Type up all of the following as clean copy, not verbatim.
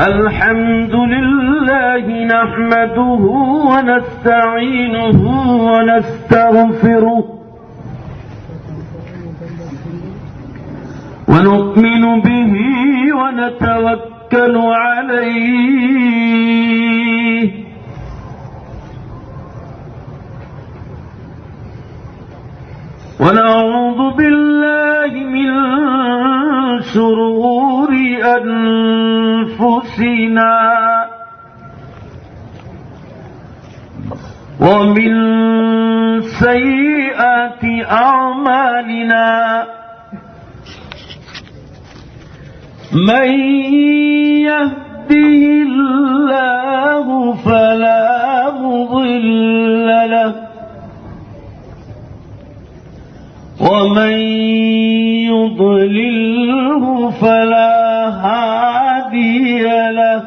الحمد لله نحمده ونستعينه ونستغفره ونؤمن به ونتوكل عليه ونعوذ بالله من شرور أنفسنا ومن سيئات أعمالنا من يهده الله فلا مضل له ومن يضلله فلا هادي له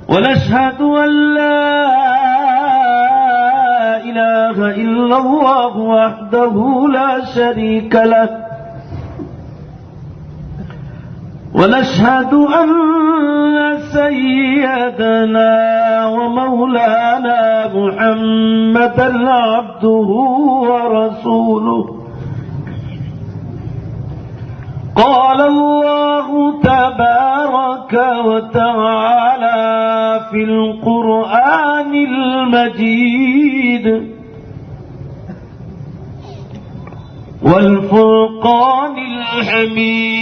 ونشهد أن لا إله إلا الله وحده لا شريك له ونشهد أن سيدنا ومولانا محمدا عبده ورسوله قال الله تبارك وتعالى في القرآن المجيد والفرقان الحميد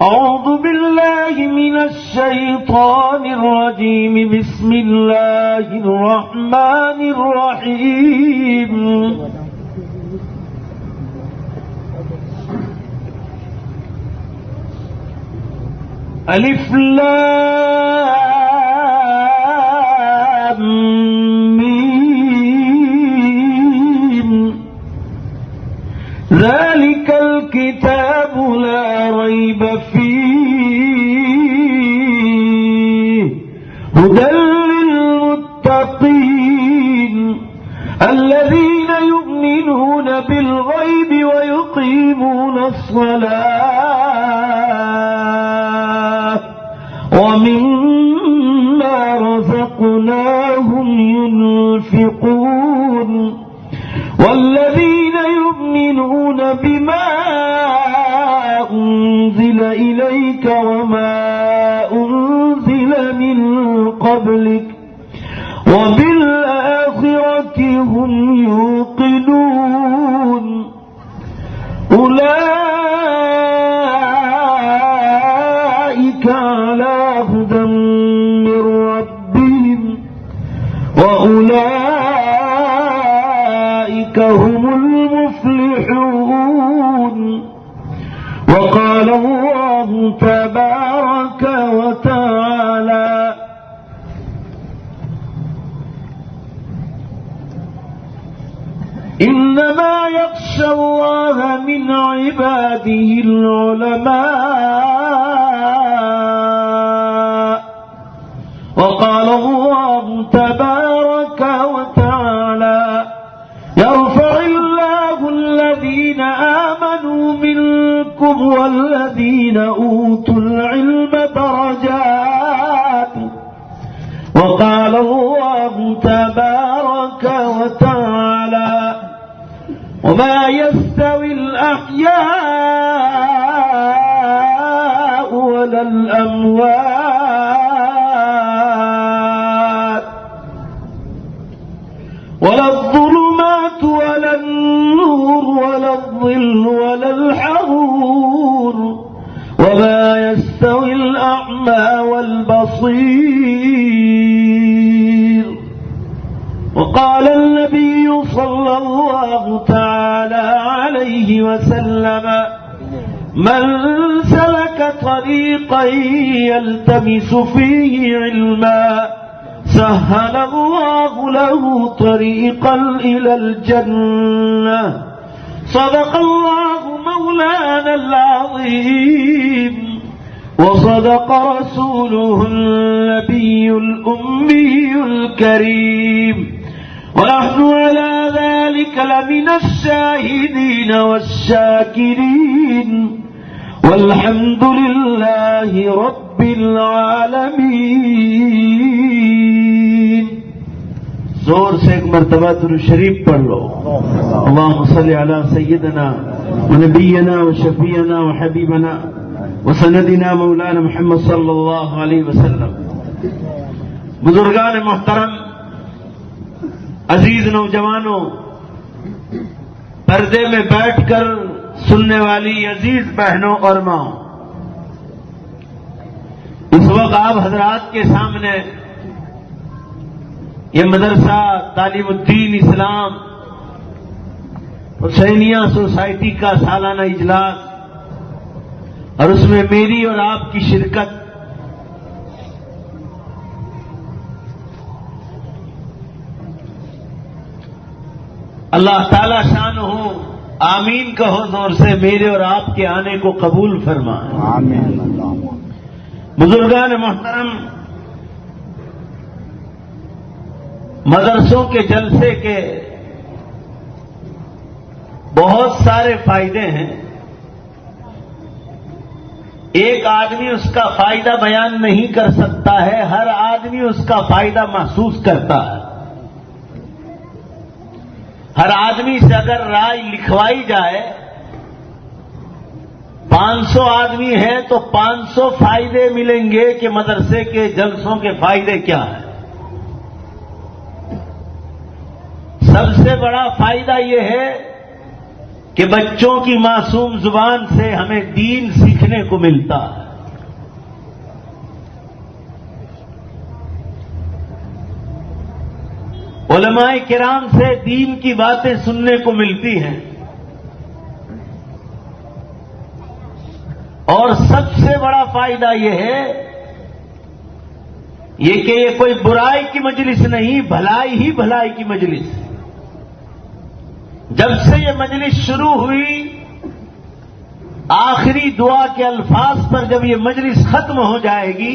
أعوذ بالله من الشيطان الرجيم بسم الله الرحمن الرحيم ألف لام ميم ذلك الكتاب لا ريب فيه هدى للمتقين الذين يؤمنون بالغيب ويقيمون الصلاة ومما رزقناهم ينفقون والذين يؤمنون بما أنزل إليك وما أنزل من قبلك وبالآخرة هم يوقنون أولئك على هدى من ربهم وأولئك هم المفلحون وقال الله تبارك وتعالى إنما يخشى الله من عباده العلماء وقال الله تبارك وتعالى يرفع الله الذين آمنوا منكم والذين أوتوا العلم درجات وقال الله تبارك وتعالى وما يستوي الأحياء ولا الأموات ولا الظلمات ولا النور ولا الظل ولا الحرور وما يستوي الأعمى والبصير وقال النبي صلى الله تعالى عليه وسلم من سلك طريقا يلتمس فيه علما سهل الله له طريقا إلى الجنة صدق الله مولانا العظيم وصدق رسوله النبي الأمي الكريم ونحن على ذلك لمن الشاهدين والشاكرين والحمد لله رب العالمين. زور سے ایک مرتبہ درود شریف پڑھ لو. اللهم صل على سيدنا ونبينا وشفيعنا وحبيبنا وسندنا مولانا محمد صلی اللہ علیہ وسلم. بزرگان محترم، عزیز نوجوانوں، پردے میں بیٹھ کر سننے والی عزیز بہنوں اور ماں، اس وقت آپ حضرات کے سامنے یہ مدرسہ تعلیم الدین اسلام حسینیہ سوسائٹی کا سالانہ اجلاس اور اس میں میری اور آپ کی شرکت، اللہ تعالی شان ہو، آمین کہو زور سے، میرے اور آپ کے آنے کو قبول فرمائے. آمین. بزرگان محترم، مدرسوں کے جلسے کے بہت سارے فائدے ہیں. ایک آدمی اس کا فائدہ بیان نہیں کر سکتا ہے، ہر آدمی اس کا فائدہ محسوس کرتا ہے. ہر آدمی سے اگر رائے لکھوائی جائے، 500 آدمی ہیں تو 500 فائدے ملیں گے کہ مدرسے کے جلسوں کے فائدے کیا ہیں. سب سے بڑا فائدہ یہ ہے کہ بچوں کی معصوم زبان سے ہمیں دین سیکھنے کو ملتا ہے. علماء کرام سے دین کی باتیں سننے کو ملتی ہیں. اور سب سے بڑا فائدہ یہ ہے کہ یہ کوئی برائی کی مجلس نہیں، بھلائی ہی بھلائی کی مجلس. جب سے یہ مجلس شروع ہوئی، آخری دعا کے الفاظ پر جب یہ مجلس ختم ہو جائے گی،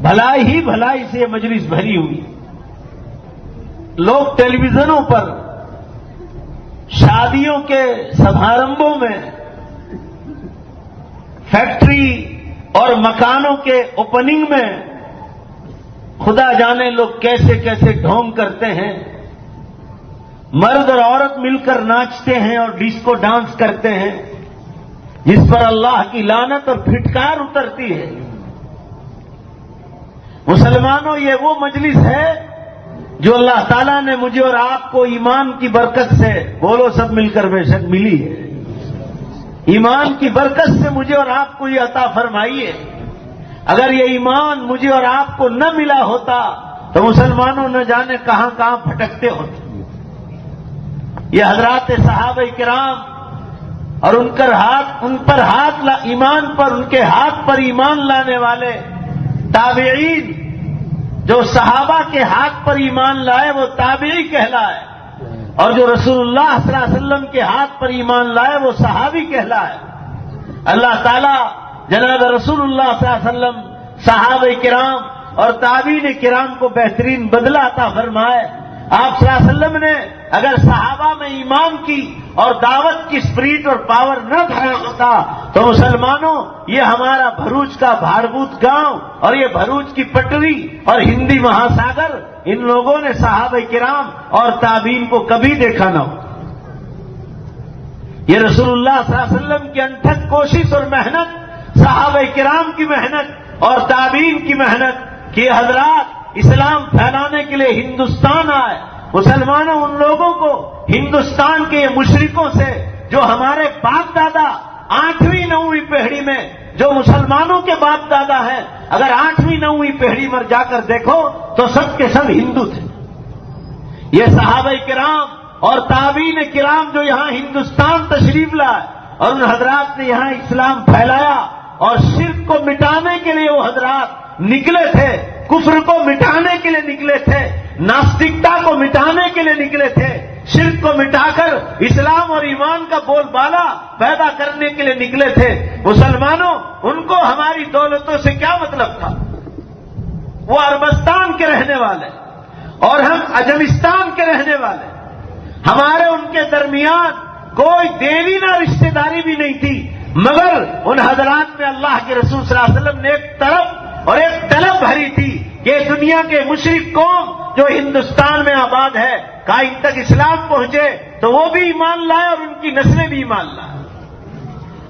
بھلائی ہی بھلائی سے یہ مجلس بھری ہوئی. لوگ ٹیلی ویژنوں پر شادیوں کے سمارمبوں میں، فیکٹری اور مکانوں کے اوپننگ میں خدا جانے لوگ کیسے کیسے ڈھونگ کرتے ہیں. مرد اور عورت مل کر ناچتے ہیں اور ڈسکو ڈانس کرتے ہیں، جس پر اللہ کی لعنت اور پھٹکار اترتی ہے. مسلمانوں، یہ وہ مجلس ہے جو اللہ تعالیٰ نے مجھے اور آپ کو ایمان کی برکت سے، بولو سب مل کر بے شک، ملی ہے. ایمان کی برکت سے مجھے اور آپ کو یہ عطا فرمائی ہے. اگر یہ ایمان مجھے اور آپ کو نہ ملا ہوتا تو مسلمانوں نہ جانے کہاں کہاں پھٹکتے ہوتے. یہ حضرات صحابہ کرام اور ان کے ہاتھ پر ایمان لانے والے تابعین، جو صحابہ کے ہاتھ پر ایمان لائے وہ تابعی کہلائے، اور جو رسول اللہ صلی اللہ علیہ وسلم کے ہاتھ پر ایمان لائے وہ صحابی کہلائے. اللہ تعالیٰ جناب رسول اللہ صلی اللہ علیہ وسلم، صحابہ کرام اور تابعین کرام کو بہترین بدلہ عطا فرمائے. آپ صلی اللہ علیہ وسلم نے اگر صحابہ میں ایمان کی اور دعوت کی اسپرٹ اور پاور نہ بھرا ہوتا تو مسلمانوں، یہ ہمارا بھروچ کا بھاربوت گاؤں اور یہ بھروچ کی پٹری اور ہندی مہاساگر، ان لوگوں نے صحابہ کرام اور تابعین کو کبھی دیکھا نہ ہو. یہ رسول اللہ صلی اللہ علیہ وسلم کی انتھک کوشش اور محنت، صحابہ کرام کی محنت اور تابعین کی محنت کہ حضرات اسلام پھیلانے کے لیے ہندوستان آئے. مسلمانوں، ان لوگوں کو ہندوستان کے مشرکوں سے، جو ہمارے باپ دادا 8ویں 9ویں پیڑھی میں جو مسلمانوں کے باپ دادا ہیں، اگر 8ویں 9ویں پیڑھی میں جا کر دیکھو تو سب کے سب ہندو تھے. یہ صحابہ کرام اور تابعین کرام جو یہاں ہندوستان تشریف لائے اور ان حضرات نے یہاں اسلام پھیلایا اور شرک کو مٹانے کے لیے وہ حضرات نکلے تھے، کفر کو مٹانے کے لیے نکلے تھے، ناستکتا کو مٹانے کے لیے نکلے تھے، شرک کو مٹا کر اسلام اور ایمان کا بول بالا پیدا کرنے کے لیے نکلے تھے. مسلمانوں، ان کو ہماری دولتوں سے کیا مطلب تھا؟ وہ عربستان کے رہنے والے، اور ہم عجمستان کے رہنے والے، ہمارے ان کے درمیان کوئی دیوی نہ رشتہ داری بھی نہیں تھی، مگر ان حضرات میں اللہ کے رسول صلی اللہ علیہ وسلم نے ایک طرف اور ایک طلب بھری تھی کہ دنیا کے مشرک قوم جو ہندوستان میں آباد ہے کہیں تک اسلام پہنچے تو وہ بھی ایمان لائے اور ان کی نسلیں بھی ایمان لائے۔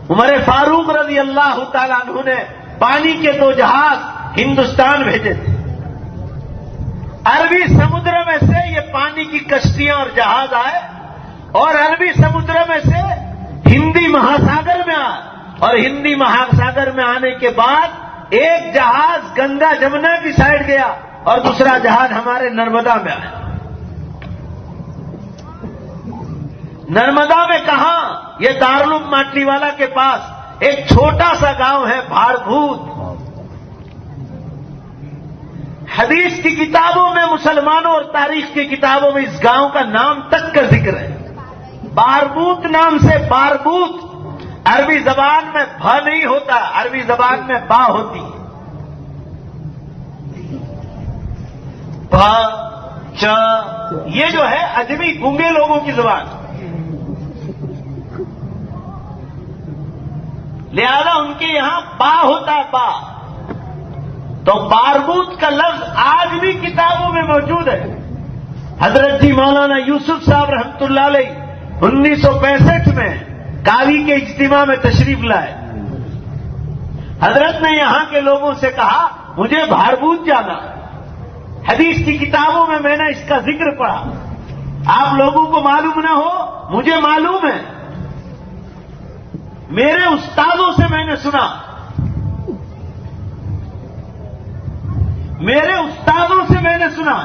عمر فاروق رضی اللہ تعالیٰ عنہ نے پانی کے 2 جہاز ہندوستان بھیجے تھے۔ عربی سمندر میں سے یہ پانی کی کشتیاں اور جہاز آئے اور عربی سمندر میں سے ہندی مہاساگر میں آئے، اور ہندی مہاساگر میں آنے کے بعد ایک جہاز گنگا جمنا کی سائڈ گیا اور دوسرا جہاز ہمارے نرمدا میں آیا۔ نرمدا میں کہاں؟ یہ دارالعلوم ماٹلی والا کے پاس ایک چھوٹا سا گاؤں ہے بھاربھوت۔ حدیث کی کتابوں میں، مسلمانوں اور تاریخ کی کتابوں میں اس گاؤں کا نام تک کا ذکر ہے۔ باربوت نام سے، باربوت عربی زبان میں بھ نہیں ہوتا، عربی زبان میں با ہوتی ہے۔ ب چ یہ جو ہے عجمی گونگے لوگوں کی زبان، لہذا ان کے یہاں با ہوتا ہے، با۔ تو باربوت کا لفظ آج بھی کتابوں میں موجود ہے۔ حضرت جی مولانا یوسف صاحب رحمۃ اللہ علیہ 1965 میں کاوی کے اجتماع میں تشریف لائے۔ حضرت نے یہاں کے لوگوں سے کہا مجھے بھاربوت جانا۔ حدیث کی کتابوں میں میں نے اس کا ذکر پڑھا، آپ لوگوں کو معلوم نہ ہو، مجھے معلوم ہے، میرے استادوں سے میں نے سنا، میرے استادوں سے میں نے سنا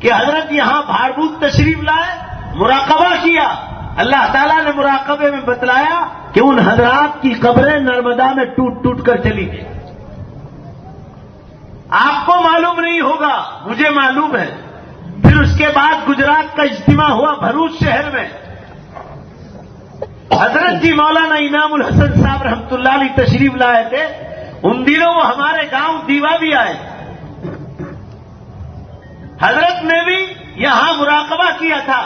کہ حضرت یہاں بھاربوت تشریف لائے، مراقبہ کیا، اللہ تعالیٰ نے مراقبے میں بتلایا کہ ان حضرات کی قبریں نرمدا میں ٹوٹ ٹوٹ کر چلی گئی۔ آپ کو معلوم نہیں ہوگا، مجھے معلوم ہے۔ پھر اس کے بعد گجرات کا اجتماع ہوا بھروچ شہر میں، حضرت جی مولانا انعام الحسن صاحب رحمۃ اللہ علیہ تشریف لائے تھے۔ ان دنوں وہ ہمارے گاؤں دیوا بھی آئے، حضرت نے بھی یہاں مراقبہ کیا تھا،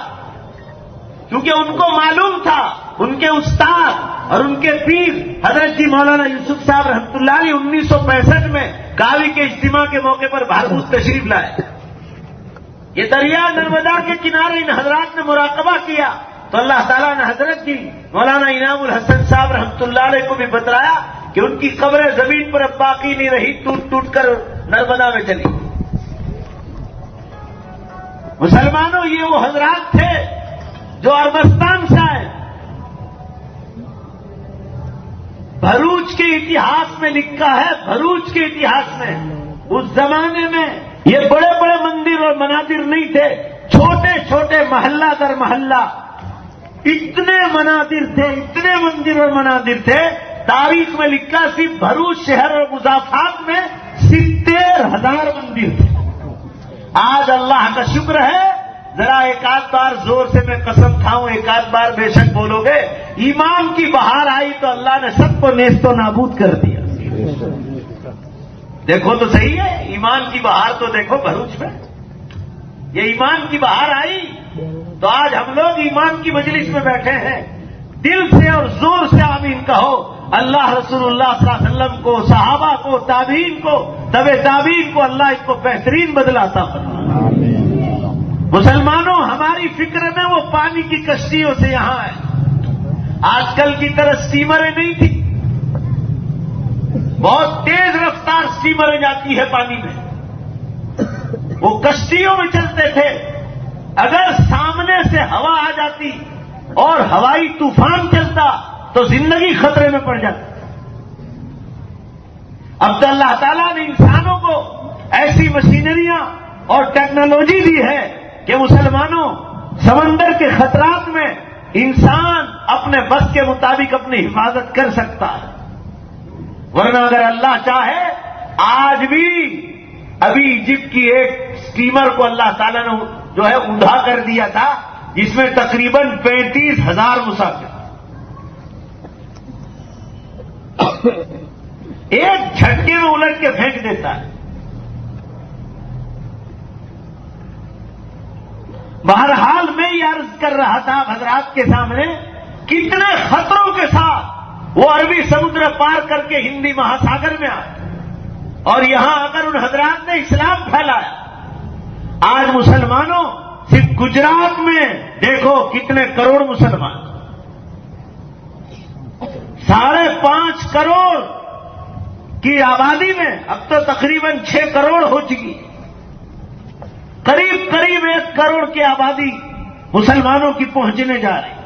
کیونکہ ان کو معلوم تھا ان کے استاد اور ان کے پیر حضرت جی مولانا یوسف صاحب رحمۃ اللہ علیہ 1965 میں کاوی کے اجتماع کے موقع پر بھاربوت تشریف لائے۔ یہ دریا نرمدا کے کنارے ان حضرات نے مراقبہ کیا تو اللہ تعالیٰ نے حضرت جی مولانا انعام الحسن صاحب رحمۃ اللہ علیہ کو بھی بتلایا کہ ان کی قبریں زمین پر اب باقی نہیں رہی، ٹوٹ ٹوٹ کر نرمدا میں چلی۔ مسلمانوں، یہ وہ حضرات تھے جو ارمستان سے آئے۔ بھروچ کے اتہاس میں لکھا ہے، بھروچ کے اتہاس میں اس زمانے میں یہ بڑے بڑے مندر اور منادر نہیں تھے، چھوٹے چھوٹے محلہ در محلہ اتنے منادر تھے، اتنے مندر اور منادر تھے۔ تاریخ میں لکھا صرف بھروچ شہر اور مضافات میں 70,000 مندر تھے۔ آج اللہ کا شکر ہے، ذرا ایک آدھ بار زور سے میں قسم کھاؤں، ایک آدھ بار بے شک بولو گے، ایمان کی بہار آئی تو اللہ نے سب کو نیست و نابود کر دیا۔ دیکھو تو صحیح ہے، ایمان کی بہار تو دیکھو بھروچ میں، یہ ایمان کی بہار آئی تو آج ہم لوگ ایمان کی مجلس میں بیٹھے ہیں۔ دل سے اور زور سے آمین کہو۔ اللہ رسول اللہ صلی اللہ علیہ وسلم کو، صحابہ کو، تابعین کو، تبع تابعین کو اللہ اس کو بہترین بدلہ عطا فرمائے۔ مسلمانوں، ہماری فکر میں وہ پانی کی کشتیوں سے یہاں ہے، آج کل کی طرح سٹیمریں نہیں تھی، بہت تیز رفتار سٹیمریں جاتی ہے پانی میں، وہ کشتیوں میں چلتے تھے۔ اگر سامنے سے ہوا آ جاتی اور ہوائی طوفان چلتا تو زندگی خطرے میں پڑ جاتی۔ اب تو اللہ تعالیٰ نے انسانوں کو ایسی مشینریاں اور ٹیکنالوجی دی ہے کہ مسلمانوں، سمندر کے خطرات میں انسان اپنے بس کے مطابق اپنی حفاظت کر سکتا ہے، ورنہ اگر اللہ چاہے آج بھی ابھی ایجپٹ کی ایک اسٹیمر کو اللہ تعالیٰ نے جو ہے اندھا کر دیا تھا، جس میں تقریباً 35,000 مسافر، ایک جھٹکے میں الٹ کے پھینک دیتا ہے۔ بہرحال میں یہ عرض کر رہا تھا حضرات کے سامنے کتنے خطروں کے ساتھ وہ عربی سمندر پار کر کے ہندی مہاساگر میں آئے اور یہاں آ کر ان حضرات نے اسلام پھیلایا. آج مسلمانوں صرف گجرات میں دیکھو کتنے کروڑ مسلمان، 5.5 کروڑ کی آبادی میں اب تو تقریباً 6 کروڑ ہو چکی. قریب 1 کروڑ کی آبادی مسلمانوں کی پہنچنے جا رہی.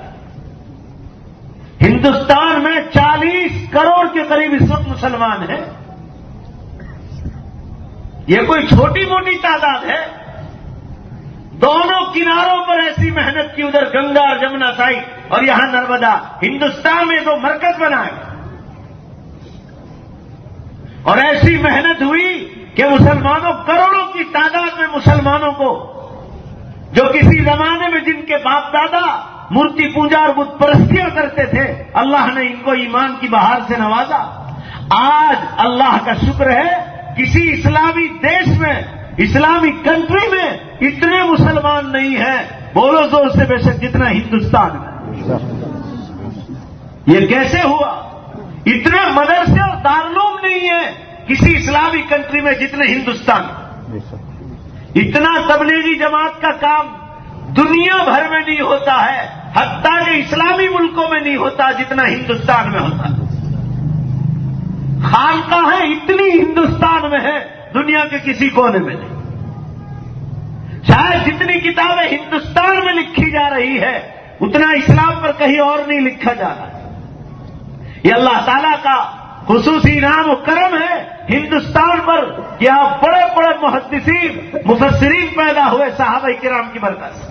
ہندوستان میں 40 کروڑ کے قریب اس وقت مسلمان ہیں. یہ کوئی چھوٹی موٹی تعداد ہے. دونوں کناروں پر ایسی محنت کی، ادھر گنگا اور جمنا سائڈ اور یہاں نرمدا. ہندوستان میں تو مرکز بنائے اور ایسی محنت ہوئی کہ مسلمانوں کروڑوں کی تعداد میں مسلمانوں کو جو کسی زمانے میں جن کے باپ دادا مورتی پوجا اور بت پرستیاں کرتے تھے، اللہ نے ان کو ایمان کی بہار سے نوازا. آج اللہ کا شکر ہے کسی اسلامی دیش میں، اسلامی کنٹری میں اتنے مسلمان نہیں ہیں، بولو زور سے بے شک، جتنا ہندوستان میں. یہ کیسے ہوا؟ اتنے مدرسے اور دارالعلوم نہیں ہیں کسی اسلامی کنٹری میں جتنے ہندوستان. اتنا تبلیغی جماعت کا کام دنیا بھر میں نہیں ہوتا ہے، حتیٰ کہ اسلامی ملکوں میں نہیں ہوتا جتنا ہندوستان میں ہوتا ہے. خانقاہیں اتنی ہندوستان میں ہے، دنیا کے کسی کونے میں نہیں. شاید جتنی کتابیں ہندوستان میں لکھی جا رہی ہے اتنا اسلام پر کہیں اور نہیں لکھا جا رہا ہے. یہ اللہ تعالیٰ کا خصوصی انعام و کرم ہے ہندوستان پر کہ آپ بڑے بڑے محدثین مفسرین پیدا ہوئے صحابہ کرام کی برکت سے.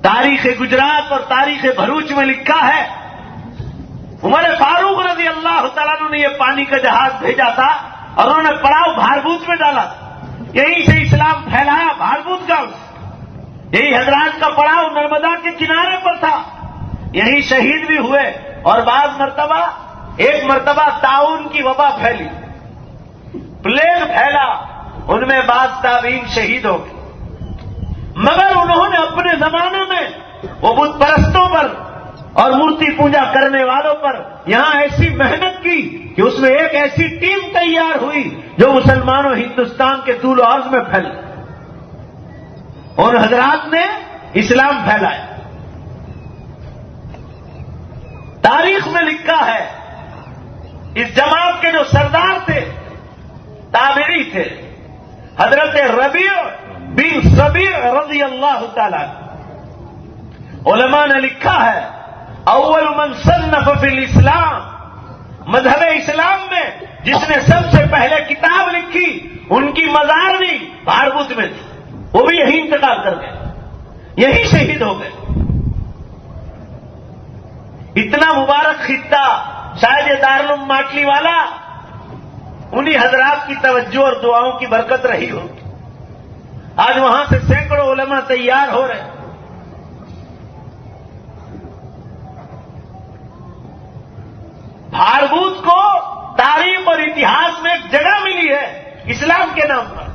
تاریخ گجرات اور تاریخ بھروچ میں لکھا ہے عمر فاروق رضی اللہ تعالیٰ عنہ نے یہ پانی کا جہاز بھیجا تھا اور انہوں نے پڑاؤ بھاربوت میں ڈالا تھا. یہیں سے اسلام پھیلایا بھاربوت گاؤں سے. یہی حضرات کا پڑاؤ نرمدا کے کنارے پر تھا. یہیں شہید بھی ہوئے اور بعض مرتبہ، ایک مرتبہ طاعون کی وبا پھیلی، پلیگ پھیلا، ان میں بعض تابعین شہید ہو گئے. مگر انہوں نے اپنے زمانے میں وہ بت پرستوں پر اور مورتی پوجا کرنے والوں پر یہاں ایسی محنت کی کہ اس میں ایک ایسی ٹیم تیار ہوئی جو مسلمانوں ہندوستان کے طول و عرض میں پھیل. ان حضرات نے اسلام پھیلایا. تاریخ میں لکھا ہے اس جماعت کے جو سردار تھے، تابعی تھے، حضرت ربیع بن صبیع رضی اللہ تعالی. علماء نے لکھا ہے اول من صنف فی الاسلام، مذہب اسلام میں جس نے سب سے پہلے کتاب لکھی ان کی مزار بھی بھاربوت میں تھی. وہ بھی یہی انتقال کر گئے، یہی شہید ہو گئے. اتنا مبارک خطہ، شاید یہ دارالعلوم ماٹلی والا انہی حضرات کی توجہ اور دعاؤں کی برکت رہی ہو. آج وہاں سے سینکڑوں علماء تیار ہو رہے ہیں. بھاربوت کو تاریخ اور اتہاس میں ایک جگہ ملی ہے اسلام کے نام پر.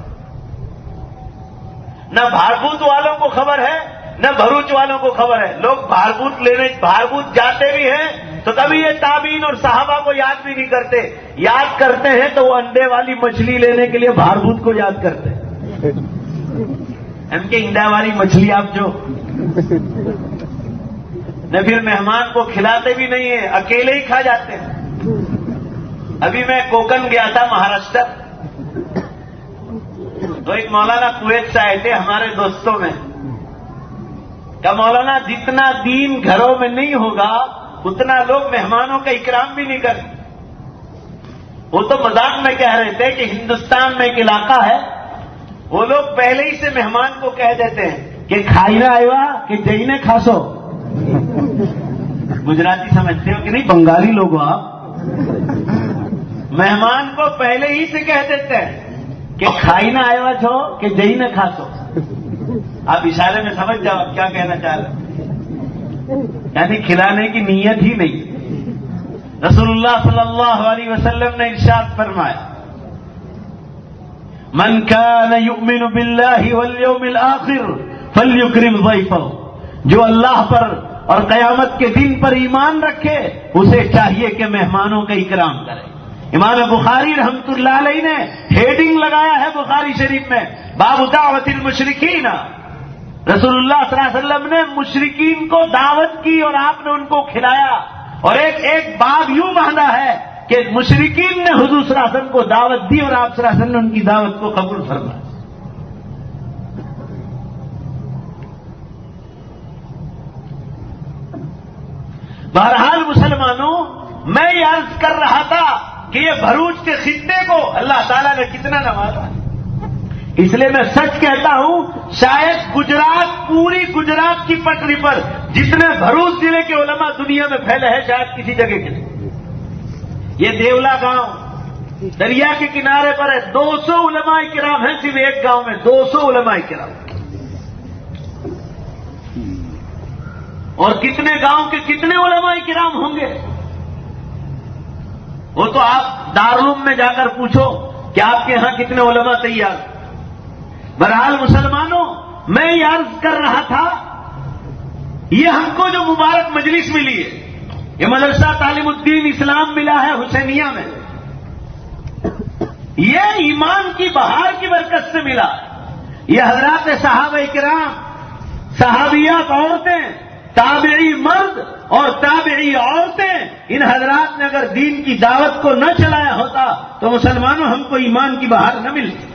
نہ بھاربوت والوں کو خبر ہے نہ بھروچ والوں کو خبر ہے. لوگ بھاربوت جاتے بھی ہیں تو کبھی یہ تابعین اور صحابہ کو یاد بھی نہیں کرتے. یاد کرتے ہیں تو وہ انڈے والی مچھلی لینے کے لیے بھاربوت کو یاد کرتے ہیں. ان کے انڈا والی مچھلی آپ جو نہ پھر مہمان کو کھلاتے بھی نہیں ہیں، اکیلے ہی کھا جاتے ہیں. ابھی میں کوکن گیا تھا مہاراشٹر، تو ایک مولانا کویت سے آئے تھے ہمارے دوستوں میں. کہ مولانا جتنا دین گھروں میں نہیں ہوگا اتنا لوگ مہمانوں کا اکرام بھی نہیں کرتے. وہ تو مذاق میں کہہ رہے تھے کہ ہندوستان میں ایک علاقہ ہے وہ لوگ پہلے ہی سے مہمان کو کہہ دیتے ہیں کہ کھائی نہ آئیوا کہ جئینے کھاسو. گجراتی سمجھتے ہو کہ نہیں؟ بنگالی لوگ ہو آپ. مہمان کو پہلے ہی سے کہہ دیتے ہیں کہ کھائی نہ آئیوا چھو کہ جئینے کھاسو. آپ اشارے میں سمجھ جاؤ آپ کیا کہنا چاہ رہے ہیں. یعنی کھلانے کی نیت ہی نہیں. رسول اللہ صلی اللہ علیہ وسلم نے ارشاد فرمایا من كان يؤمن بالله واليوم الآخر فليكرم ضيفه، جو اللہ پر اور قیامت کے دن پر ایمان رکھے اسے چاہیے کہ مہمانوں کا اکرام کرے۔ امام بخاری رحمۃ اللہ علیہ نے ہیڈنگ لگایا ہے بخاری شریف میں، باب دعوت المشرکین۔ رسول اللہ صلی اللہ علیہ وسلم نے مشرکین کو دعوت کی اور آپ نے ان کو کھلایا، اور ایک باب یوں باندھا ہے کہ مشرکین نے حضور صلی اللہ علیہ وسلم کو دعوت دی اور آپ صلی اللہ علیہ وسلم نے ان کی دعوت کو قبول فرمایا۔ بہرحال مسلمانوں، میں یہ عرض کر رہا تھا کہ یہ بھروچ کے خطے کو اللہ تعالیٰ نے کتنا نوازا، اس لیے میں سچ کہتا ہوں شاید گجرات، پوری گجرات کی پٹری پر جتنے بھروچ ضلع کے علماء دنیا میں پھیلے ہیں شاید کسی جگہ کے نہیں۔ یہ دیولا گاؤں دریا کے کنارے پر ہے، 200 علماء کرام ہیں صرف ایک گاؤں میں، 200 علماء کرام، اور کتنے گاؤں کے کتنے علماء کرام ہوں گے، وہ تو آپ دارالعلوم میں جا کر پوچھو کہ آپ کے ہاں کتنے علماء تیار۔ بہرحال مسلمانوں، میں یہ عرض کر رہا تھا، یہ ہم کو جو مبارک مجلس ملی ہے، یہ مدرسہ تعلیم الدین اسلام ملا ہے حسینیہ میں، یہ ایمان کی بہار کی برکت سے ملا۔ یہ حضرات صحابہ کرام، صحابیات عورتیں، تابعی مرد اور تابعی عورتیں، ان حضرات نے اگر دین کی دعوت کو نہ چلایا ہوتا تو مسلمانوں ہم کو ایمان کی بہار نہ ملتی۔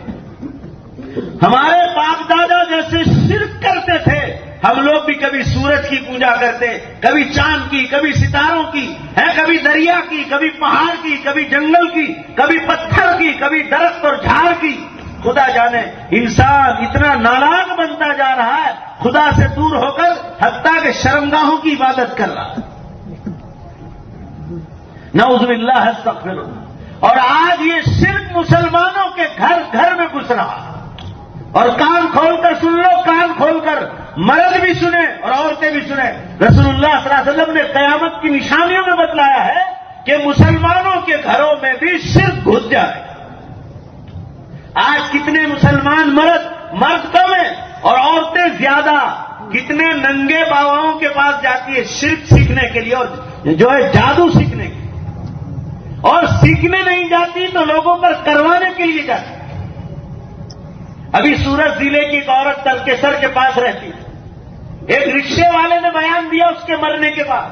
ہمارے باپ دادا جیسے شرک کرتے تھے، ہم لوگ بھی کبھی سورج کی پوجا کرتے، کبھی چاند کی، کبھی ستاروں کی، کبھی دریا کی، کبھی پہاڑ کی، کبھی جنگل کی، کبھی پتھر کی، کبھی درخت اور جھاڑ کی۔ خدا جانے انسان اتنا نالاک بنتا جا رہا ہے، خدا سے دور ہو کر حتیٰ کہ شرمگاہوں کی عبادت کر رہا ہے۔ نعوذ باللہ، استغفر اللہ۔ اور آج یہ شرک مسلمانوں کے گھر گھر میں گھس رہا ہے، اور کان کھول کر سن لو، کان کھول کر مرد بھی سنیں اور عورتیں بھی سنیں۔ رسول اللہ صلی اللہ علیہ وسلم نے قیامت کی نشانیوں میں بتلایا ہے کہ مسلمانوں کے گھروں میں بھی شرک گھس جائے۔ آج کتنے مسلمان مرد کم ہیں اور عورتیں زیادہ، کتنے ننگے باباؤں کے پاس جاتی ہے شرک سیکھنے کے لیے اور جو ہے جادو سیکھنے کے لیے، اور سیکھنے نہیں جاتی تو لوگوں پر کروانے کے لیے جاتی۔ ابھی سورت ضلع کی ایک عورت تلکیسر کے پاس رہتی ہے، ایک رکشے والے نے بیان دیا اس کے مرنے کے بعد،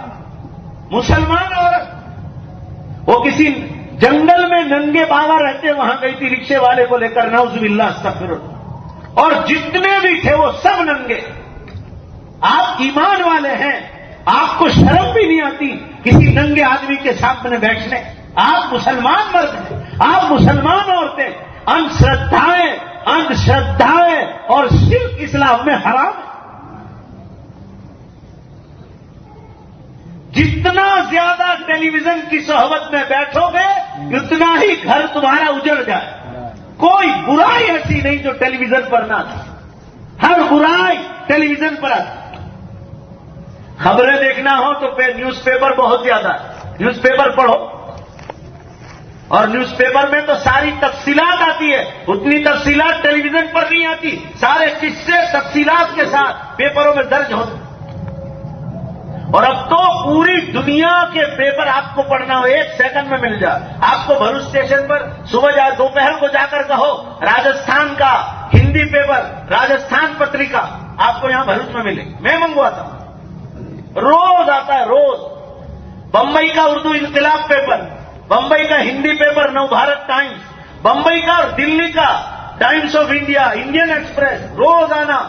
مسلمان عورت، وہ کسی جنگل میں ننگے بابا رہتے وہاں گئی تھی رکشے والے کو لے کر، نعوذ باللہ استغفر اللہ، اور جتنے بھی تھے وہ سب ننگے۔ آپ ایمان والے ہیں، آپ کو شرم بھی نہیں آتی کسی ننگے آدمی کے سامنے بیٹھنے، آپ مسلمان مرد ہیں، آپ مسلمان عورتیں، اندھ شردھائیں اور شرک اسلام میں حرام ہے۔ جتنا زیادہ ٹیلی ویژن کی صحبت میں بیٹھو گے اتنا ہی گھر تمہارا اجڑ جائے۔ کوئی برائی ایسی نہیں جو ٹیلی ویژن پر نہ تھی، ہر برائی ٹیلی ویژن پر آتی۔ خبریں دیکھنا ہو تو نیوز پیپر بہت زیادہ ہے، نیوز پیپر پڑھو، اور نیوز پیپر میں تو ساری تفصیلات آتی ہے، اتنی تفصیلات ٹیلی ویژن پر نہیں آتی، سارے قصے تفصیلات کے ساتھ پیپروں میں درج ہوتے۔ اور اب تو پوری دنیا کے پیپر آپ کو پڑھنا ہو 1 سیکنڈ میں مل جائے۔ آپ کو بھروچ اسٹیشن پر صبح دوپہر کو جا کر کہو راجستھان کا ہندی پیپر، راجستھان پتریکا، آپ کو یہاں بھروچ میں ملے، میں منگواتا ہوں، روز آتا ہے روز۔ بمبئی کا اردو انقلاب پیپر، بمبئی کا ہندی پیپر نو بھارت ٹائمز، بمبئی کا اور دلی کا Times of India, Indian Express, روز آنا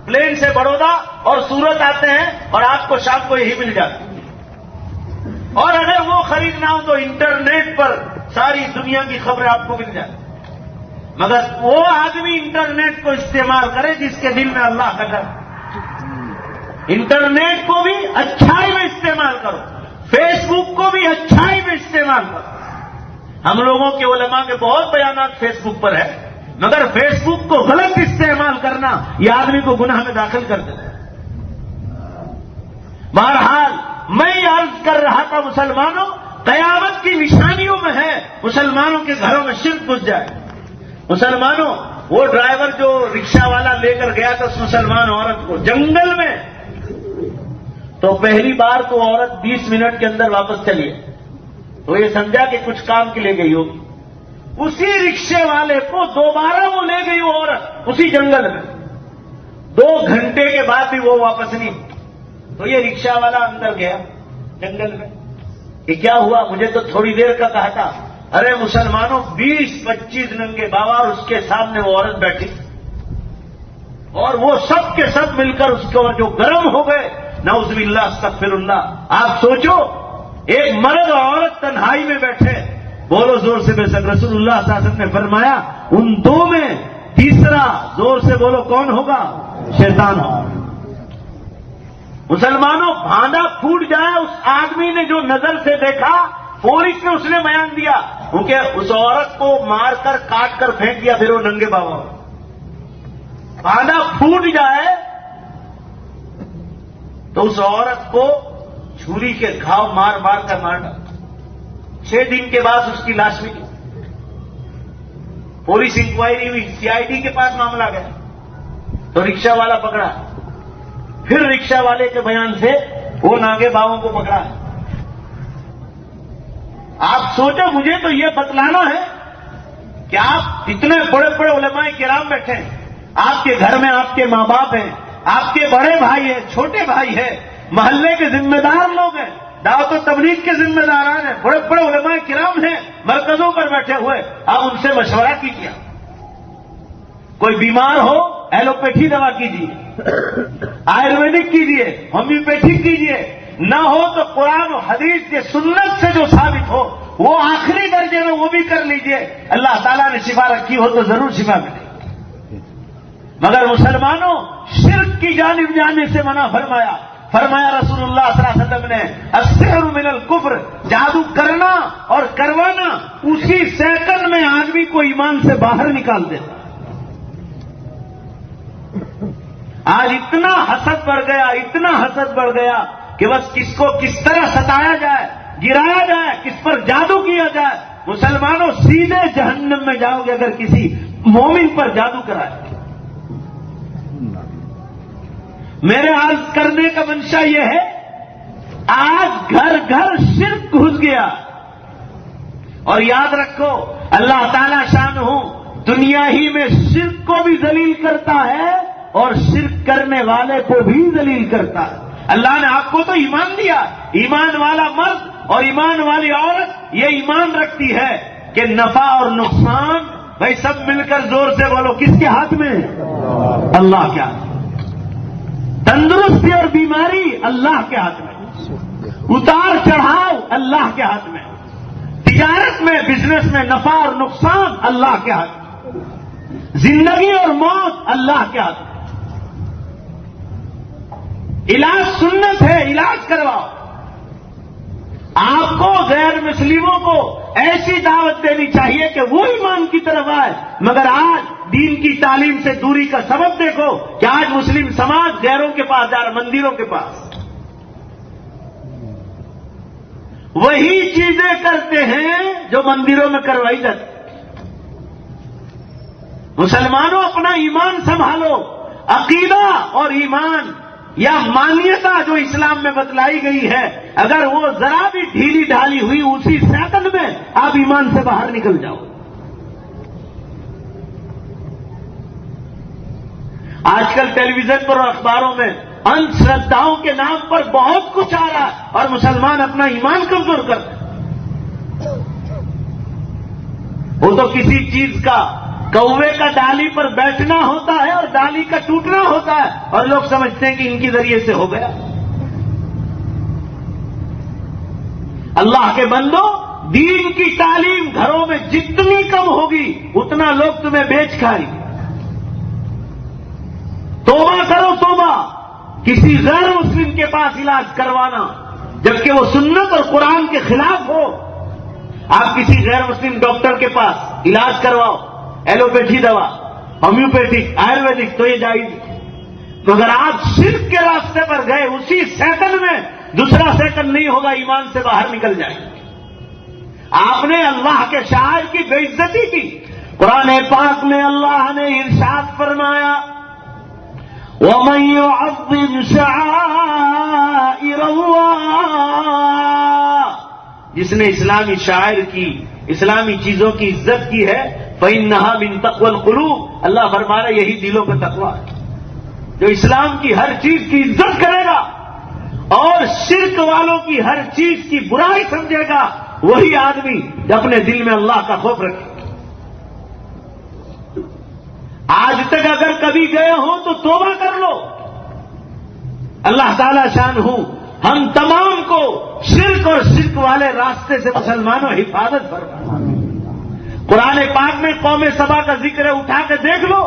پلین سے بڑودا اور سورت آتے ہیں اور آپ کو شام کو یہی مل جاتی ہے۔ اور اگر وہ خریدنا ہو تو انٹرنیٹ پر ساری دنیا کی خبریں آپ کو مل جاتی، مگر وہ آدمی انٹرنیٹ کو استعمال کرے جس کے دل میں اللہ کا ڈر۔ انٹرنیٹ کو بھی اچھائی میں استعمال کرو، فیس بک کو بھی اچھائی میں استعمال کرو۔ ہم لوگوں کے علماء کے بہت بیانات فیس بک پر ہے، مگر فیس بک کو غلط استعمال کرنا یہ آدمی کو گناہ میں داخل کر دیتا ہے۔ بہرحال میں یہ عرض کر رہا تھا مسلمانوں، قیامت کی نشانیوں میں ہے مسلمانوں کے گھروں میں شرک گھس جائے، مسلمانوں، وہ ڈرائیور جو رکشہ والا لے کر گیا تھا اس مسلمان عورت کو جنگل میں، تو پہلی بار تو عورت 20 منٹ کے اندر واپس چلی ہے، تو یہ سمجھا کہ کچھ کام کے لیے گئی ہوگی۔ اسی رکشے والے کو دوبارہ وہ لے گئی وہ عورت اسی جنگل میں، 2 گھنٹے کے بعد بھی وہ واپس نہیں، تو یہ رکشہ والا اندر گیا جنگل میں کہ کیا ہوا، مجھے تو تھوڑی دیر کا کہا تھا۔ ارے مسلمانوں، 20-25 ننگے بابا اور اس کے سامنے وہ عورت بیٹھی، اور وہ سب کے سب مل کر اس کو جو گرم ہو گئے، نعوذ باللہ استغفر اللہ۔ آپ سوچو، ایک مرد اور عورت تنہائی میں بیٹھے، بولو زور سے بے شک، رسول اللہ صلی اللہ علیہ وسلم نے فرمایا ان دو میں تیسرا، زور سے بولو، کون ہوگا؟ شیطان ہوگا۔ مسلمانوں، بھانڈا پھوٹ جائے، اس آدمی نے جو نظر سے دیکھا فوری سے اس نے بیان دیا، کیونکہ اس عورت کو مار کر کاٹ کر پھینک دیا، پھر وہ ننگے بابا۔ بھانڈا پھوٹ جائے تو اس عورت کو چھری کے گھاؤ مار مار کر مار ڈالا۔ 6 دن کے بعد اس کی لاش ملی، پولیس انکوائری ہوئی، CID کے پاس معاملہ گیا، تو رکشہ والا پکڑا، پھر رکشہ والے کے بیان سے وہ ناگے باؤں کو پکڑا۔ آپ سوچو، مجھے تو یہ بتلانا ہے کہ آپ اتنے بڑے بڑے علماء کرام بیٹھے ہیں، آپ کے گھر میں آپ کے ماں باپ ہیں، آپ کے بڑے بھائی ہیں، چھوٹے بھائی ہیں، محلے کے ذمہ دار لوگ ہیں، دعوت و تبلیغ کے ذمہ داران ہیں، بڑے بڑے علماء کرام ہیں مرکزوں پر بیٹھے ہوئے، آپ ان سے مشورہ کیجیے۔ کوئی بیمار ہو ایلوپیتھی دوا کیجیے، آیورویدک کیجیے، ہومیوپیتھک کیجیے، نہ ہو تو قرآن و حدیث کے سنت سے جو ثابت ہو وہ آخری درجے میں وہ بھی کر لیجیے، اللہ تعالیٰ نے شفا رکھی ہو تو ضرور شفا ملے۔ مگر مسلمانوں، شرک کی جانب جانے سے منع فرمایا۔ فرمایا رسول اللہ صلی اللہ علیہ وسلم نے، السحر من الکفر، جادو کرنا اور کروانا اسی سیکنڈ میں آدمی کو ایمان سے باہر نکال دیتا۔ آج اتنا حسد بڑھ گیا، اتنا حسد بڑھ گیا کہ بس کس کو کس طرح ستایا جائے، گرایا جائے، کس پر جادو کیا جائے۔ مسلمانوں، سیدھے جہنم میں جاؤ گے اگر کسی مومن پر جادو کرائے۔ میرے عرض کرنے کا منشا یہ ہے، آج گھر گھر شرک گھس گیا، اور یاد رکھو اللہ تعالی شانہ دنیا ہی میں شرک کو بھی ذلیل کرتا ہے اور شرک کرنے والے کو بھی ذلیل کرتا ہے۔ اللہ نے آپ کو تو ایمان دیا، ایمان والا مرد اور ایمان والی عورت یہ ایمان رکھتی ہے کہ نفع اور نقصان بھائی سب مل کر زور سے بولو کس کے ہاتھ میں؟ اللہ کے ہاتھ میں۔ تندرستی اور بیماری اللہ کے ہاتھ میں، اتار چڑھاؤ اللہ کے ہاتھ میں، تجارت میں بزنس میں نفع اور نقصان اللہ کے ہاتھ میں، زندگی اور موت اللہ کے ہاتھ میں۔ علاج سنت ہے، علاج کرواؤ۔ آپ کو غیر مسلموں کو ایسی دعوت دینی چاہیے کہ وہ ایمان کی طرف آئے، مگر آج دین کی تعلیم سے دوری کا سبب دیکھو کہ آج مسلم سماج غیروں کے پاس جا رہا، مندروں کے پاس وہی چیزیں کرتے ہیں جو مندروں میں کروائی جاتی۔ مسلمانوں، اپنا ایمان سنبھالو، عقیدہ اور ایمان یا مانیتا جو اسلام میں بتلائی گئی ہے، اگر وہ ذرا بھی ڈھیلی ڈھالی ہوئی اسی سیکنڈ میں آپ ایمان سے باہر نکل جاؤ۔ آج کل ٹیلی ویژن پر اور اخباروں میں اندھ شردھاؤں کے نام پر بہت کچھ آ رہا ہے اور مسلمان اپنا ایمان کمزور کرتے ہیں۔ وہ تو کسی چیز کا کوے کا ڈالی پر بیٹھنا ہوتا ہے اور ڈالی کا ٹوٹنا ہوتا ہے، اور لوگ سمجھتے ہیں کہ ان کے ذریعے سے ہو گیا۔ اللہ کے بندو، دین کی تعلیم گھروں میں جتنی کم ہوگی اتنا لوگ تمہیں بیچ کھائیں گے۔ توبہ کرو توبہ، کسی غیر مسلم کے پاس علاج کروانا جبکہ وہ سنت اور قرآن کے خلاف ہو۔ آپ کسی غیر مسلم ڈاکٹر کے پاس علاج کرواؤ، ایلوپیتھی دوا، ہومیوپیتھک، آیورویدک، تو یہ جائز ہے، مگر آپ شرک کے راستے پر گئے، اسی سیکنڈ میں دوسرا سیکنڈ نہیں ہوگا ایمان سے باہر نکل جائے۔ آپ نے اللہ کے شاعر کی بے عزتی کی، قرآن پاک میں اللہ نے ارشاد فرمایا وَمَن يُعَظِّمْ شَعَائِرَ اللَّهِ، جس نے اسلامی شاعر کی، اسلامی چیزوں کی عزت کی ہے فَإِنَّهَا مِن تَقْوَى الْقُلُوبِ، اللہ فرما رہا ہے یہی دلوں کا تقویٰ ہے۔ جو اسلام کی ہر چیز کی عزت کرے گا اور شرک والوں کی ہر چیز کی برائی سمجھے گا، وہی آدمی اپنے دل میں اللہ کا خوف رکھے۔ آج تک اگر کبھی گئے ہوں تو توبہ کر لو، اللہ تعالی شان ہوں ہم تمام کو شرک اور شرک والے راستے سے مسلمانوں حفاظت فرما۔ قرآن پاک میں قوم سبا کا ذکر اٹھا کے دیکھ لو،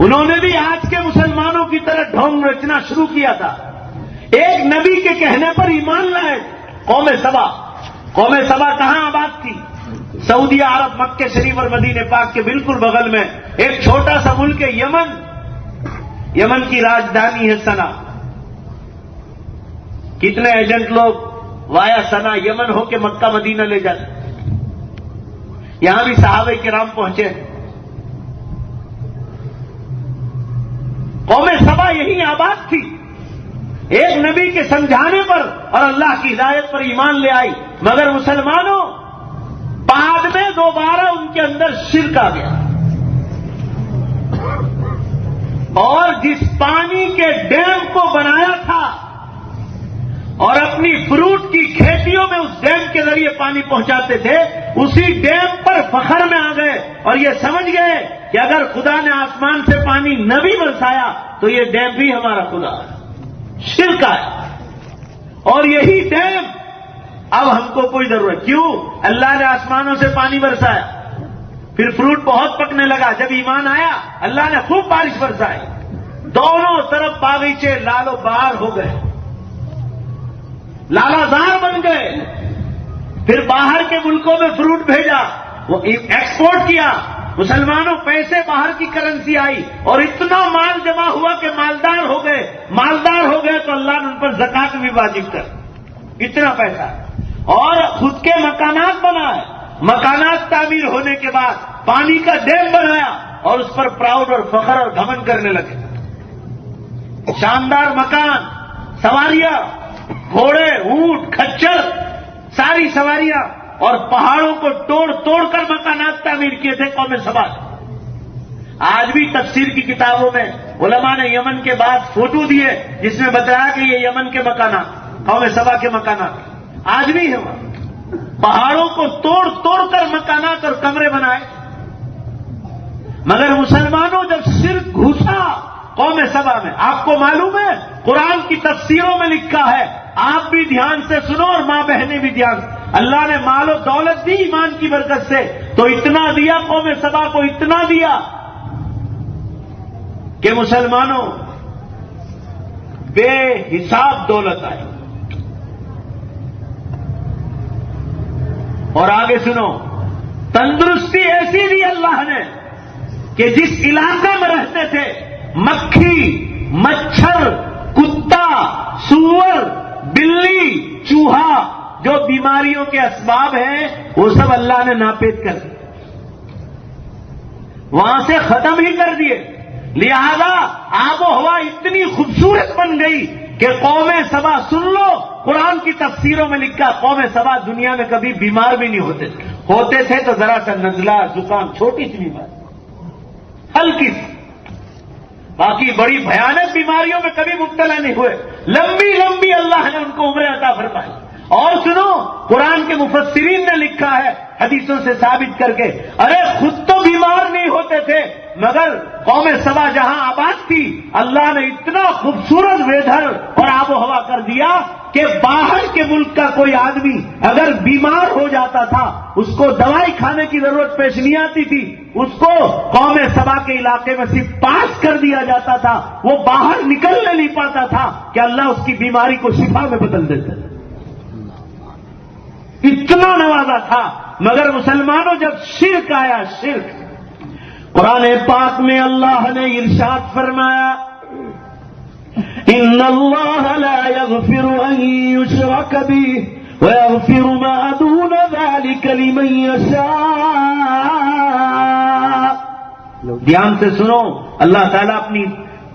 انہوں نے بھی آج کے مسلمانوں کی طرح ڈھونگ رچنا شروع کیا تھا۔ ایک نبی کے کہنے پر ایمان لائے قوم سبا۔ قوم سبا کہاں آباد تھی؟ سعودی عرب، مکہ شریف اور مدینہ پاک کے بالکل بغل میں ایک چھوٹا سا ملک ہے یمن۔ یمن کی راجدھانی ہے سنا۔ کتنے ایجنٹ لوگ وایا سنا یمن ہو کے مکہ مدینہ لے جاتے، یہاں بھی صحابہ کرام پہنچے۔ قوم سبا یہی آباد تھی، ایک نبی کے سمجھانے پر اور اللہ کی ہدایت پر ایمان لے آئی، مگر مسلمانوں بعد میں دوبارہ ان کے اندر شرک آ گیا، اور جس پانی کے ڈیم کو بنایا تھا اور اپنی فروٹ کی کھیتیوں میں اس ڈیم کے ذریعے پانی پہنچاتے تھے، اسی ڈیم پر فخر میں آ گئے اور یہ سمجھ گئے کہ اگر خدا نے آسمان سے پانی نہ بھی برسایا تو یہ ڈیم بھی ہمارا خدا ہے۔ شرک ہے، اور یہی ڈیم اب ہم کو کوئی ضرورت کیوں؟ اللہ نے آسمانوں سے پانی برسایا، پھر فروٹ بہت پکنے لگا، جب ایمان آیا اللہ نے خوب بارش برسائی، دونوں طرف باغیچے لال و بہار ہو گئے، لالازار بن گئے۔ پھر باہر کے ملکوں میں فروٹ بھیجا، وہ ایکسپورٹ کیا، مسلمانوں پیسے باہر کی کرنسی آئی اور اتنا مال جمع ہوا کہ مالدار ہو گئے۔ مالدار ہو گئے تو اللہ نے ان پر زکات بھی واجب کر، اتنا پیسہ، اور خود کے مکانات بنائے۔ مکانات تعمیر ہونے کے بعد پانی کا ڈیم بنایا اور اس پر پراؤڈ اور فخر اور گھمنڈ کرنے لگے۔ شاندار مکان، سواریاں، گھوڑے، اونٹ، کھچر، ساری سواریاں، اور پہاڑوں کو توڑ توڑ کر مکانات تعمیر کیے تھے قوم سبا۔ آج بھی تفسیر کی کتابوں میں علماء نے یمن کے بعد فوٹو دیے جس میں بتایا کہ یہ یمن کے مکانات، قوم سبا کے مکانات آج بھی ہیں وہاں۔ پہاڑوں کو توڑ توڑ کر مکانات اور کمرے بنائے، مگر مسلمانوں جب شرک گھسا قوم سبا میں، آپ کو معلوم ہے قرآن کی تفسیروں میں لکھا ہے، آپ بھی دھیان سے سنو اور ماں بہنیں بھی دھیان سے، اللہ نے مال و دولت دی ایمان کی برکت سے، تو اتنا دیا قوم سبا کو، اتنا دیا کہ مسلمانوں بے حساب دولت آئی۔ اور آگے سنو، تندرستی ایسی دی اللہ نے کہ جس علاقے میں رہتے تھے مکھی، مچھر، کتا، سور، بلی، چوہا، جو بیماریوں کے اسباب ہیں وہ سب اللہ نے ناپید کر دیے، وہاں سے ختم ہی کر دیے۔ لہذا آب و ہوا اتنی خوبصورت بن گئی کہ قوم سبا، سن لو قرآن کی تفسیروں میں لکھا، قوم سبا دنیا میں کبھی بیمار بھی نہیں ہوتے تھے تو ذرا سا نزلہ، زکام، چھوٹی سی بیماری، ہلکی سی، باقی بڑی بھیانک بیماریوں میں کبھی مبتلا نہیں ہوئے۔ لمبی لمبی اللہ نے ان کو عمریں عطا فرمائی۔ اور سنو، قرآن کے مفسرین نے لکھا ہے حدیثوں سے ثابت کر کے، ارے خود تو بیمار نہیں ہوتے تھے، مگر قوم سبا جہاں آباد تھی اللہ نے اتنا خوبصورت ویدھر اور آب و ہوا کر دیا کہ باہر کے ملک کا کوئی آدمی اگر بیمار ہو جاتا تھا اس کو دوائی کھانے کی ضرورت پیش نہیں آتی تھی، اس کو قوم سبا کے علاقے میں صرف پاس کر دیا جاتا تھا، وہ باہر نکلنے نہیں پاتا تھا کہ اللہ اس کی بیماری کو شفا میں بدل دیتے تھے، اتنا نوازا تھا۔ مگر مسلمانوں جب شرک آیا، شرک، قرآن پاک میں اللہ نے ارشاد فرمایا ان اللہ لا یغفر ان یشرک به ویغفر ما دون ذلك لمن یشاء۔ دھیان سے سنو، اللہ تعالیٰ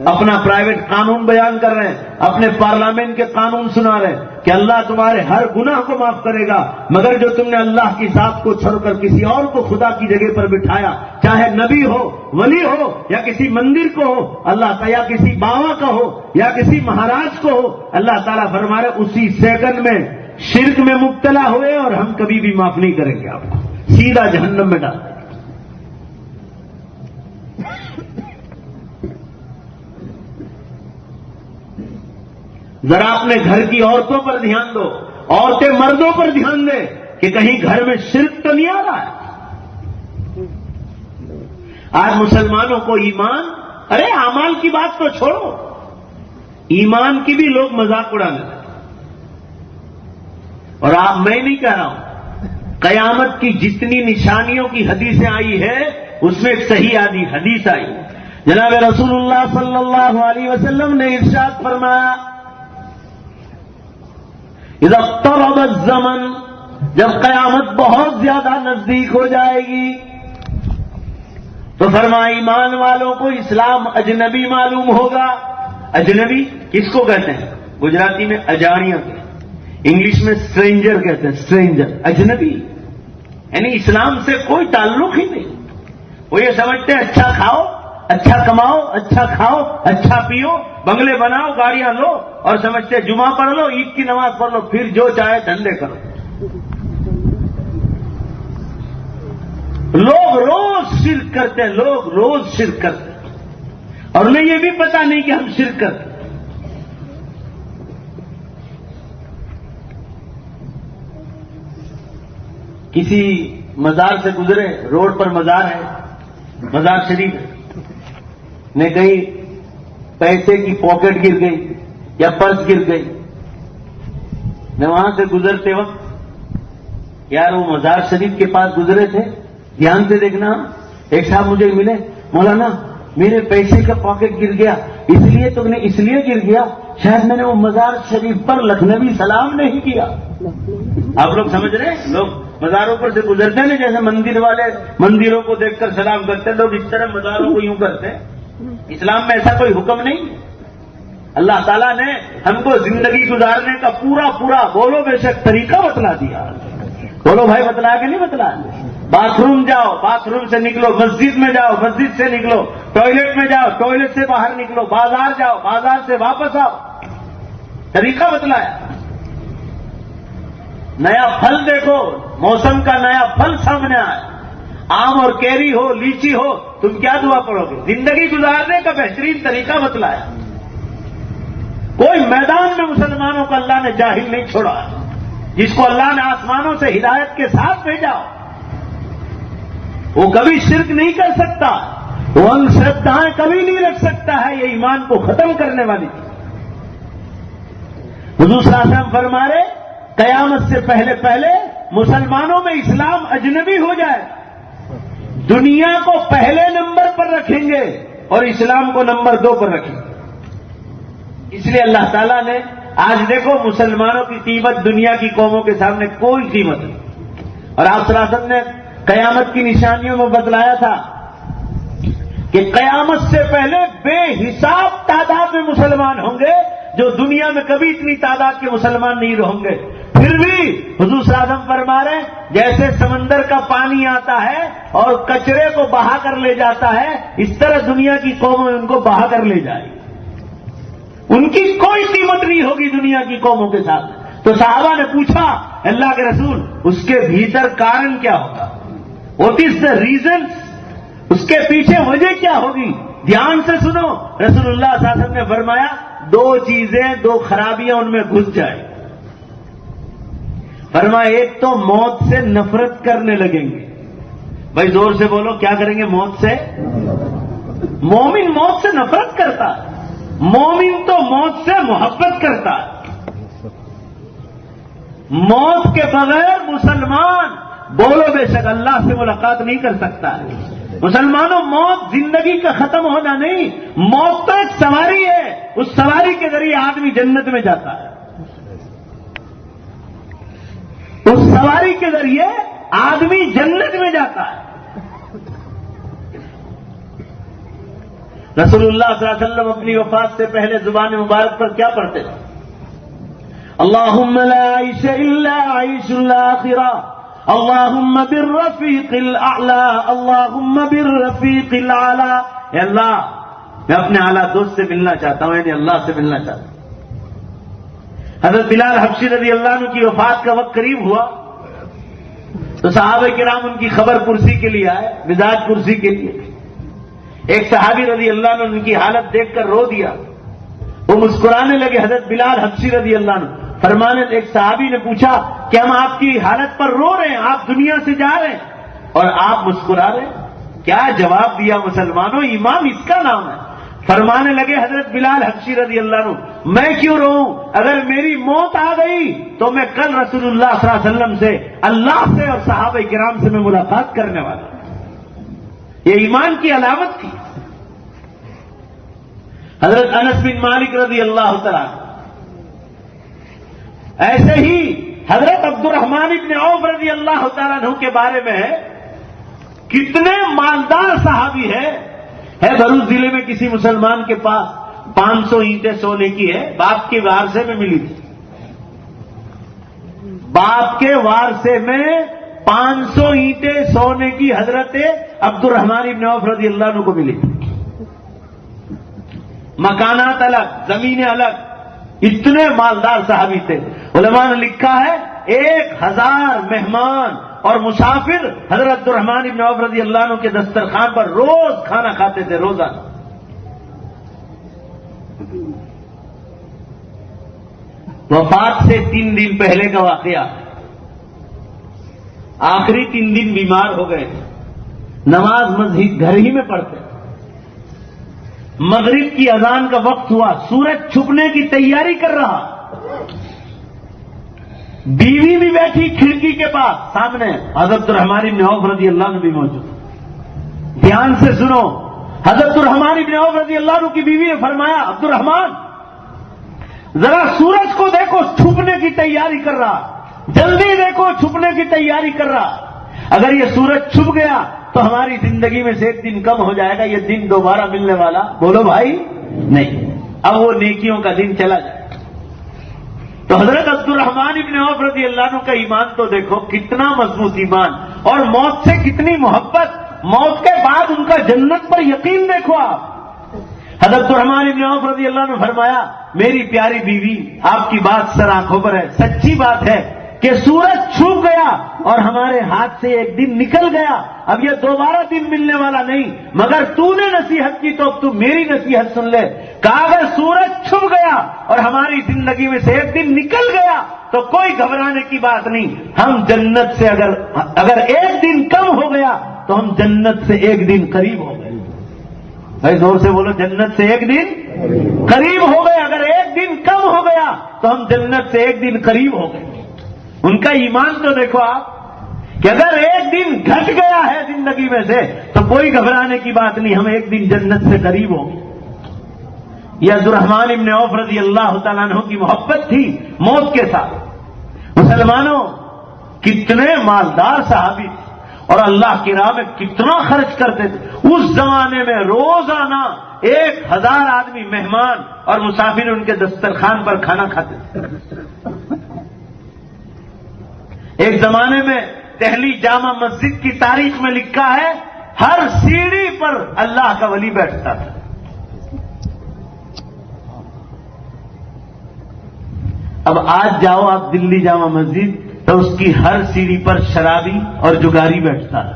اپنا پرائیویٹ قانون بیان کر رہے ہیں، اپنے پارلیمنٹ کے قانون سنا رہے ہیں کہ اللہ تمہارے ہر گناہ کو معاف کرے گا، مگر جو تم نے اللہ کی ذات کو چھوڑ کر کسی اور کو خدا کی جگہ پر بٹھایا، چاہے نبی ہو، ولی ہو، یا کسی مندر کو ہو اللہ تعالیٰ، یا کسی بابا کا ہو، یا کسی مہاراج کو ہو، اللہ تعالیٰ فرما رہے اسی سیکنڈ میں شرک میں مبتلا ہوئے اور ہم کبھی بھی معاف نہیں کریں گے، آپ کو سیدھا جہنم میں ڈال دیں گے۔ ذرا اپنے گھر کی عورتوں پر دھیان دو، عورتیں مردوں پر دھیان دیں کہ کہیں گھر میں شرک تو نہیں آ رہا ہے۔ آج مسلمانوں کو ایمان، ارے اعمال کی بات تو چھوڑو، ایمان کی بھی لوگ مذاق اڑانے لگے۔ اور میں نہیں کہہ رہا ہوں، قیامت کی جتنی نشانیوں کی حدیثیں آئی ہے اس میں ایک صحیح حدیث آئی، جناب رسول اللہ صلی اللہ علیہ وسلم نے ارشاد فرمایا، اذا اقترب الزمن، جب قیامت بہت زیادہ نزدیک ہو جائے گی تو فرمایا ایمان والوں کو اسلام اجنبی معلوم ہوگا۔ اجنبی کس کو کہتے ہیں؟ گجراتی میں اجانیاں کہتے ہیں، انگلش میں اسٹرینجر کہتے ہیں، اسٹرینجر اجنبی، یعنی اسلام سے کوئی تعلق ہی نہیں۔ وہ یہ سمجھتے ہیں اچھا کھاؤ، اچھا کماؤ، اچھا کھاؤ، اچھا پیو، بنگلے بناؤ، گاڑیاں لو، اور سمجھتے جمعہ پڑھ لو، عید کی نماز پڑھ لو، پھر جو چاہے دھندے کرو۔ لوگ روز شرک کرتے ہیں، لوگ روز شرک کرتے ہیں، اور انہیں یہ بھی پتا نہیں کہ ہم شرک کرتے ہیں۔ کسی مزار سے گزرے، روڈ پر مزار ہے، مزار شریف ہے، نے کہیں پیسے کی پاکٹ گر گئی یا پرس گر گئی، نے وہاں سے گزرتے وقت، یار وہ مزار شریف کے پاس گزرے تھے، دھیان سے دیکھنا، ایک صاحب مجھے ملے، مولانا میرے پیسے کا پاکٹ گر گیا، اس لیے گر گیا شاید میں نے وہ مزار شریف پر لکھنوی سلام نہیں کیا۔ آپ لوگ سمجھ رہے ہیں، لوگ مزاروں پر سے گزرتے ہیں جیسے مندر والے مندروں کو دیکھ کر سلام کرتے ہیں، لوگ اس طرح مزاروں کو یوں کرتے ہیں۔ اسلام میں ایسا کوئی حکم نہیں۔ اللہ تعالیٰ نے ہم کو زندگی گزارنے کا پورا بولو بے شک طریقہ بتلا دیا۔ بولو بھائی، بتلا کہ نہیں بتلا؟ باتھ روم جاؤ، باتھ روم سے نکلو، مسجد میں جاؤ، مسجد سے نکلو، ٹوائلٹ میں جاؤ، ٹوائلٹ سے باہر نکلو، بازار جاؤ، بازار سے واپس آؤ، طریقہ بتلایا۔ نیا پھل دیکھو، موسم کا نیا پھل سامنے آئے، آم اور کیری ہو، لیچی ہو، تم کیا دعا پڑھو گے؟ زندگی گزارنے کا بہترین طریقہ بتلایا۔ کوئی میدان میں مسلمانوں کو اللہ نے جاہل نہیں چھوڑا۔ جس کو اللہ نے آسمانوں سے ہدایت کے ساتھ بھیجا وہ کبھی شرک نہیں کر سکتا، وہ اندھشردھائیں کبھی نہیں رکھ سکتا ہے، یہ ایمان کو ختم کرنے والی چیز۔ حضور صلی اللہ علیہ وسلم فرما رہے قیامت سے پہلے مسلمانوں میں اسلام اجنبی ہو جائے، دنیا کو پہلے نمبر پر رکھیں گے اور اسلام کو نمبر 2 پر رکھیں گے۔ اس لیے اللہ تعالیٰ نے آج دیکھو مسلمانوں کی قیمت دنیا کی قوموں کے سامنے کوئی قیمت نہیں۔ اور آپ صلی اللہ علیہ وسلم نے قیامت کی نشانیوں میں بتلایا تھا کہ قیامت سے پہلے بے حساب تعداد میں مسلمان ہوں گے، جو دنیا میں کبھی اتنی تعداد کے مسلمان نہیں ہوں گے۔ پھر بھی حضور صلی اللہ علیہ وسلم فرما رہے ہیں جیسے سمندر کا پانی آتا ہے اور کچرے کو بہا کر لے جاتا ہے، اس طرح دنیا کی قومیں ان کو بہا کر لے جائے گی، ان کی کوئی قیمت نہیں ہوگی دنیا کی قوموں کے ساتھ۔ تو صحابہ نے پوچھا اللہ کے رسول اس کے بھیتر کارن کیا ہوگا؟ What is the reason? اس کے پیچھے وجہ کیا ہوگی؟ دھیان سے سنو، رسول اللہ صلی اللہ علیہ وسلم نے فرمایا 2 چیزیں، 2 خرابیاں ان میں گھس جائیں۔ فرمایا ایک تو موت سے نفرت کرنے لگیں گے۔ بھائی زور سے بولو، کیا کریں گے موت سے؟ مومن موت سے نفرت کرتا ہے، مومن تو موت سے محبت کرتا ہے۔ موت کے بغیر مسلمان بولو بے شک اللہ سے ملاقات نہیں کر سکتا ہے۔ مسلمانوں، موت زندگی کا ختم ہونا نہیں، موت تو ایک سواری ہے، اس سواری کے ذریعے آدمی جنت میں جاتا ہے، اس سواری کے ذریعے آدمی جنت میں جاتا ہے۔ رسول اللہ صلی اللہ علیہ وسلم اپنی وفات سے پہلے زبان مبارک پر کیا پڑھتے تھے؟ اللہم لا عیش الا عیش الآخرہ، اللہم بالرفیق الاعلی، اللہم بالرفیق الاعلی۔ اے اللہ، میں اپنے اعلیٰ دوست سے ملنا چاہتا ہوں، یعنی اللہ سے ملنا چاہتا ہوں۔ حضرت بلال حبشی رضی اللہ عنہ کی وفات کا وقت قریب ہوا تو صحابہ کرام ان کی خبر پرسی کے لیے آئے، مزاج پرسی کے لیے۔ ایک صحابی رضی اللہ عنہ ان کی حالت دیکھ کر رو دیا، وہ مسکرانے لگے۔ حضرت بلال حبشی رضی اللہ عنہ فرمانے، ایک صحابی نے پوچھا کہ ہم آپ کی حالت پر رو رہے ہیں، آپ دنیا سے جا رہے ہیں اور آپ مسکرا رہے ہیں، کیا جواب دیا مسلمانوں؟ ایمان اس کا نام ہے۔ فرمانے لگے حضرت بلال حبشی رضی اللہ عنہ، میں کیوں رہوں؟ اگر میری موت آ گئی تو میں کل رسول اللہ صلی اللہ علیہ وسلم سے، اللہ سے اور صحابہ کرام سے میں ملاقات کرنے والا ہوں۔ یہ ایمان کی علامت تھی۔ حضرت انس بن مالک رضی اللہ تعالیٰ، ایسے ہی حضرت عبد الرحمن بن عوف رضی اللہ تعالیٰ عنہ کے بارے میں ہے، کتنے مالدار صحابی ہے بھروچ ضلع میں کسی مسلمان کے پاس 500 اینٹیں سونے کی ہے، باپ کے وارثے میں ملی تھی، باپ کے وارثے میں 500 اینٹیں سونے کی حضرت عبد الرحمن بن عوف رضی اللہ عنہ کو ملی تھی۔ مکانات الگ، زمینیں الگ، اتنے مالدار صحابی تھے۔ علماء نے لکھا ہے 1000 مہمان اور مسافر حضرت عبد الرحمن بن عوف رضی اللہ عنہ کے دسترخوان پر روز کھانا کھاتے تھے، روزانہ۔ وفات سے 3 دن پہلے کا واقعہ، آخری 3 دن بیمار ہو گئے، نماز مسجد گھر ہی میں پڑھتے۔ مغرب کی اذان کا وقت ہوا، سورج چھپنے کی تیاری کر رہا، بیوی بھی بیٹھی کھڑکی کے پاس سامنے، حضرت الرحمن بن عوف رضی اللہ عنہ بھی موجود۔ دھیان سے سنو، حضرت الرحمن بن عوف رضی اللہ عنہ کی بیوی نے فرمایا، عبد الرحمن ذرا سورج کو دیکھو، چھپنے کی تیاری کر رہا، جلدی دیکھو، چھپنے کی تیاری کر رہا، اگر یہ سورج چھپ گیا تو ہماری زندگی میں سے ایک دن کم ہو جائے گا، یہ دن دوبارہ ملنے والا بولو بھائی نہیں، اب وہ نیکیوں کا دن چلا جائے۔ تو حضرت عبد الرحمن بن عوف رضی اللہ عنہ کا ایمان تو دیکھو کتنا مضبوط ایمان، اور موت سے کتنی محبت، موت کے بعد ان کا جنت پر یقین دیکھو آپ۔ حضرت عبد الرحمن بن عوف رضی اللہ عنہ فرمایا، میری پیاری بیوی آپ کی بات سر آنکھوں پر ہے، سچی بات ہے کہ سورج چھپ گیا اور ہمارے ہاتھ سے ایک دن نکل گیا، اب یہ دوبارہ دن ملنے والا نہیں، مگر تو نے نصیحت کی تو اب تو میری نصیحت سن لے۔ کہا اگر سورج چھپ گیا اور ہماری زندگی میں سے ایک دن نکل گیا تو کوئی گھبرانے کی بات نہیں، ہم جنت سے اگر ایک دن کم ہو گیا تو ہم جنت سے ایک دن قریب ہو گئے۔ بھائی زور سے بولو، جنت سے ایک دن قریب ہو گئے، اگر ایک دن کم ہو گیا تو ہم جنت سے ایک دن قریب ہو گئے۔ ان کا ایمان تو دیکھو آپ کہ اگر ایک دن گھٹ گیا ہے زندگی میں سے تو کوئی گھبرانے کی بات نہیں، ہم ایک دن جنت سے قریب ہوں گے۔ یہ عبد الرحمن بن عوف رضی اللہ تعالیٰ عنہ کی محبت تھی موت کے ساتھ۔ مسلمانوں کتنے مالدار صحابی تھے اور اللہ کی راہ میں کتنا خرچ کرتے تھے۔ اس زمانے میں روزانہ 1000 آدمی مہمان اور مسافر ان کے دسترخوان پر کھانا کھاتے تھے۔ ایک زمانے میں دہلی جامع مسجد کی تاریخ میں لکھا ہے، ہر سیڑھی پر اللہ کا ولی بیٹھتا تھا۔ اب آج جاؤ آپ دلی جامع مسجد تو اس کی ہر سیڑھی پر شرابی اور جگاری بیٹھتا ہے۔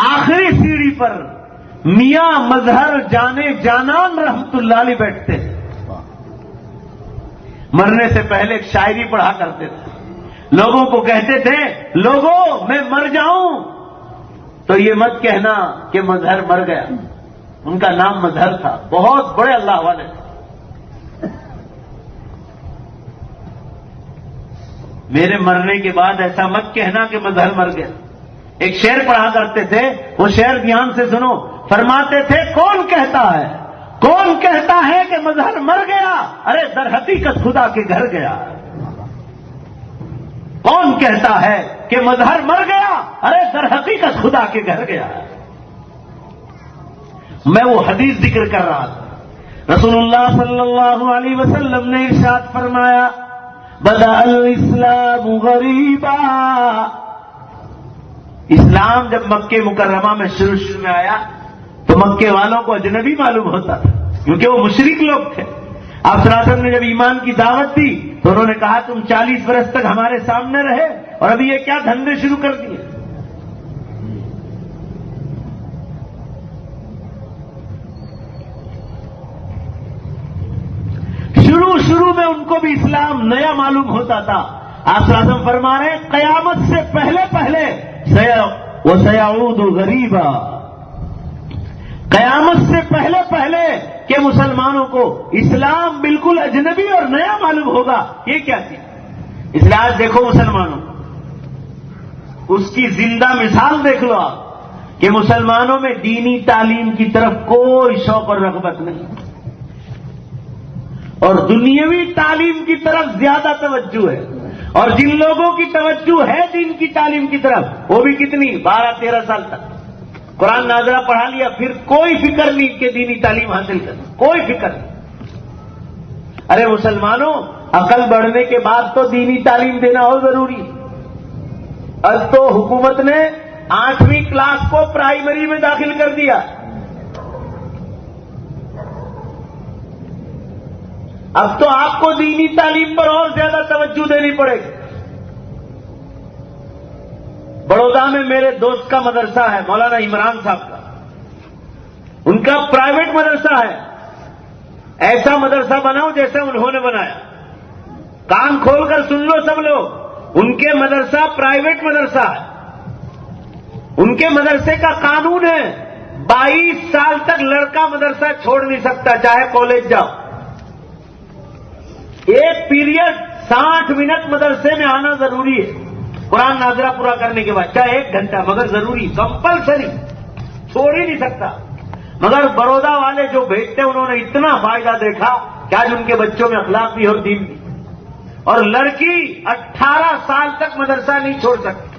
آخری سیڑھی پر میاں مظہر جانے جانان رحمت اللہ علیہ بیٹھتے تھے۔ مرنے سے پہلے ایک شاعری پڑھا کرتے تھے، لوگوں کو کہتے تھے، لوگوں میں مر جاؤں تو یہ مت کہنا کہ مظہر مر گیا۔ ان کا نام مظہر تھا، بہت بڑے اللہ والے تھے۔ میرے مرنے کے بعد ایسا مت کہنا کہ مظہر مر گیا۔ ایک شعر پڑھا کرتے تھے، وہ شعر دھیان سے سنو، فرماتے تھے، کون کہتا ہے کہ مظہر مر گیا، ارے در حقیقت خدا کے گھر گیا۔ کون کہتا ہے کہ مظہر مر گیا؟ ارے در حقیقت خدا کے گھر گیا. میں وہ حدیث ذکر کر رہا تھا. رسول اللہ صلی اللہ علیہ وسلم نے ارشاد فرمایا بدأ الاسلام غریبا. اسلام جب مکہ مکرمہ میں شروع میں آیا تو مکے والوں کو اجنبی معلوم ہوتا تھا کیونکہ وہ مشرک لوگ تھے. آپ صلی اللہ علیہ وسلم نے جب ایمان کی دعوت دی تو انہوں نے کہا تم 40 برس تک ہمارے سامنے رہے اور ابھی یہ کیا دھندے شروع کر دیے. شروع میں ان کو بھی اسلام نیا معلوم ہوتا تھا. آپ صلی اللہ علیہ وسلم فرما رہے ہیں قیامت سے پہلے وَسَيَعُودُ غَرِيبًا. قیامت سے پہلے کہ مسلمانوں کو اسلام بالکل اجنبی اور نیا معلوم ہوگا. یہ کیا چیز؟ اس لیے آج دیکھو مسلمانوں اس کی زندہ مثال دیکھ لو آپ کہ مسلمانوں میں دینی تعلیم کی طرف کوئی شوق اور رغبت نہیں اور دنیاوی تعلیم کی طرف زیادہ توجہ ہے. اور جن لوگوں کی توجہ ہے دین کی تعلیم کی طرف وہ بھی کتنی 12-13 سال تک قرآن ناظرہ پڑھا لیا پھر کوئی فکر نہیں کہ دینی تعلیم حاصل کرنا، کوئی فکر نہیں. ارے مسلمانوں عقل بڑھنے کے بعد تو دینی تعلیم دینا اور ضروری. اب تو حکومت نے 8ویں کلاس کو پرائمری میں داخل کر دیا. اب تو آپ کو دینی تعلیم پر اور زیادہ توجہ دینی پڑے گی. بڑودہ میں میرے دوست کا مدرسہ ہے مولانا عمران صاحب کا. ان کا پرائیویٹ مدرسہ ہے. ایسا مدرسہ بناؤ جیسے انہوں نے بنایا. کان کھول کر سن لو سب لوگ. ان کے مدرسہ پرائیویٹ مدرسہ ہے. ان کے مدرسے کا قانون ہے 22 سال تک لڑکا مدرسہ چھوڑ نہیں سکتا چاہے کالج جاؤ. ایک پیریڈ 60 منٹ مدرسے میں آنا ضروری ہے قرآن ناظرہ پورا کرنے کے بعد چاہے 1 گھنٹہ مگر ضروری کمپلسری چھوڑ ہی نہیں سکتا. مگر بڑودہ والے جو بھیجتے انہوں نے اتنا فائدہ دیکھا کہ آج ان کے بچوں میں اخلاق بھی اور دین بھی. اور لڑکی 18 سال تک مدرسہ نہیں چھوڑ سکتی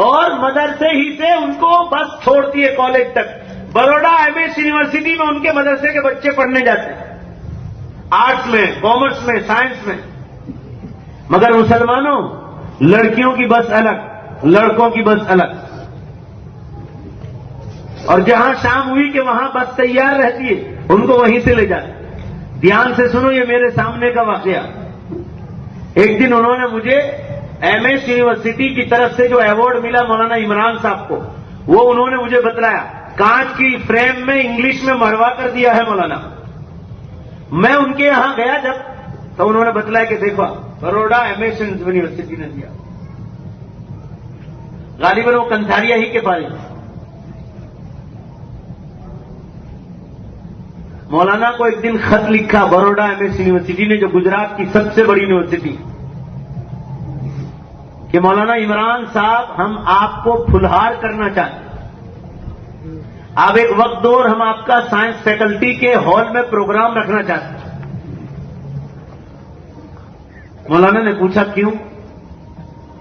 اور مدرسے ہی سے ان کو بس چھوڑتی ہے کالج تک. بروڈا MS یونیورسٹی میں ان کے مدرسے کے بچے پڑھنے جاتے ہیں آرٹس میں کامرس میں سائنس میں. مگر مسلمانوں لڑکیوں کی بس الگ لڑکوں کی بس الگ. اور جہاں شام ہوئی کہ وہاں بس تیار رہتی ہے ان کو وہیں سے لے جاتے. دھیان سے سنو یہ میرے سامنے کا واقعہ. ایک دن انہوں نے مجھے MS یونیورسٹی کی طرف سے جو ایوارڈ ملا مولانا عمران صاحب کو وہ انہوں نے مجھے بتلایا. کانچ کی فریم میں انگلش میں مروا کر دیا ہے مولانا. میں ان کے یہاں گیا جب تو انہوں نے بتلایا کہ دیکھو بروڈا MS یونیورسٹی نے دیا. غالباً وہ کنتھاریا ہی کے پاس. مولانا کو ایک دن خط لکھا بروڈا MS یونیورسٹی نے جو گجرات کی سب سے بڑی یونیورسٹی کہ مولانا عمران صاحب ہم آپ کو پھلہار کرنا چاہتے ہیں. آپ ایک وقت دور ہم آپ کا سائنس فیکلٹی کے ہال میں پروگرام رکھنا چاہتے ہیں. مولانا نے پوچھا کیوں؟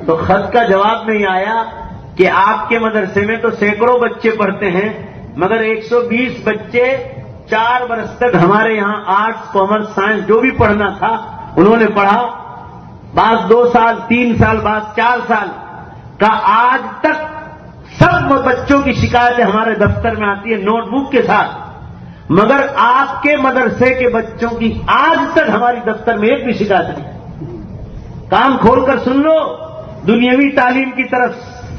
تو خط کا جواب نہیں آیا کہ آپ کے مدرسے میں تو سینکڑوں بچے پڑھتے ہیں مگر 120 بچے 4 برس تک ہمارے یہاں آرٹس کامرس سائنس جو بھی پڑھنا تھا انہوں نے پڑھا. بعض 2 سال 3 سال بعض 4 سال کا آج تک سب بچوں کی شکایتیں ہمارے دفتر میں آتی ہے نوٹ بک کے ساتھ. مگر آپ کے مدرسے کے بچوں کی آج تک ہماری دفتر میں ایک بھی شکایت نہیں. کام کھول کر سن لو. دنیاوی تعلیم کی طرف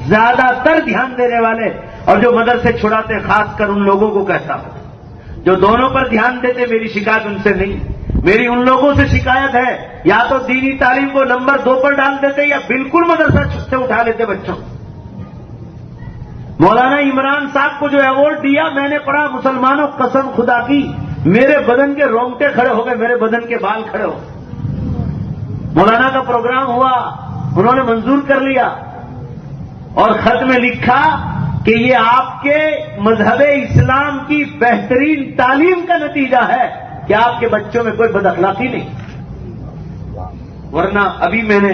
زیادہ تر دھیان دینے والے اور جو مدرسے چھڑاتے خاص کر ان لوگوں کو کہتا ہوں جو دونوں پر دھیان دیتے میری شکایت ان سے نہیں. میری ان لوگوں سے شکایت ہے یا تو دینی تعلیم کو نمبر 2 پر ڈال دیتے یا بالکل مدرسہ سے اٹھا لیتے بچوں. مولانا عمران صاحب کو جو ایوارڈ دیا میں نے پڑھا مسلمانوں قسم خدا کی میرے بدن کے رونگٹے کھڑے ہو گئے میرے بدن کے بال کھڑے ہو گئے. مولانا کا پروگرام ہوا انہوں نے منظور کر لیا اور خط میں لکھا کہ یہ آپ کے مذہب اسلام کی بہترین تعلیم کا نتیجہ ہے کہ آپ کے بچوں میں کوئی بد اخلاقی نہیں. ورنہ ابھی میں نے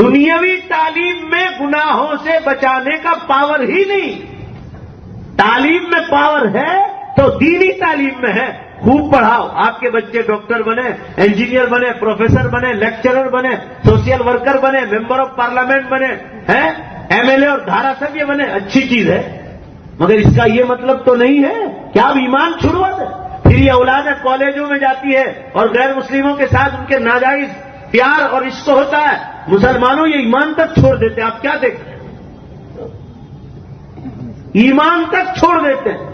دنیاوی تعلیم میں گناہوں سے بچانے کا پاور ہی نہیں. تعلیم میں پاور ہے تو دینی تعلیم میں ہے. خوب پڑھاؤ, آپ کے بچے ڈاکٹر بنے, انجینئر بنے, پروفیسر بنے, لیکچرر بنے, سوشل ورکر بنے, ممبر آف پارلیمنٹ بنے, ایم ایل اے اور دھارا سبھیہ بنے, اچھی چیز ہے, مگر اس کا یہ مطلب تو نہیں ہے کہ آپ ایمان چھڑوا دیں. پھر یہ اولادیں کالجوں میں جاتی ہے اور غیر مسلموں کے ساتھ ان کے ناجائز پیار اور عشق ہوتا ہے. مسلمانوں یہ ایمان تک چھوڑ دیتے ہیں. آپ کیا دیکھتے ہیں؟ ایمان تک چھوڑ دیتے ہیں.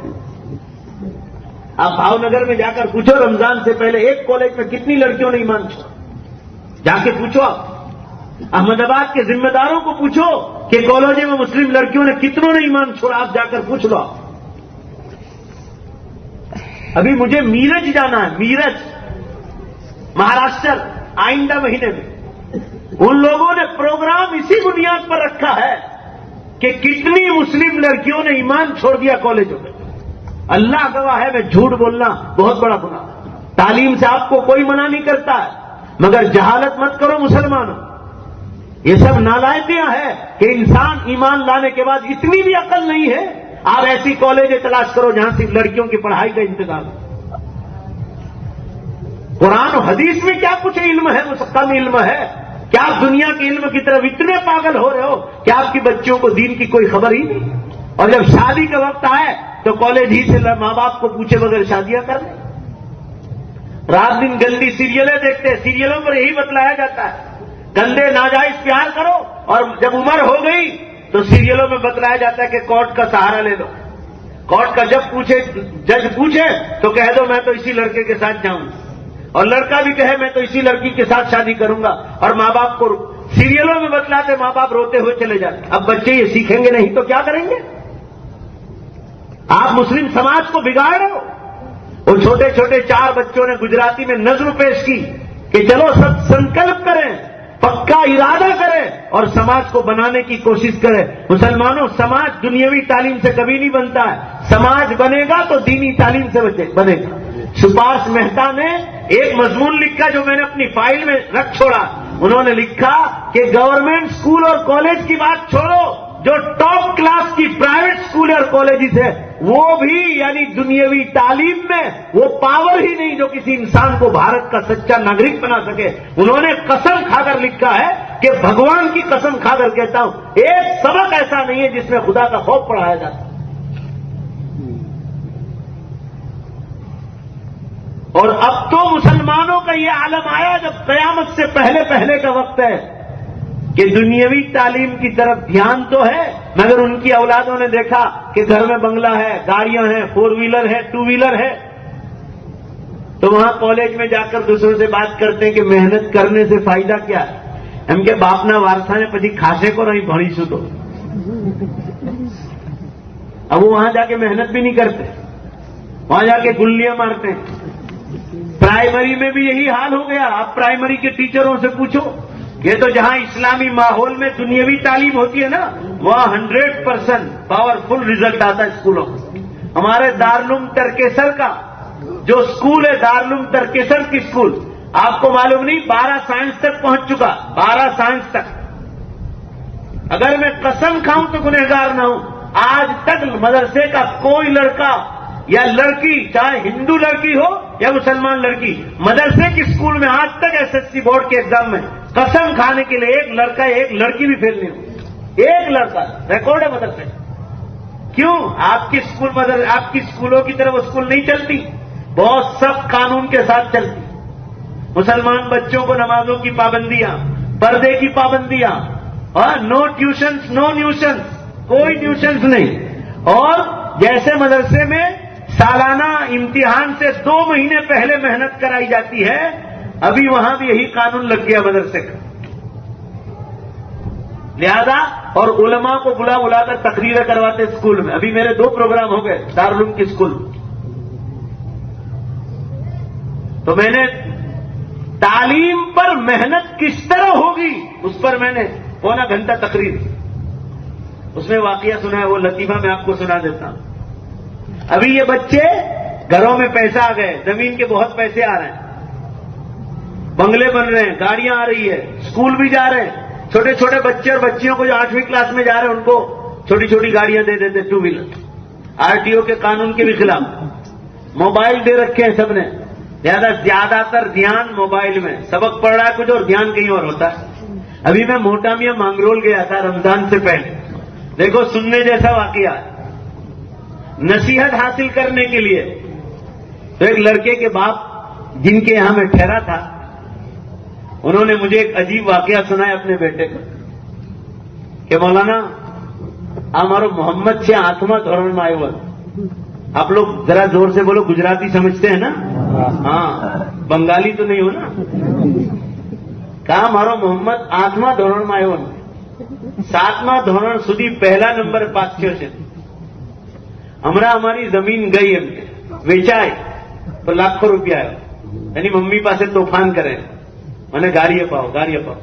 آپ بھاؤ نگر میں جا کر پوچھو, رمضان سے پہلے ایک کالج میں کتنی لڑکیوں نے ایمان چھوڑا, جا کے پوچھو. احمد آباد کے ذمہ داروں کو پوچھو کہ کالجوں میں مسلم لڑکیوں نے کتنوں نے ایمان چھوڑا. آپ جا کر پوچھ لو. ابھی مجھے میرج جانا ہے, میرج مہاراشٹر, آئندہ مہینے میں. ان لوگوں نے پروگرام اسی بنیاد پر رکھا ہے کہ کتنی مسلم لڑکیوں نے ایمان چھوڑ دیا کالجوں میں. اللہ گواہ ہے, میں جھوٹ بولنا بہت بڑا گناہ. تعلیم سے آپ کو کوئی منع نہیں کرتا ہے, مگر جہالت مت کرو مسلمانوں. یہ سب نالائکیاں ہے کہ انسان ایمان لانے کے بعد اتنی بھی عقل نہیں ہے. آپ ایسی کالجیں تلاش کرو جہاں صرف لڑکیوں کی پڑھائی کا انتظام ہے. قرآن و حدیث میں کیا کچھ علم ہے, کم علم ہے. کیا آپ دنیا کے علم کی طرف اتنے پاگل ہو رہے ہو کہ آپ کی بچوں کو دین کی کوئی خبر ہی نہیں, اور جب شادی کا وقت آئے تو کالج ہی سے ماں باپ کو پوچھے بغیر شادیاں کر لیں. رات دن گندی سیریلیں دیکھتے ہیں, سیریلوں پر یہی بتلایا جاتا ہے گندے ناجائز پیار کرو, اور جب عمر ہو گئی تو سیریلوں میں بتلایا جاتا ہے کہ کورٹ کا سہارا لے لو. کورٹ کا جج پوچھے تو کہہ دو میں تو اسی لڑکے کے ساتھ جاؤں, اور لڑکا بھی کہے میں تو اسی لڑکی کے ساتھ شادی کروں گا, اور ماں باپ کو سیریلوں میں بتلاتے, ماں باپ روتے ہوئے چلے جاتے. اب بچے یہ سیکھیں گے نہیں تو کیا کریں گے؟ آپ مسلم سماج کو بگاڑ رہے ہو. وہ چھوٹے چھوٹے 4 بچوں نے گجراتی میں نظر پیش کی کہ چلو سب سنکلپ کریں, پکا ارادہ کریں اور سماج کو بنانے کی کوشش کریں. مسلمانوں, سماج دنیاوی تعلیم سے کبھی نہیں بنتا ہے. سماج بنے گا تو دینی تعلیم سے بنے گا. سپارش مہتا نے ایک مضمون لکھا جو میں نے اپنی فائل میں رکھ چھوڑا. انہوں نے لکھا کہ گورنمنٹ اسکول اور کالج کی بات چھوڑو, جو ٹاپ کلاس کی پرائیویٹ اسکول اور کالجز ہے وہ بھی یعنی دنیاوی تعلیم میں وہ پاور ہی نہیں جو کسی انسان کو بھارت کا سچا ناگرک بنا سکے. انہوں نے قسم کھا کر لکھا ہے کہ بھگوان کی قسم کھا کر کہتا ہوں, ایک سبق ایسا نہیں ہے جس میں خدا کا خوف پڑھایا جاتا. اور اب تو مسلمانوں کا یہ عالم آیا جب قیامت سے پہلے کا وقت ہے کہ دنیاوی تعلیم کی طرف دھیان تو ہے, مگر ان کی اولادوں نے دیکھا کہ گھر میں بنگلہ ہے, گاڑیاں ہیں, 4 ویلر ہے, 2 ویلر ہے, تو وہاں کالج میں جا کر دوسروں سے بات کرتے ہیں کہ محنت کرنے سے فائدہ کیا ہے. ہم کے باپنا وارسا نے پچھی کھاسے کو نہیں بھڑی سو تو. اب وہ وہاں جا کے محنت بھی نہیں کرتے, وہاں جا کے گلیاں مارتے ہیں. پرائمری میں بھی یہی حال ہو گیا. آپ پرائمری کے ٹیچروں سے پوچھو, یہ تو جہاں اسلامی ماحول میں دنیاوی تعلیم ہوتی ہے نا, وہاں 100% پاورفل رزلٹ آتا ہے اسکولوں. ہمارے دارالعلوم ترکیسر کا جو اسکول ہے, دارالعلوم ترکیسر کی اسکول, آپ کو معلوم نہیں 12 سائنس تک پہنچ چکا, 12 سائنس تک. اگر میں قسم کھاؤں تو گنہگار نہ ہوں, آج تک مدرسے کا کوئی لڑکا یا لڑکی, چاہے ہندو لڑکی ہو یا مسلمان لڑکی, مدرسے کی اسکول میں آج تک SSC بورڈ کے ایگزام میں قسم کھانے کے لیے ایک لڑکا ایک لڑکی بھی فیل نہیں ہو. ایک لڑکا ریکارڈ ہے مدرسے. کیوں؟ آپ کی آپ کی اسکولوں کی طرف اسکول نہیں چلتی, بہت سخت قانون کے ساتھ چلتی. مسلمان بچوں کو نمازوں کی پابندیاں, پردے کی پابندیاں, اور نو ٹیوشنز, نو نیوشنز, کوئی ٹیوشنز نہیں. اور جیسے مدرسے میں سالانہ امتحان سے 2 مہینے پہلے محنت کرائی جاتی ہے, ابھی وہاں بھی یہی قانون لگ گیا مدرسے کا. لہذا اور علماء کو بلا کر تقریریں کرواتے اسکول میں. ابھی میرے 2 پروگرام ہو گئے دارالعلوم کی اسکول, تو میں نے تعلیم پر محنت کس طرح ہوگی اس پر میں نے پونا گھنٹہ تقریر, اس میں واقعہ سنا ہے, وہ لطیفہ میں آپ کو سنا دیتا ہوں. ابھی یہ بچے گھروں میں پیسہ آ گئے, زمین کے بہت پیسے آ رہے ہیں, بنگلے بن رہے ہیں, گاڑیاں آ رہی ہے, اسکول بھی جا رہے ہیں, چھوٹے چھوٹے بچے اور بچیوں کو جو 8ویں کلاس میں جا رہے ہیں ان کو چھوٹی چھوٹی گاڑیاں دے دیتے 2 ویلر. RTO کے قانون کے بھی خلاف. موبائل دے رکھے ہیں سب نے، زیادہ تر دھیان موبائل میں، سبق پڑھ رہا ہے کچھ اور دھیان کہیں اور ہوتا ہے. ابھی میں موٹا میاں مانگرول گیا تھا رمضان سے پہلے. دیکھو سننے جیسا واقعہ ہے. نصیحت حاصل کرنے کے لیے تو ایک لڑکے کے باپ جن کے یہاں میں ٹھہرا تھا انہوں نے مجھے ایک عجیب واقعہ سنایا اپنے بیٹے کو کہ مولانا ہمارا محمد سے 8واں دھورن میں آئے. آپ لوگ ذرا زور سے بولو، گجراتی سمجھتے ہیں نا؟ ہاں، بنگالی تو نہیں ہو نا؟ کہا ہمارا محمد 8واں دھورن میں آئے 7واں دھورن سدھی پہلا نمبر پاس થયો છે. હમણાં અમારી જમીન ગઈ એમ કે વેચાય તો લાખો રૂપિયા આવ્યો. એની મમ્મી પાસે તોફાન કરે, મને ગાડી અપાવો ગાડી અપાવો.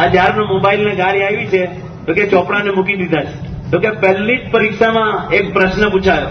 આ જ્યારનો મોબાઈલને ગાડી આવી છે તો કે ચોપડાને મૂકી દીધા છે. તો કે પહેલી જ પરીક્ષામાં એક પ્રશ્ન પૂછાયો,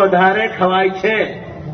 વધારે ખવાય છે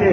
છે.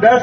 10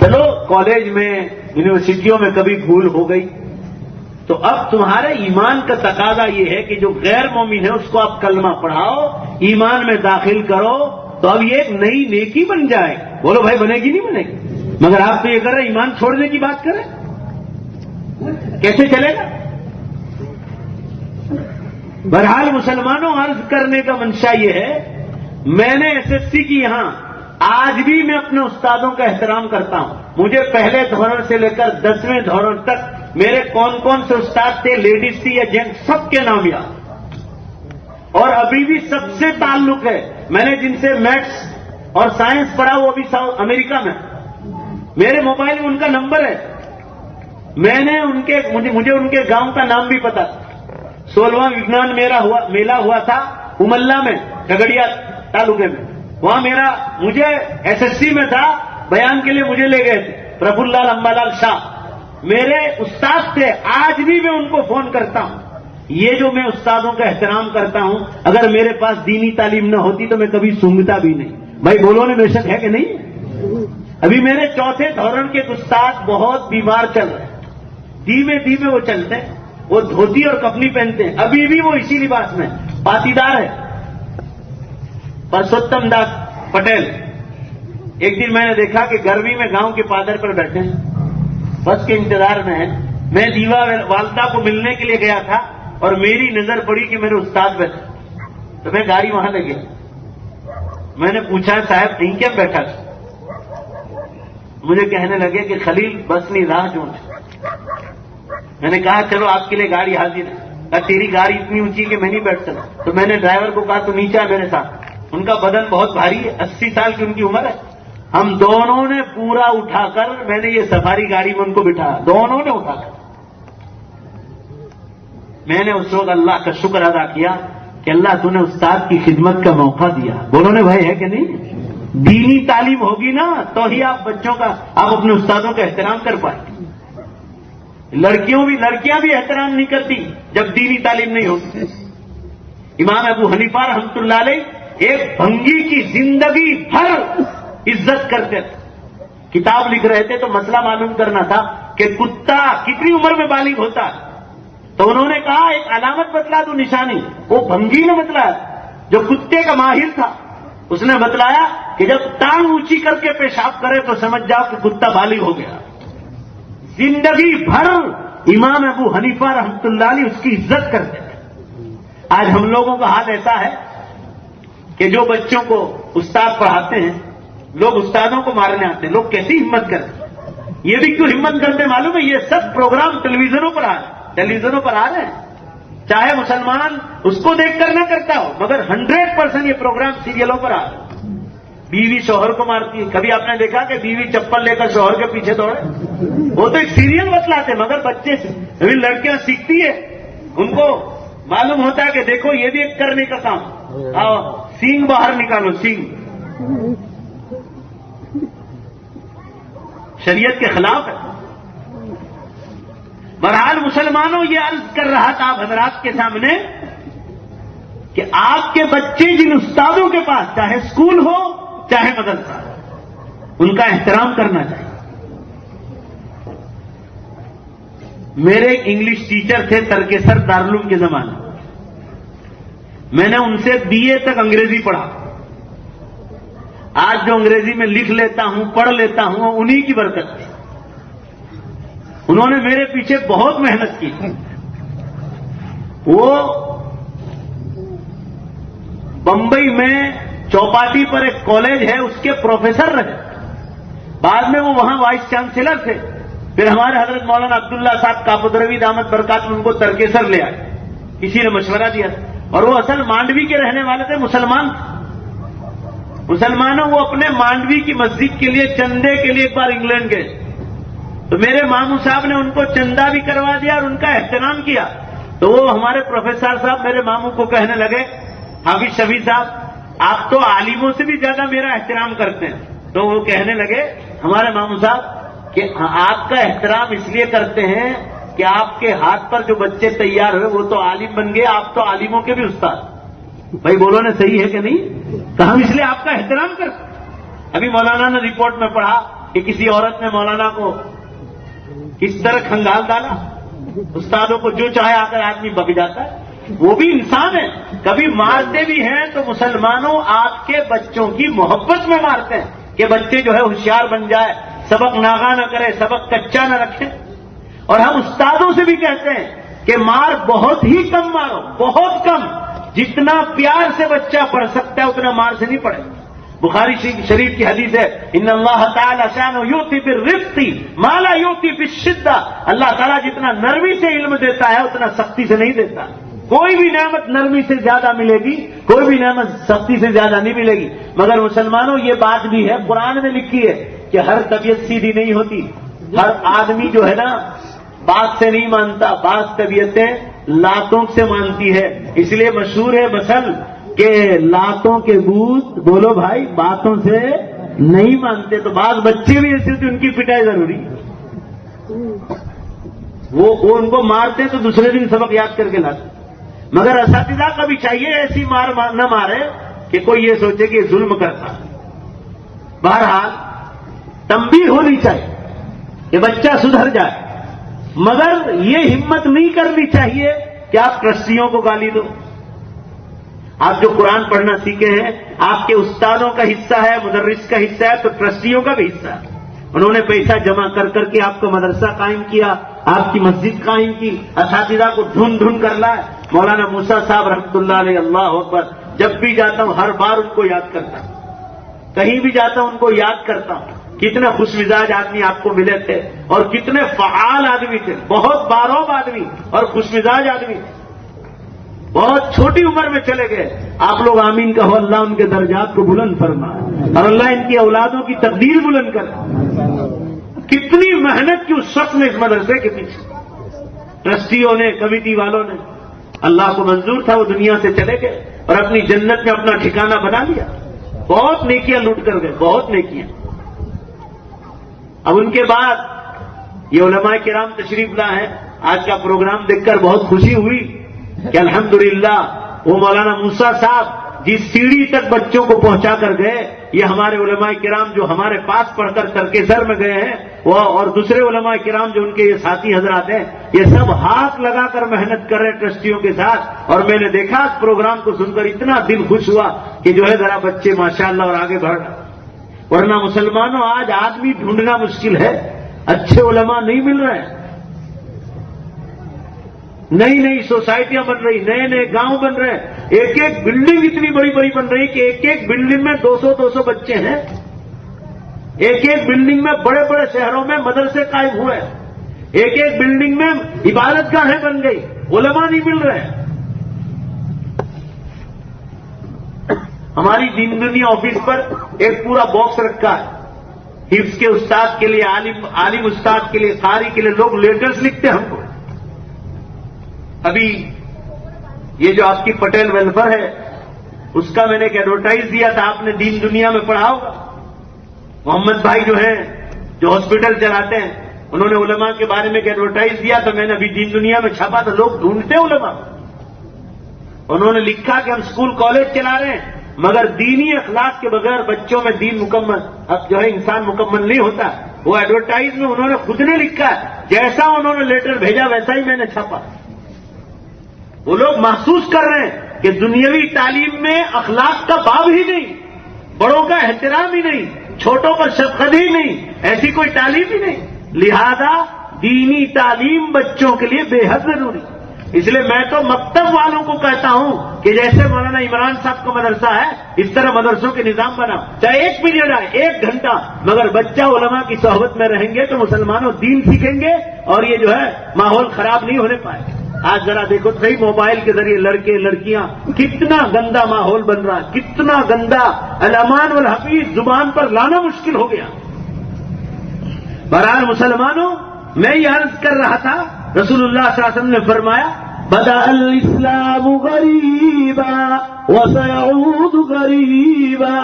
چلو کالج میں یونیورسٹیوں میں کبھی بھول ہو گئی، تو اب تمہارے ایمان کا تقاضا یہ ہے کہ جو غیر مومن ہے اس کو آپ کلمہ پڑھاؤ، ایمان میں داخل کرو، تو اب یہ ایک نئی نیکی بن جائے. بولو بھائی بنے گی نہیں بنے گی؟ مگر آپ تو یہ کر رہے ایمان چھوڑنے کی بات کریں، کیسے چلے گا؟ بہرحال مسلمانوں، عرض کرنے کا منشا یہ ہے، میں نے SSC کی یہاں آج بھی میں اپنے استادوں کا احترام کرتا ہوں. مجھے پہلے دھورن سے لے کر 10ویں دھورن تک میرے کون کون سے استاد تھے، لیڈیز تھی یا جینٹ، سب کے نام یاد، اور ابھی بھی سب سے تعلق ہے. میں نے جن سے میتھس اور سائنس پڑھا وہ ابھی امریکہ میں، میرے موبائل میں ان کا نمبر ہے. میں نے مجھے ان کے گاؤں کا نام بھی پتا. 16واں وجنان میلہ ہوا تھا املا میں، جھگڑیا تعلقے میں، وہاں مجھے SSC میں تھا، بیان کے لیے مجھے لے گئے تھے. پرفل لال امبالال شاہ میرے استاد تھے، آج بھی میں ان کو فون کرتا ہوں. یہ جو میں استادوں کا احترام کرتا ہوں، اگر میرے پاس دینی تعلیم نہ ہوتی تو میں کبھی سونگتا بھی نہیں. بھائی بولو نے بے شک ہے کہ نہیں؟ ابھی میرے 4تھے دھورن کے استاد بہت بیمار چل رہے ہیں، دھیمے دھیمے وہ چلتے ہیں، وہ دھوتی اور کفنی پہنتے ہیں، ابھی بھی وہ اسی لباس میں پاتیدار ہے. پرسوتم داس پٹیل، ایک دن میں نے دیکھا کہ گرمی میں گاؤں کے پادر پر بیٹھے ہیں، بس کے انتظار میں ہیں. میں دیوا والدہ کو ملنے کے لیے گیا تھا اور میری نظر پڑی کہ میرے استاد بیٹھے، تو میں گاڑی وہاں لے گیا. میں نے پوچھا صاحب یہیں کیا بیٹھا؟ مجھے کہنے لگے کہ خلیل بس نہیں راہ جو. میں نے کہا چلو آپ کے لیے گاڑی حاضر ہے. کہا تیری گاڑی اتنی اونچی کہ میں نہیں بیٹھ سکتا. تو میں نے ڈرائیور کو کہا تو نیچے میرے ساتھ. ان کا بدن بہت بھاری ہے، 80 سال کی ان کی عمر ہے. ہم دونوں نے پورا اٹھا کر، میں نے یہ سفاری گاڑی میں ان کو بٹھایا، دونوں نے اٹھا کر. میں نے اس وقت اللہ کا شکر ادا کیا کہ اللہ تو نے استاد کی خدمت کا موقع دیا. بولو نے بھائی ہے کہ نہیں؟ دینی تعلیم ہوگی نا تو ہی آپ اپنے استادوں کا احترام کر پائیں. لڑکیاں بھی احترام نہیں کرتی جب دینی تعلیم نہیں ہوتی. امام ابو حنیفہ رحمۃ اللہ علیہ ایک بھنگی کی زندگی بھر عزت کرتے تھے. کتاب لکھ رہے تھے تو مسئلہ معلوم کرنا تھا کہ کتا کتنی عمر میں بالغ ہوتا ہے. تو انہوں نے کہا ایک علامت بتلا دو، نشانی. وہ بھنگی نے بتلایا جو کتے کا ماہر تھا. اس نے بتلایا کہ جب ٹانگ اونچی کر کے پیشاب کرے تو سمجھ جاؤ کہ کتا بالغ ہو گیا. زندگی بھر امام ابو حنیفہ رحمۃ اللہ علیہ اس کی عزت کرتے تھے. آج ہم لوگوں کا حال ایسا ہے کہ جو بچوں کو استاد پڑھاتے ہیں، لوگ استادوں کو مارنے آتے ہیں. لوگ کیسی ہمت کرتے ہیں؟ یہ بھی کیوں ہمت کرتے معلوم ہے؟ یہ سب پروگرام ٹیلی ویژنوں پر آ رہے ہیں. چاہے مسلمان اس کو دیکھ کر نہ کرتا ہو، مگر 100% یہ پروگرام سیریلوں پر آ رہے ہیں. بیوی شوہر کو مارتی ہے. کبھی آپ نے دیکھا کہ بیوی چپل لے کر شوہر کے پیچھے دوڑے؟ وہ تو ایک سیریل بتلاتے، مگر بچے ابھی لڑکیاں سیکھتی ہے، ان کو معلوم ہوتا ہے کہ دیکھو یہ بھی ایک کرنے کا کام. آؤ سینگ باہر نکالو، سینگ شریعت کے خلاف ہے. بہرحال مسلمانوں، یہ عرض کر رہا تھا آپ حضرات کے سامنے کہ آپ کے بچے جن استادوں کے پاس، چاہے اسکول ہو چاہے مدرسہ، ان کا احترام کرنا چاہیے. میرے ایک انگلش ٹیچر تھے ترکیسر دارالعلوم کے زمانے. میں نے ان سے BA تک انگریزی پڑھا. آج جو انگریزی میں لکھ لیتا ہوں، پڑھ لیتا ہوں، وہ انہی کی برکت تھی. انہوں نے میرے پیچھے بہت محنت کی. وہ بمبئی میں چوپاٹی پر ایک کالج ہے، اس کے پروفیسر رہے. بعد میں وہ وہاں وائس چانسلر تھے. پھر ہمارے حضرت مولانا عبداللہ صاحب کاپدروی دامت برکات ان کو ترکیسر لے آئے. کسی نے مشورہ دیا تھا، اور وہ اصل مانڈوی کے رہنے والے تھے، مسلمان تھے. مسلمانوں وہ اپنے مانڈوی کی مسجد کے لیے چندے کے لیے ایک بار انگلینڈ گئے. تو میرے ماموں صاحب نے ان کو چندہ بھی کروا دیا اور ان کا احترام کیا. تو وہ ہمارے پروفیسر صاحب میرے ماموں کو کہنے لگے، حافظ شفیع صاحب آپ تو عالموں سے بھی زیادہ میرا احترام کرتے ہیں. تو وہ کہنے لگے ہمارے ماموں صاحب کہ آپ کا احترام اس لیے کرتے ہیں کہ آپ کے ہاتھ پر جو بچے تیار ہوئے وہ تو عالم بن گئے، آپ تو عالموں کے بھی استاد. بھائی بولو نے صحیح ہے کہ نہیں؟ تو ہم اس لیے آپ کا احترام کرتے. ابھی مولانا نے رپورٹ میں پڑھا کہ کسی عورت نے مولانا کو کس طرح کھنگال ڈالا. استادوں کو جو چاہے آ کر آدمی بک جاتا ہے. وہ بھی انسان ہے, کبھی مارتے بھی ہیں تو مسلمانوں آپ کے بچوں کی محبت میں مارتے ہیں کہ بچے جو ہے ہوشیار بن جائے, سبق ناغا نہ کرے, سبق کچا نہ رکھے. اور ہم استادوں سے بھی کہتے ہیں کہ مار بہت ہی کم مارو, بہت کم. جتنا پیار سے بچہ پڑھ سکتا ہے اتنا مار سے نہیں پڑھے. بخاری شریف کی حدیث ہے, ان اللہ تعالی شانہ یؤتی بالرفق ما لا یؤتی بالشدہ. اللہ تعالیٰ جتنا نرمی سے علم دیتا ہے اتنا سختی سے نہیں دیتا. کوئی بھی نعمت نرمی سے زیادہ ملے گی, کوئی بھی نعمت سختی سے زیادہ نہیں ملے گی. مگر مسلمانوں یہ بات بھی ہے, قرآن میں لکھی ہے کہ ہر طبیعت سیدھی نہیں ہوتی. ہر آدمی جو ہے نا بات سے نہیں مانتا, بعض طبیعتیں لاتوں سے مانتی ہے. اس لیے مشہور ہے مثل کہ لاتوں کے بھوت بولو بھائی باتوں سے نہیں مانتے. تو بعض بچے بھی ایسے ان کی پٹائی ضروری. وہ ان کو مارتے تو دوسرے دن سبق یاد کر کے لاتے. مگر اساتذہ کا بھی چاہیے ایسی مار نہ مارے کہ کوئی یہ سوچے کہ ظلم کرتا. بہرحال تنبیہ ہونی چاہیے کہ بچہ سدھر جائے, مگر یہ ہمت نہیں کرنی چاہیے کہ آپ ٹرسٹیوں کو گالی دو. آپ جو قرآن پڑھنا سیکھے ہیں آپ کے استادوں کا حصہ ہے, مدرس کا حصہ ہے, تو ٹرسٹیوں کا بھی حصہ ہے. انہوں نے پیسہ جمع کر کر کے آپ کو مدرسہ قائم کیا, آپ کی مسجد قائم کی, اساتذہ کو ڈھونڈ ڈھونڈ کر لائے. مولانا موسیٰ صاحب رحمۃ اللہ علیہ, اللہ اکبر, جب بھی جاتا ہوں ہر بار ان کو یاد کرتا ہوں, کہیں بھی جاتا ہوں ان کو یاد کرتا ہوں. کتنے خوش مزاج آدمی آپ کو ملے تھے اور کتنے فعال آدمی تھے, بہت باروب آدمی اور خوش مزاج آدمی تھے. بہت چھوٹی عمر میں چلے گئے. آپ لوگ آمین کہو, اللہ ان کے درجات کو بلند فرمائے اور اللہ ان کی اولادوں کی تقدیر بلند کرے. کتنی محنت کی اس شخص نے اس مدرسے کے پیچھے, ٹرسٹیوں نے, کمیٹی والوں نے. اللہ کو منظور تھا وہ دنیا سے چلے گئے اور اپنی جنت میں اپنا ٹھکانہ بنا لیا. بہت نیکیاں لوٹ کر گئے, بہت نیکیاں. اب ان کے بعد یہ علماء کرام تشریف لا ہے. آج کا پروگرام دیکھ کر بہت خوشی ہوئی کہ الحمدللہ وہ مولانا موسیٰ صاحب جس سیڑھی تک بچوں کو پہنچا کر گئے, یہ ہمارے علماء کرام جو ہمارے پاس پڑھ کر ترکیسر میں گئے ہیں, وہ اور دوسرے علماء کرام جو ان کے یہ ساتھی حضرات ہیں, یہ سب ہاتھ لگا کر محنت کر رہے ٹرسٹیوں کے ساتھ. اور میں نے دیکھا اس پروگرام کو سن کر اتنا دل خوش ہوا کہ جو ہے ذرا بچے ماشاءاللہ اور آگے بڑھ رہے. ورنہ مسلمانوں آج آدمی ڈھونڈنا مشکل ہے, اچھے علماء نہیں مل رہے ہیں. نئی نئی سوسائٹیاں بن رہی, نئے نئے گاؤں بن رہے ہیں, ایک ایک بلڈنگ اتنی بڑی بڑی بن رہی کہ ایک ایک بلڈنگ میں 200 بچے ہیں. ایک ایک بلڈنگ میں بڑے بڑے شہروں میں مدرسے قائم ہوئے. ایک ایک بلڈنگ میں عبادت گاہیں بن گئی, علماء نہیں مل رہے ہیں. ہماری دین دنیا آفس پر ایک پورا باکس رکھا ہے حفظ کے استاد کے لیے, عالم استاد کے لیے, قاری کے لیے. لوگ لیٹرز لکھتے ہیں ہم کو. ابھی یہ جو آپ کی پٹیل ویلفیئر ہے اس کا میں نے ایک ایڈورٹائز دیا تھا, آپ نے دین دنیا میں پڑھا ہوگا. محمد بھائی جو ہیں جو ہاسپٹل چلاتے ہیں, انہوں نے علماء کے بارے میں ایک ایڈورٹائز دیا تو میں نے ابھی دین دنیا میں چھاپا تو لوگ ڈھونڈتے ہیں علماء. انہوں نے لکھا کہ ہم اسکول کالج چلا رہے ہیں مگر دینی اخلاق کے بغیر بچوں میں دین مکمل, اب جو ہے انسان مکمل نہیں ہوتا. وہ ایڈورٹائز میں انہوں نے خود نے لکھا ہے, جیسا انہوں نے لیٹر بھیجا ویسا ہی میں نے چھاپا. وہ لوگ محسوس کر رہے ہیں کہ دنیاوی تعلیم میں اخلاق کا باب ہی نہیں, بڑوں کا احترام ہی نہیں, چھوٹوں پر شفقت ہی نہیں, ایسی کوئی تعلیم ہی نہیں. لہذا دینی تعلیم بچوں کے لیے بے حد ضروری. اس لیے میں تو مکتب والوں کو کہتا ہوں کہ جیسے مولانا عمران صاحب کا مدرسہ ہے اس طرح مدرسوں کے نظام بنا, چاہے 1 پیریڈ آئے 1 گھنٹہ, مگر بچہ علماء کی صحبت میں رہیں گے تو مسلمانوں دین سیکھیں گے اور یہ جو ہے ماحول خراب نہیں ہونے پائے. آج ذرا دیکھو صحیح, موبائل کے ذریعے لڑکے لڑکیاں, کتنا گندا ماحول بن رہا, کتنا گندا. الامان والحفیظ زبان پر لانا مشکل ہو گیا. بہرحال مسلمانوں, میں یہ عرض کر رہا تھا, رسول اللہ صلی اللہ علیہ وسلم نے فرمایا بدأ الاسلام غریبا وسيعود غریبا.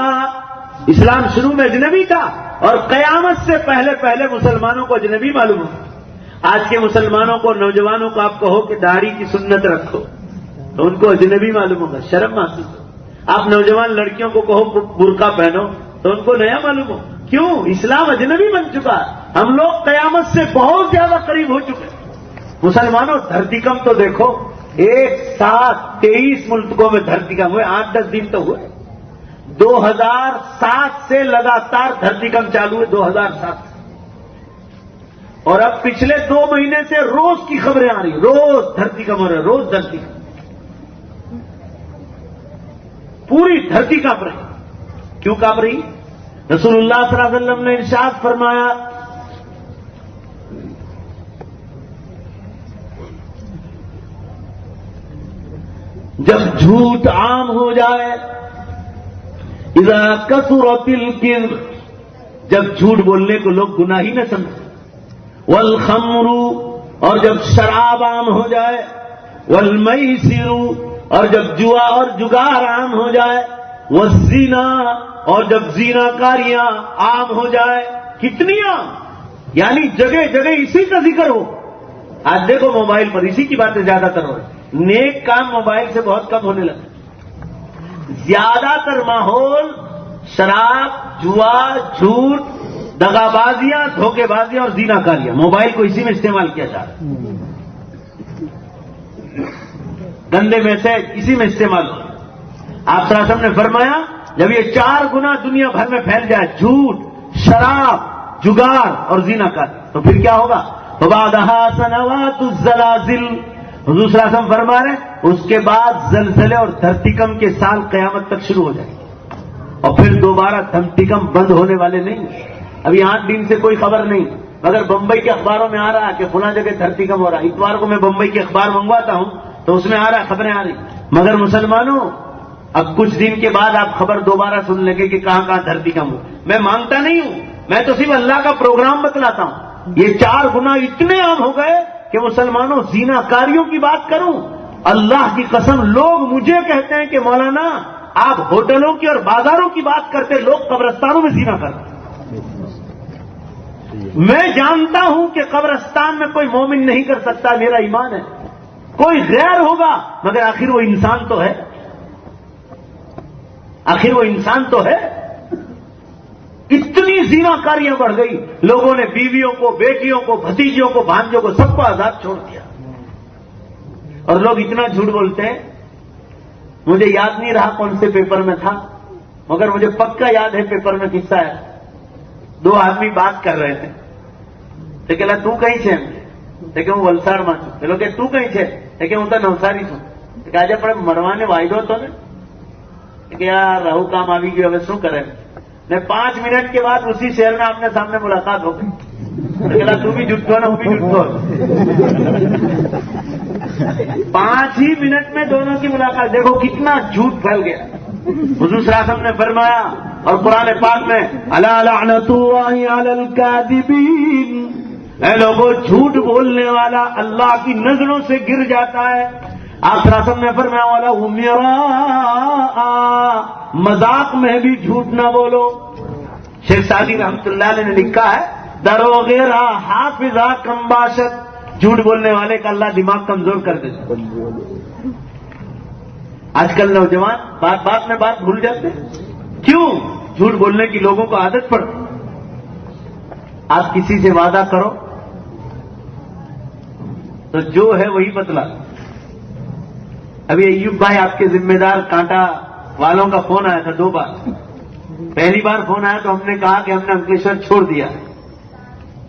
اسلام شروع میں اجنبی تھا اور قیامت سے پہلے پہلے مسلمانوں کو اجنبی معلوم ہو. آج کے مسلمانوں کو, نوجوانوں کو آپ کہو کہ داڑھی کی سنت رکھو تو ان کو اجنبی معلوم ہوگا, شرم محسوس ہو. آپ نوجوان لڑکیوں کو کہو برقع پہنو تو ان کو نیا معلوم ہو. کیوں؟ اسلام اجنبی بن چکا ہے، ہم لوگ قیامت سے بہت زیادہ قریب ہو چکے. مسلمانوں دھرتی کم تو دیکھو، ایک ساتھ 23 ملکوں میں دھرتی کم ہوئے، 8-10 دن تو ہوئے. 2007 سے لگاتار دھرتی کم چالو ہے، 2007 سے. اور اب پچھلے 2 مہینے سے روز کی خبریں آ رہی، روز دھرتی کم ہو رہی ہے، روز دھرتی کم. پوری دھرتی کانپ رہی. کیوں کانپ رہی؟ رسول اللہ صلی اللہ علیہ وسلم نے ارشاد فرمایا جب جھوٹ عام ہو جائے، اذا کثرت الکذب، جب جھوٹ بولنے کو لوگ گناہ ہی نہ سمجھیں، والخمر، اور جب شراب عام ہو جائے، والمیسر، اور جب جوا اور جگار عام ہو جائے، والزنا، اور جب زنا کاریاں عام ہو جائے. کتنی عام؟ یعنی جگہ جگہ اسی کا ذکر ہو. آج دیکھو موبائل پر اسی کی باتیں زیادہ تر ہو رہی. نیک کام موبائل سے بہت کم ہونے لگے. زیادہ تر ماحول شراب، جوا، جھوٹ، دغا بازیاں، دھوکے بازیاں اور زنا کاریاں، موبائل کو اسی میں استعمال کیا جا رہا ہے. گندے میسج اسی میں استعمال ہو. آپ صلی اللہ علیہ وسلم نے فرمایا جب یہ 4 گناہ دنیا بھر میں پھیل جائے، جھوٹ، شراب، جگار اور زنا کاری، تو پھر کیا ہوگا؟ فبعدها سنوات الزلازل، حضور صلی اللہ علیہ وسلم فرما رہے ہیں اس کے بعد زلزلے اور دھرتیکم کے سال قیامت تک شروع ہو جائیں گے، اور پھر دوبارہ دھرتیکم بند ہونے والے نہیں. ابھی 8 دن سے کوئی خبر نہیں، مگر بمبئی کے اخباروں میں آ رہا ہے کہ فلاں جگہ دھرتیکم ہو رہا ہے. اتوار کو میں بمبئی کے اخبار منگواتا ہوں تو اس میں آ رہا ہے، خبریں آ رہی. مگر مسلمانوں اب کچھ دن کے بعد آپ خبر دوبارہ سن لیں گے کہ کہاں کہاں دھرتیکم ہو. میں مانگتا نہیں ہوں، میں تو صرف اللہ کا پروگرام بتلاتا ہوں. یہ 4 گناہ اتنے عام ہو گئے کہ مسلمانوں زنا کاریوں کی بات کروں، اللہ کی قسم لوگ مجھے کہتے ہیں کہ مولانا آپ ہوٹلوں کی اور بازاروں کی بات کرتے، لوگ قبرستانوں میں زنا کرتے. میں جانتا ہوں کہ قبرستان میں کوئی مومن نہیں کر سکتا، میرا ایمان ہے. کوئی غیر ہوگا، مگر آخر وہ انسان تو ہے، آخر وہ انسان تو ہے. اتنی زنا کاریاں بڑھ گئی، لوگوں نے بیویوں کو، بیٹیوں کو، بھتیجیوں کو، بھانجوں کو، سب کو آزاد چھوڑ دیا. اور لوگ اتنا جھوٹ بولتے ہیں. مجھے یاد نہیں رہا کون سے پیپر میں تھا، مگر مجھے پکا یاد ہے پیپر میں قصہ ہے. 2 آدمی بات کر رہے تھے. تو کہلا تو کہیں چھے؟ لیکن وہ ولساڑ میں چھو. چلو کہ تو کہیں چھے؟ لیکن وہ تو نوساری چھو. کہا جب پڑے مروانے وائدو تو نے کہ یار رہو کام آگی گئی، اب شو کریں. میں 5 منٹ کے بعد اسی شہر میں اپنے سامنے ملاقات ہو گئی. تو کہلا تو بھی جھوٹ ہو، وہ بھی جھوٹ ہو. 5 ہی منٹ میں دونوں کی ملاقات. دیکھو کتنا جھوٹ پھیل گیا. حضور صلی اللہ علیہ وسلم نے فرمایا اور قرآن پاک میں الا لعنت اللہ علی الکاذبین، اے لوگوں جھوٹ بولنے والا اللہ کی نظروں سے گر جاتا ہے. آپ صلی اللہ علیہ وسلم نے فرمایا والا میرا مذاق میں بھی جھوٹ نہ بولو. شیخ سعدی رحمۃ اللہ علیہ نے لکھا ہے دروغیرا حافظہ کم باشد، جھوٹ بولنے والے کا اللہ دماغ کمزور کر دیتا. آج کل نوجوان بات بات میں بات بھول جاتے ہیں. کیوں؟ جھوٹ بولنے کی لوگوں کو عادت پڑتی. آپ کسی سے وعدہ کرو تو جو ہے وہی بتلا. ابھی ایوب بھائی آپ کے ذمہ دار کانٹا والوں کا فون آیا تھا 2 بار. پہلی بار فون آیا تو ہم نے کہا کہ ہم نے انکلیشور چھوڑ دیا.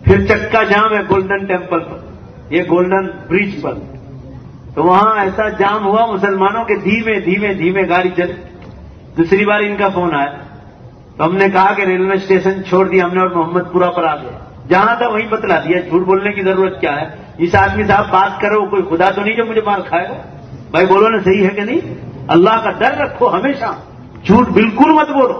پھر چکا جام ہے گولڈن ٹیمپل پر، یہ گولڈن برج پر، تو وہاں ایسا جام ہوا مسلمانوں کے دھیمے دھیمے دھیمے گاڑی چلی. دوسری بار ان کا فون آیا تو ہم نے کہا کہ ریلوے اسٹیشن چھوڑ دیا ہم نے اور محمد پورہ پر آ گئے. جہاں تھا وہیں بتلا دیا. جھوٹ بولنے کی ضرورت کیا ہے؟ اس آدمی صاحب بات کرو، کوئی خدا تو نہیں جو مجھے مار کھائے گا. بھائی بولو نا صحیح ہے کہ نہیں؟ اللہ کا ڈر رکھو ہمیشہ، جھوٹ بالکل مت بولو.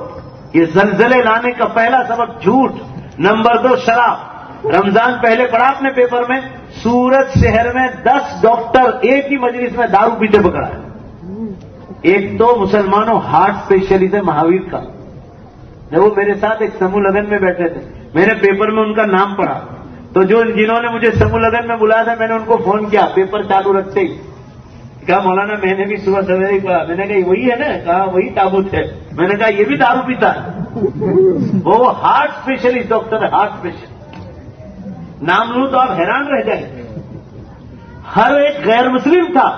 یہ زلزلے لانے کا پہلا سبب جھوٹ. نمبر 2 شراب. رمضان پہلے پڑھا اپنے پیپر میں، سورت شہر میں 10 ڈاکٹر ایک ہی مجلس میں دارو پیتے پکڑا ہے. ایک تو مسلمانوں ہارٹ اسپیشلسٹ ہے مہاویر کا. جب وہ میرے ساتھ ایک سمو لگن میں بیٹھے تھے، میں نے پیپر میں ان کا نام پڑھا تو جنہوں نے مجھے سمو لگن میں بلایا تھا میں نے ان کو فون کیا پیپر چالو رکھتے ہی. کہا مولانا میں نے بھی صبح سویرے پڑھا. میں نے کہا وہی ہے نا؟ کہا وہی تابوت ہے. میں نے کہا یہ بھی دارو پیتا ہے. وہ ہارٹ اسپیشلسٹ ڈاکٹر ہے، ہارٹ اسپیشلسٹ، نام لوں تو آپ حیران رہ جائیں. ہر ایک غیر مسلم تھا،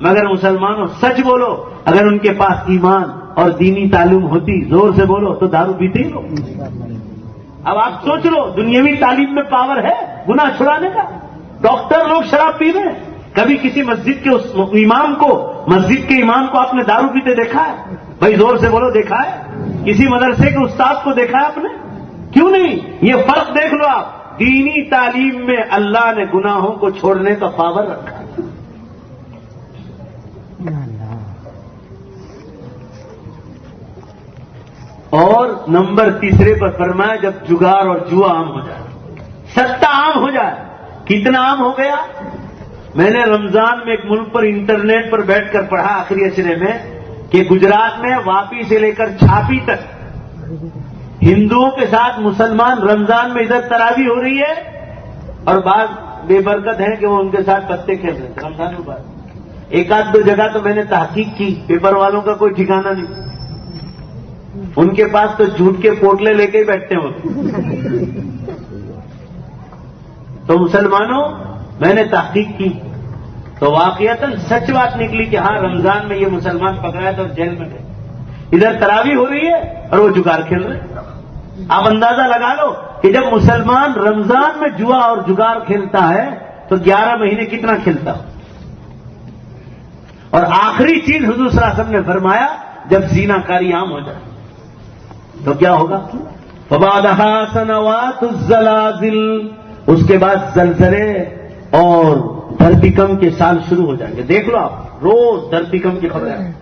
مگر مسلمانوں سچ بولو، اگر ان کے پاس ایمان اور دینی تعلیم ہوتی، زور سے بولو، تو دارو پیتے ہی لوگ. اب آپ سوچ لو، دنیاوی تعلیم میں پاور ہے گناہ چھڑانے کا. ڈاکٹر لوگ شراب پی رہے ہیں. کبھی کسی مسجد کے اس امام کو، مسجد کے امام کو آپ نے دارو پیتے دیکھا ہے؟ بھائی زور سے بولو، دیکھا ہے؟ کسی مدرسے کے استاد کو دیکھا ہے آپ نے؟ کیوں نہیں؟ یہ فرق دیکھ لو آپ. دینی تعلیم میں اللہ نے گناہوں کو چھوڑنے کا پاور رکھا. اور نمبر تیسرے پر فرمایا جب جگار اور جوا عام ہو جائے، سٹا عام ہو جائے. کتنا عام ہو گیا؟ میں نے رمضان میں ایک ملک پر انٹرنیٹ پر بیٹھ کر پڑھا آخری اشرے میں کہ گجرات میں واپی سے لے کر چھاپی تک ہندوؤں کے ساتھ مسلمان رمضان میں ادھر تراویح ہو رہی ہے، اور بعض بے برکت ہیں کہ وہ ان کے ساتھ پتے کھیل رہے ہیں رمضان کے بعد. ایک آدھ دو جگہ تو میں نے تحقیق کی، پیپر والوں کا کوئی ٹھکانہ نہیں. ان کے پاس تو جھوٹ کے پوٹلے لے کے ہی بیٹھتے ہیں. تو مسلمانوں، میں نے تحقیق کی تو واقعتاً سچ بات نکلی کہ ہاں رمضان میں یہ مسلمان پکڑا تو جیل میں گئے. ادھر تراویح ہو رہی ہے اور وہ جگار کھیل رہے ہیں. آپ اندازہ لگا لو کہ جب مسلمان رمضان میں جوا اور جگار کھیلتا ہے تو 11 مہینے کتنا کھیلتا. اور آخری چیز حضور صلی اللہ علیہ وسلم نے فرمایا جب زنا کاری عام ہو جائے تو کیا ہوگا؟ فبعدها سنوات الزلازل، اس کے بعد زلزلے اور دھرتیکم کے سال شروع ہو جائیں گے. دیکھ لو آپ، روز دھرتیکم کی خبریں.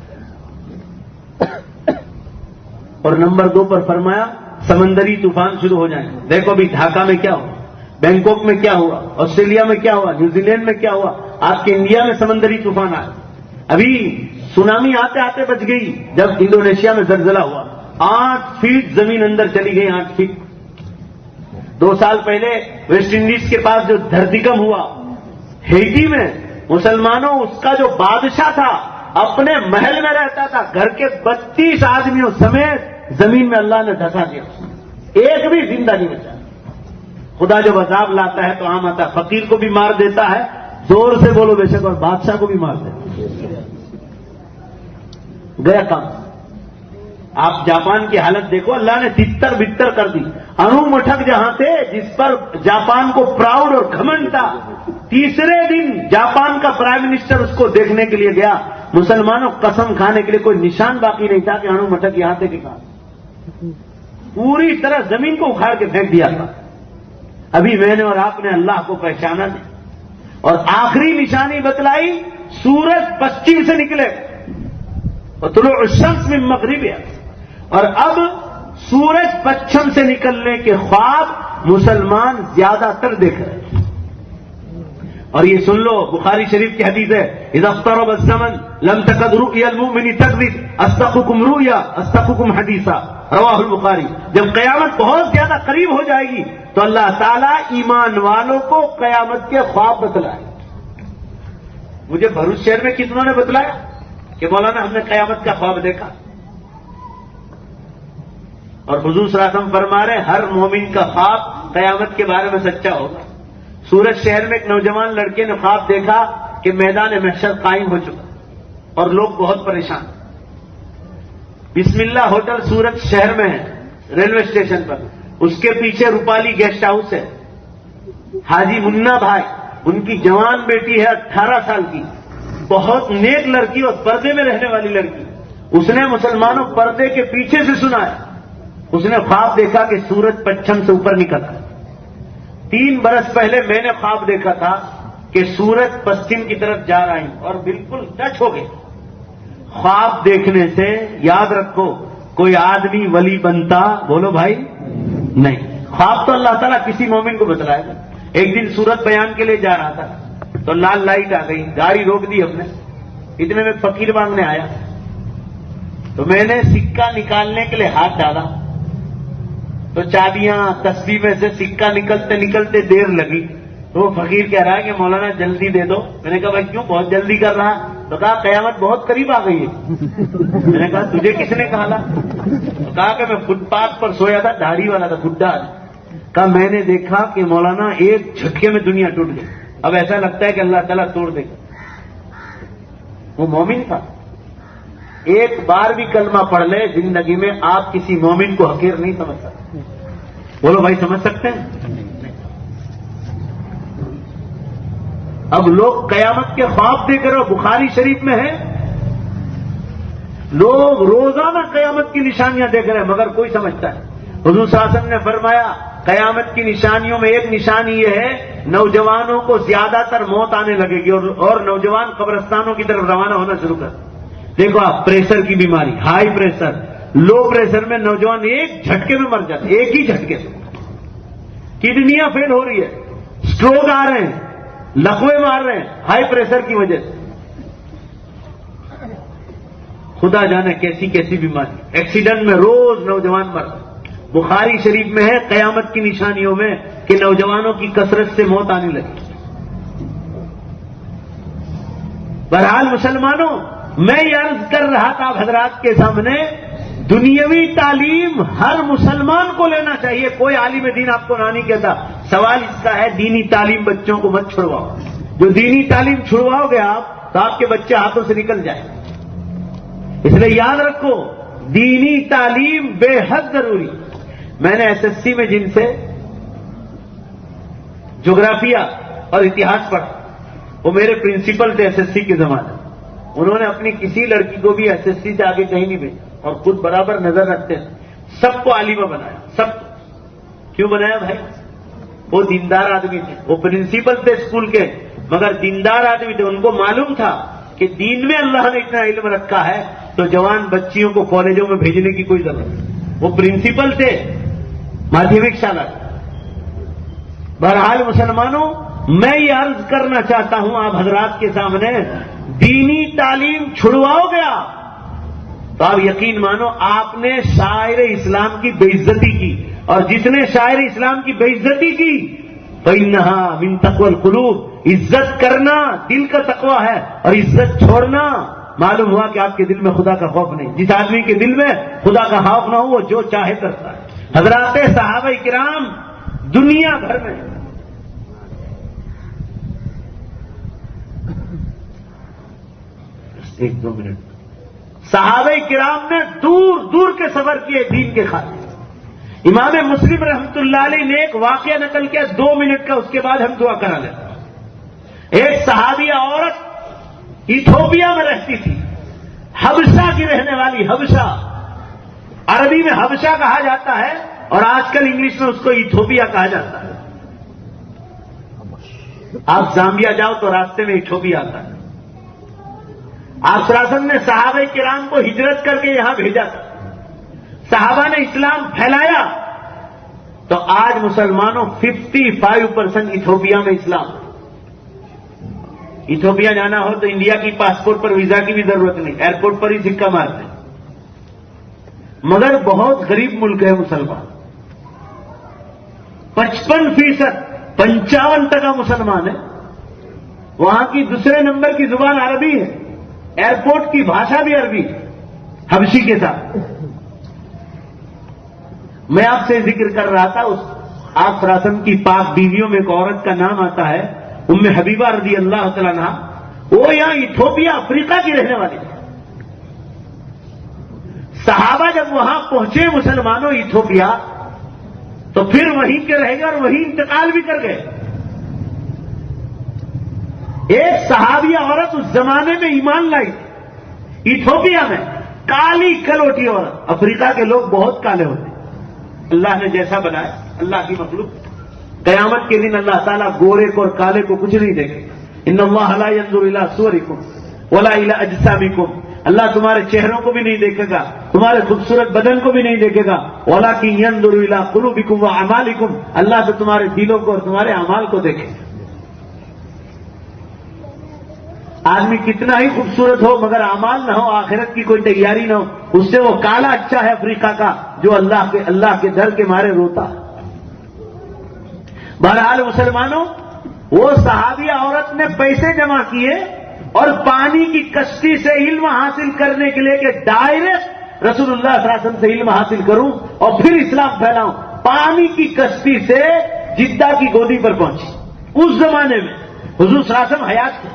اور نمبر 2 پر فرمایا سمندری طوفان شروع ہو جائیں گے. دیکھو ابھی ڈھاکہ میں کیا ہوا، بینکاک میں کیا ہوا، آسٹریلیا میں کیا ہوا، نیوزی لینڈ میں کیا ہوا، آپ کے انڈیا میں سمندری طوفان آئے. ابھی سونامی آتے آتے بچ گئی جب انڈونیشیا میں زلزلہ ہوا. 8 فیٹ زمین اندر چلی گئی، 8 فیٹ. 2 سال پہلے ویسٹ انڈیز کے پاس جو دھرتیکم ہوا ہیٹی میں، مسلمانوں اس کا جو بادشاہ تھا اپنے محل میں رہتا تھا، گھر کے 32 آدمیوں سمیت زمین میں اللہ نے دھسا دیا، ایک بھی زندہ نہیں بچا. خدا جب عذاب لاتا ہے تو عام آتا ہے، فقیر کو بھی مار دیتا ہے، زور سے بولو بے شک، اور بادشاہ کو بھی مار دیتا ہے. گیا کام. آپ جاپان کی حالت دیکھو، اللہ نے تتر بتر کر دی. انو مٹھک جہاں تھے جس پر جاپان کو پراؤڈ اور گھمنڈ تھا، تیسرے دن جاپان کا پرائم منسٹر اس کو دیکھنے کے لیے گیا. مسلمانوں قسم کھانے کے لیے کوئی نشان باقی نہیں تھا کہ انو مٹھک یہاں تھے کہ کہاں. پوری طرح زمین کو اکھاڑ کے پھینک دیا تھا. ابھی میں نے اور آپ نے اللہ کو پہچانا نہیں. اور آخری نشانی بتلائی، سورج پشچم سے نکلے اور طلوع الشمس من مغربها، اور اب سورج پچھم سے نکلنے کے خواب مسلمان زیادہ تر دیکھ رہے ہیں. اور یہ سن لو، بخاری شریف کی حدیث ہے، اذا اقترب الزمن لم تكد رؤيا المؤمن تكذب اصدقكم رؤيا اصدقكم حدیثا، رواہ البخاری. جب قیامت بہت زیادہ قریب ہو جائے گی تو اللہ تعالیٰ ایمان والوں کو قیامت کے خواب بتلائے. مجھے بھروچ شہر میں کتنوں نے بتلایا کہ مولانا ہم نے قیامت کا خواب دیکھا. اور حضور صلی اللہ علیہ وسلم فرما رہے ہیں ہر مومن کا خواب قیامت کے بارے میں سچا ہوگا. سورج شہر میں ایک نوجوان لڑکے نے خواب دیکھا کہ میدان محشر قائم ہو چکا اور لوگ بہت پریشان. بسم اللہ ہوٹل سورج شہر میں ہے، ریلوے اسٹیشن پر. اس کے پیچھے روپالی گیسٹ ہاؤس ہے. حاجی منا بھائی، ان کی جوان بیٹی ہے 18 سال کی، بہت نیک لڑکی اور پردے میں رہنے والی لڑکی. اس نے مسلمانوں پردے کے پیچھے سے سنا ہے. اس نے خواب دیکھا کہ سورج پچھم سے اوپر نکلتا. 3 برس پہلے میں نے خواب دیکھا تھا کہ سورج پشچم کی طرف جا رہا ہے اور بالکل ٹچ ہو گئے. خواب دیکھنے سے یاد رکھو کوئی آدمی ولی بنتا، بولو بھائی نہیں. خواب تو اللہ تعالیٰ کسی مومن کو بتلائے گا. ایک دن سورت بیان کے لیے جا رہا تھا تو لال لائٹ آ گئی، گاڑی روک دی ہم نے. اتنے میں فقیر مانگنے آیا تو میں نے سکہ نکالنے کے لیے ہاتھ ڈالا تو چابیاں تسبیح میں سے سکہ نکلتے نکلتے دیر لگی. تو وہ فقیر کہہ رہا ہے کہ مولانا جلدی دے دو. میں نے کہا بھائی کیوں، بہت جلدی کر رہا. تو کہا قیامت بہت قریب آ گئی ہے. میں نے کہا تجھے کس نے کہا؟ تو کہا کہ میں فٹ پاتھ پر سویا تھا، داڑھی والا تھا، بڈھا. کہا میں نے دیکھا کہ مولانا ایک جھٹکے میں دنیا ٹوٹ گئی، اب ایسا لگتا ہے کہ اللہ تعالیٰ توڑ دے گا. وہ مومن تھا. ایک بار بھی کلمہ پڑھ لے زندگی میں، آپ کسی مومن کو حقیر نہیں سمجھ سکتے. بولو بھائی سمجھ سکتے ہیں؟ اب لوگ قیامت کے خواب دیکھ رہے ہو، بخاری شریف میں ہے، لوگ روزانہ قیامت کی نشانیاں دیکھ رہے ہیں مگر کوئی سمجھتا ہے. حضور صلی اللہ علیہ وسلم نے فرمایا قیامت کی نشانیوں میں ایک نشانی یہ ہے نوجوانوں کو زیادہ تر موت آنے لگے گی اور نوجوان قبرستانوں کی طرف روانہ ہونا شروع کر. دیکھو آپ، پریشر کی بیماری، ہائی پریشر، لو پریشر میں نوجوان ایک جھٹکے میں مر جاتے، ایک ہی جھٹکے سے. کڈنیاں فیل ہو رہی ہے، سٹروک آ رہے ہیں، لقوے مار رہے ہیں ہائی پریشر کی وجہ سے. خدا جانے کیسی کیسی بیماری. ایکسیڈنٹ میں روز نوجوان مر. بخاری شریف میں ہے قیامت کی نشانیوں میں کہ نوجوانوں کی کثرت سے موت آنے لگی. بہرحال مسلمانوں، میں یہ عرض کر رہا تھا آپ حضرات کے سامنے، دنیاوی تعلیم ہر مسلمان کو لینا چاہیے. کوئی عالم دین آپ کو نہ نہیں کہتا. سوال اس کا ہے دینی تعلیم بچوں کو مت چھڑواؤ. جو دینی تعلیم چھڑواؤ گے آپ تو آپ کے بچے ہاتھوں سے نکل جائیں. اس لیے یاد رکھو دینی تعلیم بے حد ضروری. میں نے ایس ایس سی میں جن سے جغرافیہ اور اتہاس پڑھا، وہ میرے پرنسپل تھے ایس ایس سی کے زمانے. انہوں نے اپنی کسی لڑکی کو بھی ایس ایس سی سے آگے کہیں نہیں بھیجا اور خود برابر نظر رکھتے ہیں. سب کو عالمہ بنایا. سب کو کیوں بنایا بھائی؟ وہ دیندار آدمی تھے. وہ پرنسپل تھے اسکول کے مگر دیندار آدمی تھے. ان کو معلوم تھا کہ دین میں اللہ نے اتنا علم رکھا ہے تو جوان بچیوں کو کالجوں میں بھیجنے کی کوئی ضرورت نہیں. وہ پرنسپل تھے مادھیمک شالا. بہرحال مسلمانوں، میں یہ عرض کرنا چاہتا ہوں آپ حضرات کے سامنے، دینی تعلیم چھڑواؤ گیا تو آپ یقین مانو آپ نے شاعر اسلام کی بے عزتی کی، اور جس نے شاعر اسلام کی بے عزتی کی فَإِنَّهَا مِن تَقْوَى الْقُلُوبِ، عزت کرنا دل کا تقوی ہے اور عزت چھوڑنا معلوم ہوا کہ آپ کے دل میں خدا کا خوف نہیں. جس آدمی کے دل میں خدا کا خوف نہ ہو وہ جو چاہے کرتا ہے. حضرات صحابہ کرام دنیا بھر میں ایک دو منٹ، صحابہ کرام نے دور دور کے سفر کیے دین کے خاطر. امام مسلم رحمۃ اللہ علیہ نے ایک واقعہ نقل کیا 2 منٹ کا، اس کے بعد ہم دعا کرا لیتے ہیں. ایک صحابیہ عورت ایتھوپیا میں رہتی تھی، حبشہ کی رہنے والی. حبشہ عربی میں حبشہ کہا جاتا ہے اور آج کل انگلش میں اس کو ایتھوپیا کہا جاتا ہے. آپ زامبیا جاؤ تو راستے میں ایتھوپیا آتا ہے. آپ صلی اللہ علیہ وسلم نے صحابہ کرام کو ہجرت کر کے یہاں بھیجا تھا. صحابہ نے اسلام پھیلایا تو آج مسلمانوں 55% ایتھوپیا میں اسلام. ایتھوپیا جانا ہو تو انڈیا کی پاسپورٹ پر ویزا کی بھی ضرورت نہیں، ایئرپورٹ پر ہی سکہ مارتے. مگر بہت غریب ملک ہے مسلمان. 55%، 55% مسلمان ہے. وہاں کی دوسرے نمبر کی زبان عربی ہے، ایئرپورٹ کی بھاشا بھی عربی ہے حبشی کے ساتھ. میں آپ سے ذکر کر رہا تھا اس آپ صلی اللہ علیہ وسلم کی پاک بیویوں میں ایک عورت کا نام آتا ہے ام حبیبہ رضی اللہ تعالیٰ عنہا. وہ یہاں ایتھوپیا افریقہ کی رہنے والی ہے. صحابہ جب وہاں پہنچے مسلمانوں ایتھوپیا تو پھر وہیں کے رہ گئے اور وہیں انتقال بھی کر گئے. ایک صحابیہ عورت اس زمانے میں ایمان لائی ایتھوپیا میں، کالی کلوٹی عورت. افریقہ کے لوگ بہت کالے ہوتے ہیں، اللہ نے جیسا بنایا، اللہ کی مخلوق. قیامت کے دن اللہ تعالیٰ گورے کو اور کالے کو کچھ نہیں دیکھے. ان اللہ لا ينظر الى صورکم ولا الى اجسامکم، اللہ تمہارے چہروں کو بھی نہیں دیکھے گا، تمہارے خوبصورت بدن کو بھی نہیں دیکھے گا. ولکن ينظر الى قلوبکم واعمالکم، اللہ تو تمہارے دلوں کو اور تمہارے اعمال کو دیکھے. آدمی کتنا ہی خوبصورت ہو مگر اعمال نہ ہو، آخرت کی کوئی تیاری نہ ہو، اس سے وہ کالا اچھا ہے افریقہ کا جو اللہ کے در کے مارے روتا. بہرحال مسلمانوں، وہ صحابیہ عورت نے پیسے جمع کیے اور پانی کی کشتی سے علم حاصل کرنے کے لیے کہ ڈائریکٹ رسول اللہ صلی اللہ علیہ وسلم سے علم حاصل کروں اور پھر اسلام پھیلاؤں، پانی کی کشتی سے جدہ کی گودی پر پہنچی۔ اس زمانے میں حضور صلی اللہ علیہ وسلم حیات تھے،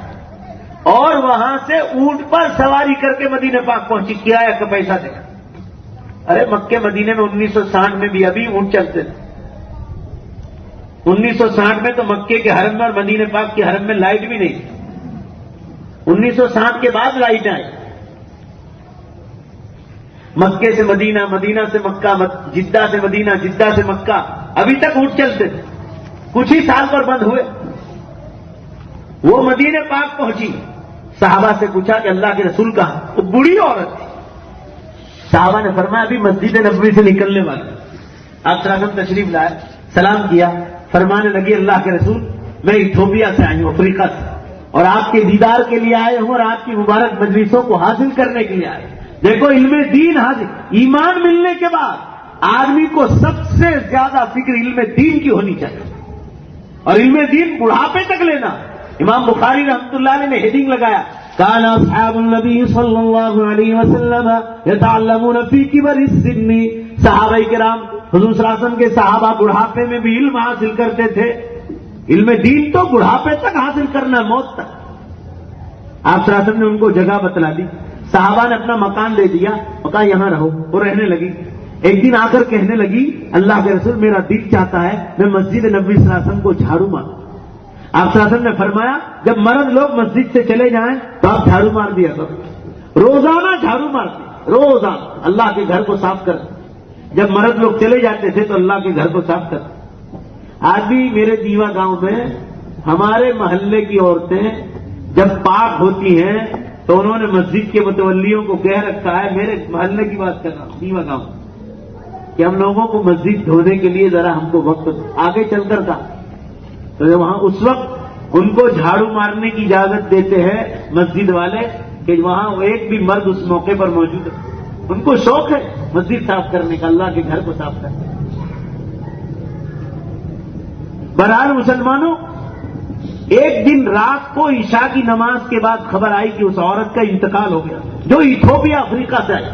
اور وہاں سے اونٹ پر سواری کر کے مدینہ پاک پہنچی، کرایہ کا پیسہ دے کر۔ ارے مکے مدینے میں 1960 میں بھی ابھی اونٹ چلتے تھے۔ 1960 میں تو مکے کے حرم میں اور مدینہ پاک کے حرم میں لائٹ بھی نہیں تھی۔ 1960 کے بعد لائٹ آئی۔ مکے سے مدینہ، مدینہ سے مکہ، جدہ سے مدینہ، جدہ سے مکہ، ابھی تک اونٹ چلتے تھے، کچھ ہی سال پر بند ہوئے۔ وہ مدینہ پاک پہنچی، صحابہ سے پوچھا کہ اللہ کے رسول کہاں؟ وہ بوڑھی عورت تھی۔ صحابہ نے فرمایا ابھی مسجد نبوی سے نکلنے والا۔ آپ صلی اللہ علیہ وسلم تشریف لائے، سلام کیا، فرمانے لگی اللہ کے رسول میں ایتھوپیا سے آئی ہوں، افریقہ سے، اور آپ کے دیدار کے لیے آئے ہوں اور آپ کی مبارک مجلسوں کو حاصل کرنے کے لیے آئے۔ دیکھو علم دین حاصل، ایمان ملنے کے بعد آدمی کو سب سے زیادہ فکر علم دین کی ہونی چاہیے، اور علم دین بڑھاپے تک لینا۔ امام بخاری رحمۃ اللہ علیہ نے ہیڈنگ لگایا کان اصحاب النبی صلی اللہ علیہ وسلم یتعلمون فی کبر السن، صحابہ کرام حضور صلی اللہ علیہ وسلم کے صحابہ بڑھاپے میں بھی علم حاصل کرتے تھے۔ علم دین تو بڑھاپے تک حاصل کرنا، موت تک۔ آپ صلی اللہ علیہ وسلم نے ان کو جگہ بتلا دی، صحابہ نے اپنا مکان دے دیا اور کہا یہاں رہو، وہ رہنے لگی۔ ایک دن آ کر کہنے لگی اللہ کے رسول میرا دل چاہتا ہے میں مسجد نبوی صلی اللہ علیہ وسلم کو جھاڑو ماروں۔ آپ صلی اللہ علیہ وسلم نے فرمایا جب مرد لوگ مسجد سے چلے جائیں تو آپ جھاڑو مار دیا کرو، روزانہ جھاڑو مارتے، روزانہ اللہ کے گھر کو صاف کرتے۔ جب مرد لوگ چلے جاتے تھے تو اللہ کے گھر کو صاف کرتے۔ آج بھی میرے دیوا گاؤں میں ہمارے محلے کی عورتیں جب پاک ہوتی ہیں تو انہوں نے مسجد کے متولیوں کو کہہ رکھا ہے، میرے محلے کی بات کر رہا ہوں دیوا گاؤں، کہ ہم لوگوں کو مسجد دھونے کے لیے ذرا ہم کو وقت آگے چل کر تھا، تو وہاں اس وقت ان کو جھاڑو مارنے کی اجازت دیتے ہیں مسجد والے کہ وہاں ایک بھی مرد اس موقع پر موجود ہے۔ ان کو شوق ہے مسجد صاف کرنے کا، اللہ کے گھر کو صاف کرنے کا۔ بہرحال مسلمانوں، ایک دن رات کو عشاء کی نماز کے بعد خبر آئی کہ اس عورت کا انتقال ہو گیا جو ایتھوپیا افریقہ سے آئی۔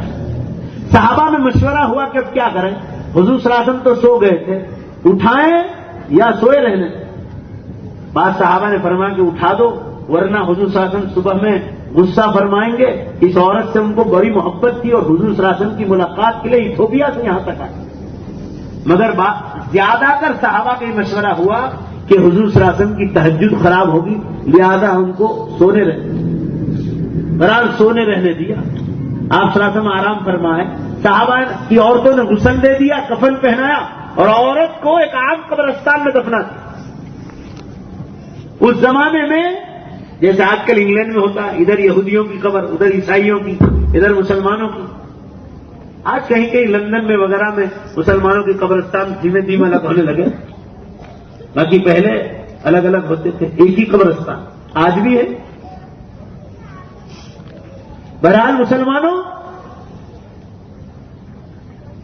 صحابہ میں مشورہ ہوا کہ اب کیا کریں؟ حضور صلی اللہ علیہ وسلم تو سو گئے تھے، اٹھائیں یا سوئے رہنے؟ بعض صحابہ نے فرمایا کہ اٹھا دو، ورنہ حضور صلی اللہ علیہ وسلم صبح میں غصہ فرمائیں گے۔ اس عورت سے ان کو بڑی محبت تھی اور حضور صلی اللہ علیہ وسلم کی ملاقات کے لیے ایتھوپیا سے یہاں تک آئے، مگر زیادہ تر صحابہ کا یہ مشورہ ہوا کہ حضور صلی اللہ علیہ وسلم کی تہجد خراب ہوگی، لہذا ہم کو سونے رہنے، بہرحال سونے رہنے دیا۔ آپ صلی اللہ علیہ وسلم آرام فرمائے، صحابہ کی عورتوں نے غسل دے دیا، کفن پہنایا اور عورت کو ایک عام قبرستان میں دفنا دیا۔ اس زمانے میں جیسے آج کل انگلینڈ میں ہوتا ہے، ادھر یہودیوں کی قبر، ادھر عیسائیوں کی، ادھر مسلمانوں کی، آج کہیں کہیں لندن میں وغیرہ میں مسلمانوں کی قبرستان دھیمے دھیمے الگ ہونے لگے، باقی پہلے الگ الگ ہوتے تھے، ایک ہی قبرستان آج بھی ہے۔ بہرحال مسلمانوں،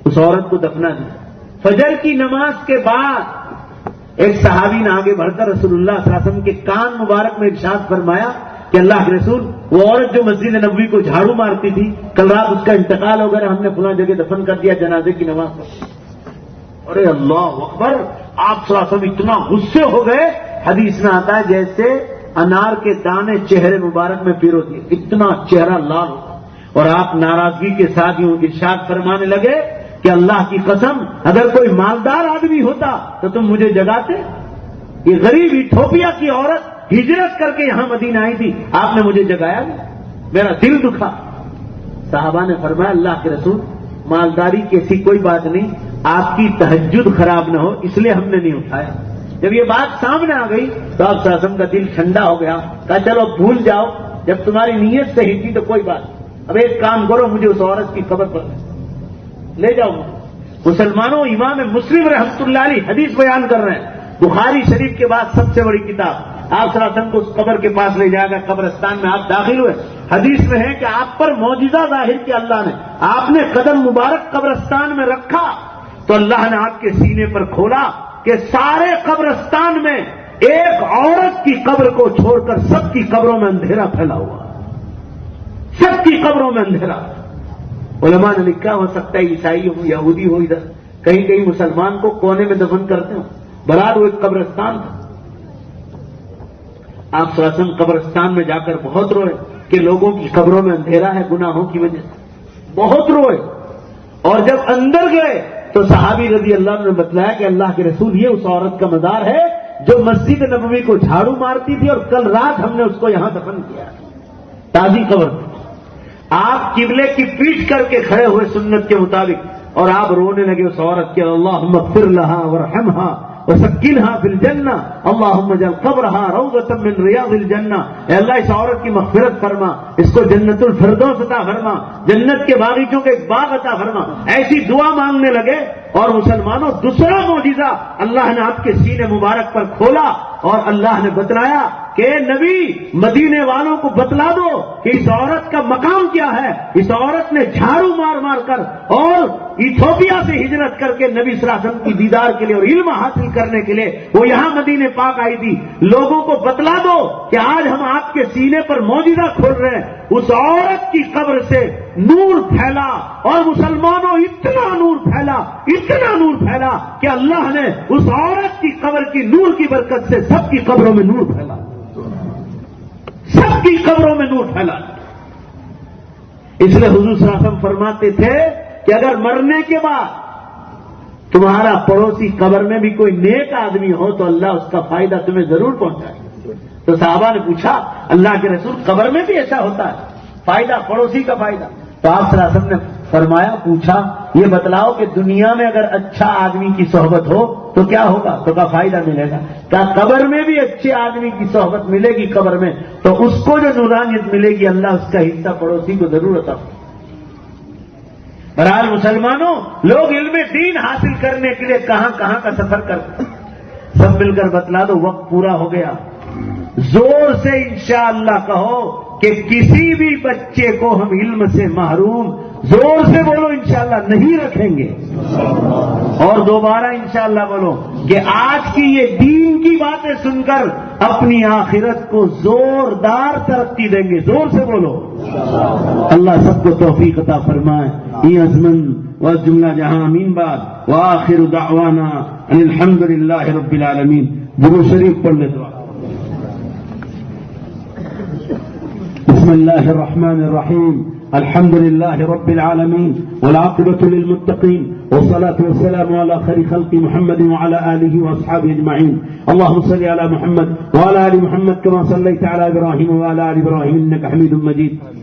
اس عورت کو دفنا دیا۔ فجر کی نماز کے بعد ایک صحابی نے آگے بڑھ کر رسول اللہ صلی اللہ علیہ وسلم کے کان مبارک میں ارشاد فرمایا کہ اللہ کے رسول وہ عورت جو مسجد نبوی کو جھاڑو مارتی تھی کل رات اس کا انتقال ہو گیا، ہم نے فلاں جگہ دفن کر دیا جنازے کی نماز پر۔ ارے اللہ اکبر! آپ صلی اللہ علیہ وسلم اتنا غصے ہو گئے، حدیث میں آتا ہے جیسے انار کے دانے چہرے مبارک میں پیرو دیے، اتنا چہرہ لال ہوتا، اور آپ ناراضگی کے ساتھ یوں ارشاد فرمانے لگے کہ اللہ کی قسم اگر کوئی مالدار آدمی ہوتا تو تم مجھے جگاتے؟ یہ غریب ایتھوپیا کی عورت ہجرت کر کے یہاں مدینہ آئی تھی، آپ نے مجھے جگایا، میرا دل دکھا۔ صحابہ نے فرمایا اللہ کے رسول مالداری کی ایسی کوئی بات نہیں، آپ کی تہجد خراب نہ ہو اس لیے ہم نے نہیں اٹھایا۔ جب یہ بات سامنے آ گئی تو آپ صلی اللہ علیہ وسلم کا دل ٹھنڈا ہو گیا، کہا چلو بھول جاؤ، جب تمہاری نیت صحیح تھی تو کوئی بات نہیں، اب ایک کام کرو مجھے اس عورت کی قبر پر لے جاؤ۔ مسلمانوں، امام مسلم رحمۃ اللہ علیہ حدیث بیان کر رہے ہیں، بخاری شریف کے بعد سب سے بڑی کتاب، آپ صلی اللہ علیہ وسلم کو اس قبر کے پاس لے جائے گا، قبرستان میں آپ داخل ہوئے، حدیث میں ہے کہ آپ پر معجزہ ظاہر کیا اللہ نے، آپ نے قدم مبارک قبرستان میں رکھا تو اللہ نے آپ کے سینے پر کھولا کہ سارے قبرستان میں ایک عورت کی قبر کو چھوڑ کر سب کی قبروں میں اندھیرا پھیلا ہوا، سب کی قبروں میں اندھیرا۔ علماء نے لکھا ہو سکتا ہے عیسائی ہو، یہودی ہو، ادھر کہیں کہیں مسلمان کو کونے میں دفن کرتے ہوں، برات وہ ایک قبرستان تھا۔ آپ صلی اللہ علیہ وسلم قبرستان میں جا کر بہت روئے کہ لوگوں کی قبروں میں اندھیرا ہے گناہوں کی وجہ سے، بہت روئے۔ اور جب اندر گئے تو صحابی رضی اللہ عنہ نے بتلایا کہ اللہ کے رسول، یہ اس عورت کا مزار ہے جو مسجد نبوی کو جھاڑو مارتی تھی، اور کل رات ہم نے اس کو یہاں دفن کیا، تازی قبر تھی۔ آپ قبلے کی پیٹ کر کے کھڑے ہوئے سنت کے مطابق، اور آپ رونے لگے اس عورت کے، اللہم اغفر لہا وارحمہا وسکنھا فی الجنہ اللہم اجعل قبرہا روضۃ من ریاض الجنہ۔ اے اللہ اس عورت کی مغفرت فرما، اس کو جنت الفردوس عطا فرما، جنت کے باغیچوں کے ایک باغ عطا فرما، ایسی دعا مانگنے لگے۔ اور مسلمانوں، دوسرا معجزہ اللہ نے آپ کے سینے مبارک پر کھولا، اور اللہ نے بتلایا کہ نبی مدینے والوں کو بتلا دو کہ اس عورت کا مقام کیا ہے۔ اس عورت نے جھاڑو مار مار کر اور ایتھوپیا سے ہجرت کر کے نبی صلی اللہ علیہ وسلم کی دیدار کے لیے اور علم حاصل کرنے کے لیے وہ یہاں مدینے پاک آئی تھی۔ لوگوں کو بتلا دو کہ آج ہم آپ کے سینے پر معجزہ کھول رہے ہیں۔ اس عورت کی قبر سے نور پھیلا، اور مسلمانوں اتنا نور پھیلا، اتنا نور پھیلا کہ اللہ نے اس عورت کی قبر کی نور کی برکت سے سب کی قبروں میں نور پھیلا، سب کی قبروں میں نور پھیلا۔ اس لیے حضور صلی اللہ علیہ وسلم فرماتے تھے کہ اگر مرنے کے بعد تمہارا پڑوسی قبر میں بھی کوئی نیک آدمی ہو تو اللہ اس کا فائدہ تمہیں ضرور پہنچائے۔ تو صحابہ نے پوچھا اللہ کے رسول قبر میں بھی ایسا ہوتا ہے فائدہ، پڑوسی کا فائدہ؟ تو آپ صلی اللہ علیہ وسلم نے فرمایا، پوچھا یہ بتلاؤ کہ دنیا میں اگر اچھا آدمی کی صحبت ہو تو کیا ہوگا؟ تو کیا فائدہ ملے گا؟ کیا قبر میں بھی اچھے آدمی کی صحبت ملے گی قبر میں؟ تو اس کو جو نورانیت ملے گی اللہ اس کا حصہ پڑوسی کو ضرور عطا۔ بہرحال مسلمانوں، لوگ علم دین حاصل کرنے کے لیے کہاں کہاں کا سفر کرتے ہیں، سب مل کر بتلا دو۔ وقت پورا ہو گیا، زور سے انشاءاللہ کہو کہ کسی بھی بچے کو ہم علم سے محروم، زور سے بولو انشاءاللہ نہیں رکھیں گے، اور دوبارہ انشاءاللہ بولو کہ آج کی یہ دین کی باتیں سن کر اپنی آخرت کو زوردار ترقی دیں گے۔ زور سے بولو۔ اللہ سب کو توفیق عطا فرمائے۔ یہ ازمن و جملہ جہاں امین باد وآخر دعوانا ان الحمدللہ رب العالمین۔ درود شریف پڑھ لے دعا۔ بسم اللہ الرحمن الرحیم، الحمد للہ رب العالمین والعاقبۃ للمتقین والصلاة والسلام على خیر خلق محمد وعلى آلہ واصحابہ اجمعین۔ اللهم صل على محمد وعلى آل محمد كما صليت على إبراهيم وعلى آل إبراهيم إنك حميد مجيد۔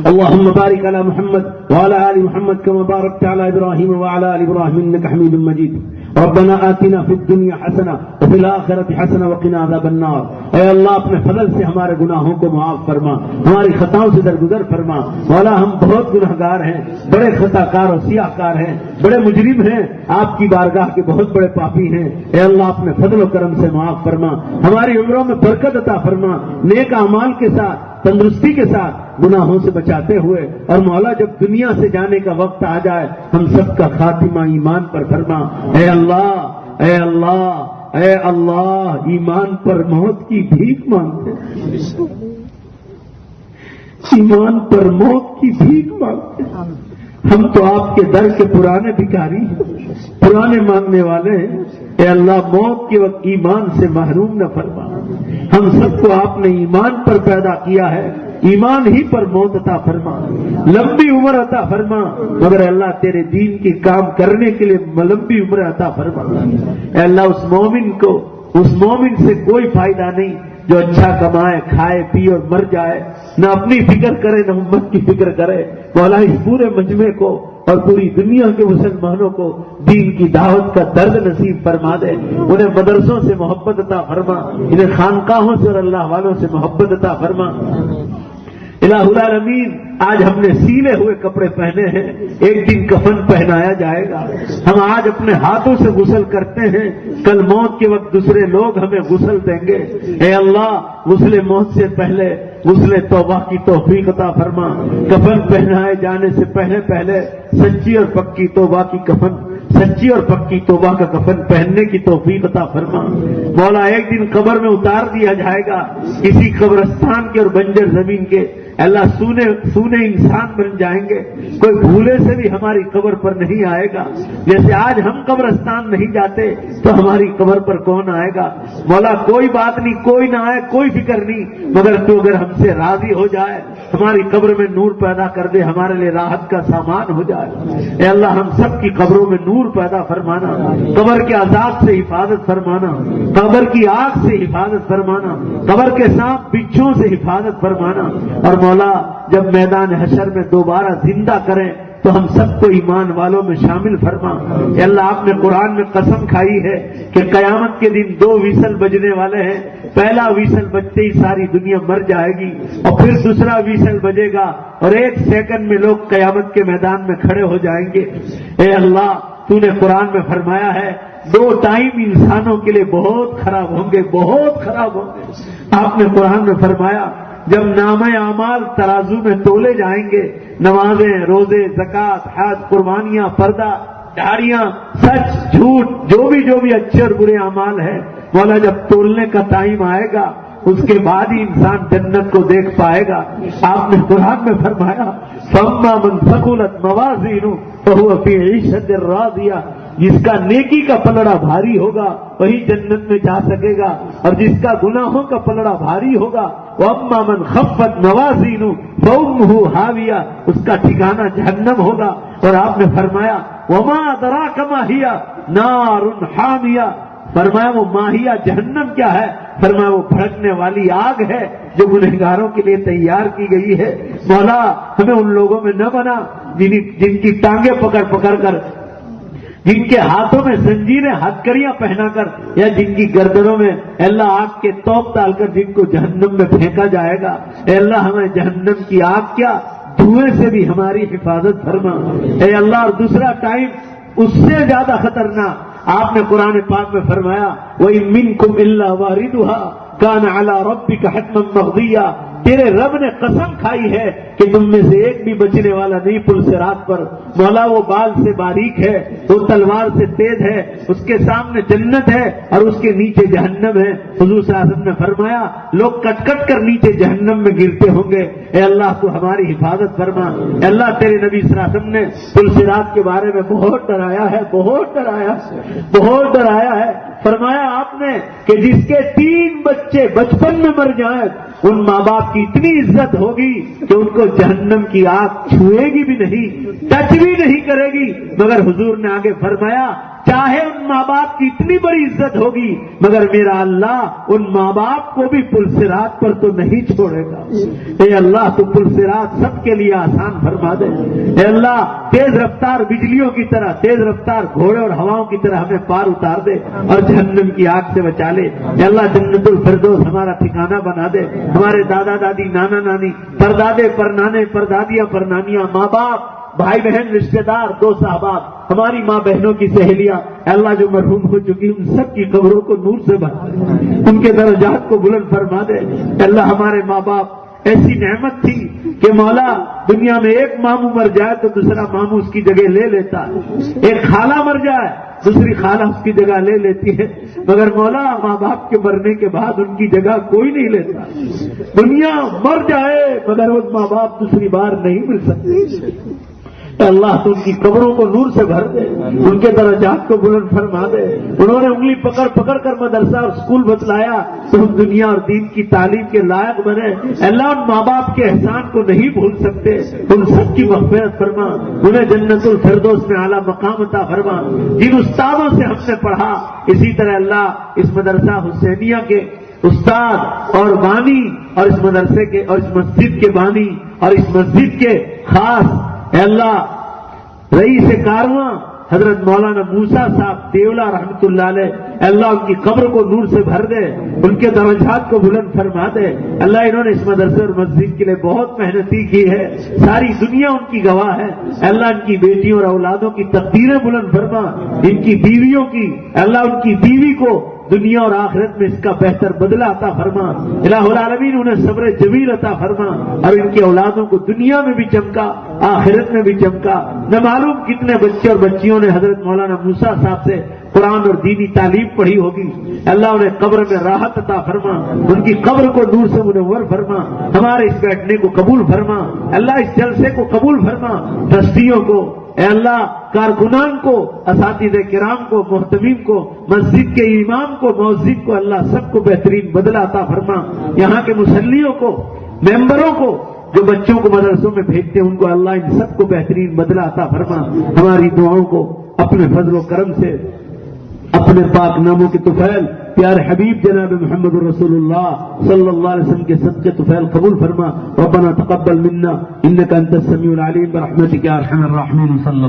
اللهم بارك على محمد وعلى آل محمد كما باركت على إبراهيم وعلى آل إبراهيم إنك حميد مجيد۔ ربنا آتنا في الدنيا حسنة وفي الآخرة حسنة وقنا عذاب النار۔ اے اللہ اپنے فضل سے ہمارے گناہوں کو معاف فرما، ہماری خطاؤں سے درگزر فرما۔ مولا ہم بہت گنہگار ہیں، بڑے خطا کار اور سیاہ کار ہیں، بڑے مجرم ہیں، آپ کی بارگاہ کے بہت بڑے پاپی ہیں۔ اے اللہ اپنے فضل و کرم سے معاف فرما، ہماری عمروں میں برکت عطا فرما، نیک اعمال کے ساتھ تندرستی کے ساتھ گناہوں سے بچاتے ہوئے، اور مولا جب دنیا سے جانے کا وقت آ جائے ہم سب کا خاتمہ ایمان پر فرما۔ اے اللہ، اے اللہ، اے اللہ، ایمان پر موت کی بھیک مانگتے ہیں، ایمان پر موت کی بھیک مانگتے ہیں۔ ہم تو آپ کے در کے پرانے بھکاری ہیں، پرانے مانگنے والے ہیں۔ اے اللہ موت کے وقت ایمان سے محروم نہ فرما۔ ہم سب کو آپ نے ایمان پر پیدا کیا ہے، ایمان ہی پر موت عطا فرما، لمبی عمر عطا فرما، مگر اللہ تیرے دین کے کام کرنے کے لیے لمبی عمر عطا فرما۔ اے اللہ اس مومن سے کوئی فائدہ نہیں جو اچھا کمائے، کھائے پی اور مر جائے، نہ اپنی فکر کرے نہ امت کی فکر کرے۔ مولا اس پورے مجمع کو اور پوری دنیا کے مسلمانوں کو دین کی دعوت کا درد نصیب فرما دے، انہیں مدرسوں سے محبت عطا فرما، انہیں خانقاہوں سے اور اللہ والوں سے محبت عطا فرما۔ الہ العالمین، آج ہم نے سیلے ہوئے کپڑے پہنے ہیں، ایک دن کفن پہنایا جائے گا۔ ہم آج اپنے ہاتھوں سے غسل کرتے ہیں، کل موت کے وقت دوسرے لوگ ہمیں غسل دیں گے۔ اے اللہ غسل موت سے پہلے غسل توبہ کی توفیق عطا فرما، کفن پہنائے جانے سے پہلے سچی اور پکی توبہ کی کفن سچی اور پکی توبہ کا کفن پہننے کی توفیق عطا فرما۔ مولا ایک دن قبر میں اتار دیا جائے گا کسی قبرستان کے اور بنجر زمین کے، اللہ سونے انسان بن جائیں گے، کوئی بھولے سے بھی ہماری قبر پر نہیں آئے گا۔ جیسے آج ہم قبرستان نہیں جاتے تو ہماری قبر پر کون آئے گا؟ مولا کوئی بات نہیں، کوئی نہ آئے، کوئی فکر نہیں، مگر تو اگر ہم سے راضی ہو جائے، ہماری قبر میں نور پیدا کر دے، ہمارے لیے راحت کا سامان ہو جائے۔ اے اللہ ہم سب کی قبروں میں نور پیدا فرمانا، قبر کے عذاب سے حفاظت فرمانا، قبر کی آگ سے حفاظت فرمانا، قبر کے سانپ بچھوں سے حفاظت فرمانا، اور مولا جب میدان حشر میں دوبارہ زندہ کریں تو ہم سب کو ایمان والوں میں شامل فرما۔ اے اللہ آپ نے قرآن میں قسم کھائی ہے کہ قیامت کے دن 2 ویسل بجنے والے ہیں، پہلا ویسل بجتے ہی ساری دنیا مر جائے گی، اور پھر دوسرا ویسل بجے گا اور 1 سیکنڈ میں لوگ قیامت کے میدان میں کھڑے ہو جائیں گے۔ اے اللہ تو نے قرآن میں فرمایا ہے 2 ٹائم انسانوں کے لیے بہت خراب ہوں گے، بہت خراب ہوں گے۔ آپ نے قرآن میں فرمایا جب نامہ اعمال ترازو میں تولے جائیں گے، نمازیں، روزے، زکوٰۃ، حج، قربانیاں، پردہ، داڑیاں، سچ، جھوٹ، جو بھی اچھے اور برے اعمال ہیں، مولا جب تولنے کا ٹائم آئے گا اس کے بعد ہی انسان جنت کو دیکھ پائے گا۔ آپ نے قرآن میں فرمایا فَأَمَّا مَنْ ثَقُلَتْ مَوَازِينُهُ فَهُوَ فِي عِيشَةٍ رَاضِيَةٍ، جس کا نیکی کا پلڑا بھاری ہوگا وہی جنت میں جا سکے گا، اور جس کا گناہوں کا پلڑا بھاری ہوگا وَأَمَّا مَنْ خَفَّتْ مَوَازِينُهُ فَأُمُّهُ هَاوِيَةٌ، اس کا ٹھکانہ جہنم ہوگا۔ اور آپ نے فرمایا وَمَا أَدْرَاكَ مَا هِيَ نَارٌ حَامِيَةٌ، فرمایا وہ ماہیہ جہنم کیا ہے؟ فرمایا وہ بھڑکنے والی آگ ہے جو گنہگاروں کے لیے تیار کی گئی ہے۔ مولا ہمیں ان لوگوں میں نہ بنا جن کی ٹانگیں پکڑ کر، جن کے ہاتھوں میں زنجیریں ہتھکڑیاں پہنا کر، یا جن کی گردنوں میں اللہ آگ کے توپ ڈال کر جن کو جہنم میں پھینکا جائے گا۔ اے اللہ ہمیں جہنم کی آگ کیا دھوئیں سے بھی ہماری حفاظت فرما۔ اے اللہ اور دوسرا ٹائم اس سے زیادہ خطرناک آپ نے قرآن پاک میں فرمایا وَإِن مِّنكُمْ إِلَّا وَارِدُهَا كَانَ عَلَىٰ رَبِّكَ حَتْمًا مَّقْضِيًّا، تیرے رب نے قسم کھائی ہے کہ تم میں سے ایک بھی بچنے والا نہیں پل صراط پر۔ مولا وہ بال سے باریک ہے، وہ تلوار سے تیز ہے، اس کے سامنے جنت ہے اور اس کے نیچے جہنم ہے۔ حضور صلی اللہ علیہ وسلم نے فرمایا لوگ کٹ کٹ کر نیچے جہنم میں گرتے ہوں گے۔ اے اللہ تو ہماری حفاظت فرما۔ اے اللہ تیرے نبی صلی اللہ علیہ وسلم نے پل صراط کے بارے میں بہت ڈرایا ہے، بہت ڈرایا ہے۔ فرمایا آپ نے کہ جس کے 3 بچے بچپن میں مر جائیں ان ماں باپ کی اتنی عزت ہوگی کہ ان کو جہنم کی آگ چھوئے گی بھی نہیں، ٹچ بھی نہیں کرے گی، مگر حضور نے آگے فرمایا چاہے ان ماں باپ کی اتنی بڑی عزت ہوگی مگر میرا اللہ ان ماں باپ کو بھی پل صراط پر تو نہیں چھوڑے گا۔ اے اللہ تو پل صراط سب کے لیے آسان فرما دے۔ اے اللہ تیز رفتار بجلیوں کی طرح، تیز رفتار گھوڑے اور ہواؤں کی طرح ہمیں پار اتار دے اور جہنم کی آگ سے بچا لے۔ اے اللہ جنت الفردوس ہمارا ٹھکانہ بنا دے۔ ہمارے دادا دادی، نانا نانی، پردادے پرنانے، پردادیاں پرنانیاں، ماں باپ، بھائی بہن، رشتہ دار، دوست احباب، ہماری ماں بہنوں کی سہیلیاں، اللہ جو مرحوم ہو چکی ان سب کی قبروں کو نور سے بھر دے، ان کے درجات کو بلند فرما دے۔ اللہ ہمارے ماں باپ ایسی نعمت تھی کہ مولا دنیا میں ایک ماموں مر جائے تو دوسرا ماموں اس کی جگہ لے لیتا ہے، ایک خالہ مر جائے دوسری خالہ اس کی جگہ لے لیتی ہے، مگر مولا ماں باپ کے مرنے کے بعد ان کی جگہ کوئی نہیں لیتا۔ دنیا مر جائے مگر وہ ماں باپ دوسری بار نہیں مل سکتے۔ اللہ تو ان کی قبروں کو نور سے بھر دے، ان کے درجات کو بلند فرما دے۔ انہوں نے انگلی پکڑ پکڑ کر مدرسہ اور اسکول بتلایا تو ہم دنیا اور دین کی تعلیم کے لائق بنے۔ اللہ ان ماں باپ کے احسان کو نہیں بھول سکتے، ان سب کی مغفرت فرما، انہیں جنت الفردوس میں اعلیٰ مقام عطا فرما۔ جن استادوں سے ہم نے پڑھا اسی طرح اللہ اس مدرسہ حسینیہ کے استاد اور بانی اور اس مدرسے کے اور اس مسجد کے بانی اور اس مسجد کے خاص اے اللہ رئیس کارواں حضرت مولانا موسیٰ صاحب دیولا رحمۃ اللہ علیہ، اے اللہ ان کی قبر کو نور سے بھر دے، ان کے درجات کو بلند فرما دے۔ اللہ انہوں نے اس مدرسے اور مسجد کے لیے بہت محنتی کی ہے، ساری دنیا ان کی گواہ ہے۔ اے اللہ ان کی بیٹیوں اور اولادوں کی تقدیریں بلند فرما، ان کی بیویوں کی اے اللہ ان کی بیوی کو دنیا اور آخرت میں اس کا بہتر بدلہ عطا فرما. الہ العالمین انہیں صبر جمیل عطا فرما اور ان کی اولادوں کو دنیا میں بھی چمکا, آخرت میں بھی چمکا. نہ معلوم کتنے بچے اور بچیوں نے حضرت مولانا موسیٰ صاحب سے قرآن اور دینی تعلیم پڑھی ہوگی. اللہ انہیں قبر میں راحت عطا فرما, ان کی قبر کو نور سے منور فرما, ہمارے اس بیٹھنے کو قبول فرما. اللہ اس جلسے کو قبول فرما. ٹرسٹیوں کو اے اللہ, کارکنان کو, اساتذہ کرام کو, محتمین کو, مسجد کے امام کو, مؤذن کو, اللہ سب کو بہترین بدلہ عطا فرما. یہاں کے مصلیوں کو, ممبروں کو, جو بچوں کو مدرسوں میں بھیجتے ہیں ان کو اللہ ان سب کو بہترین بدلہ عطا فرما. ہماری دعاؤں کو اپنے فضل و کرم سے, اپنے پاک ناموں کے طفیل پیارے حبیب جناب محمد رسول اللہ صلی اللہ علیہ وسلم کے صدقے طفیل قبول فرما. ربنا تقبل منا انك انت السميع العليم برحمتك يا ارحم الراحمين. صلی اللہ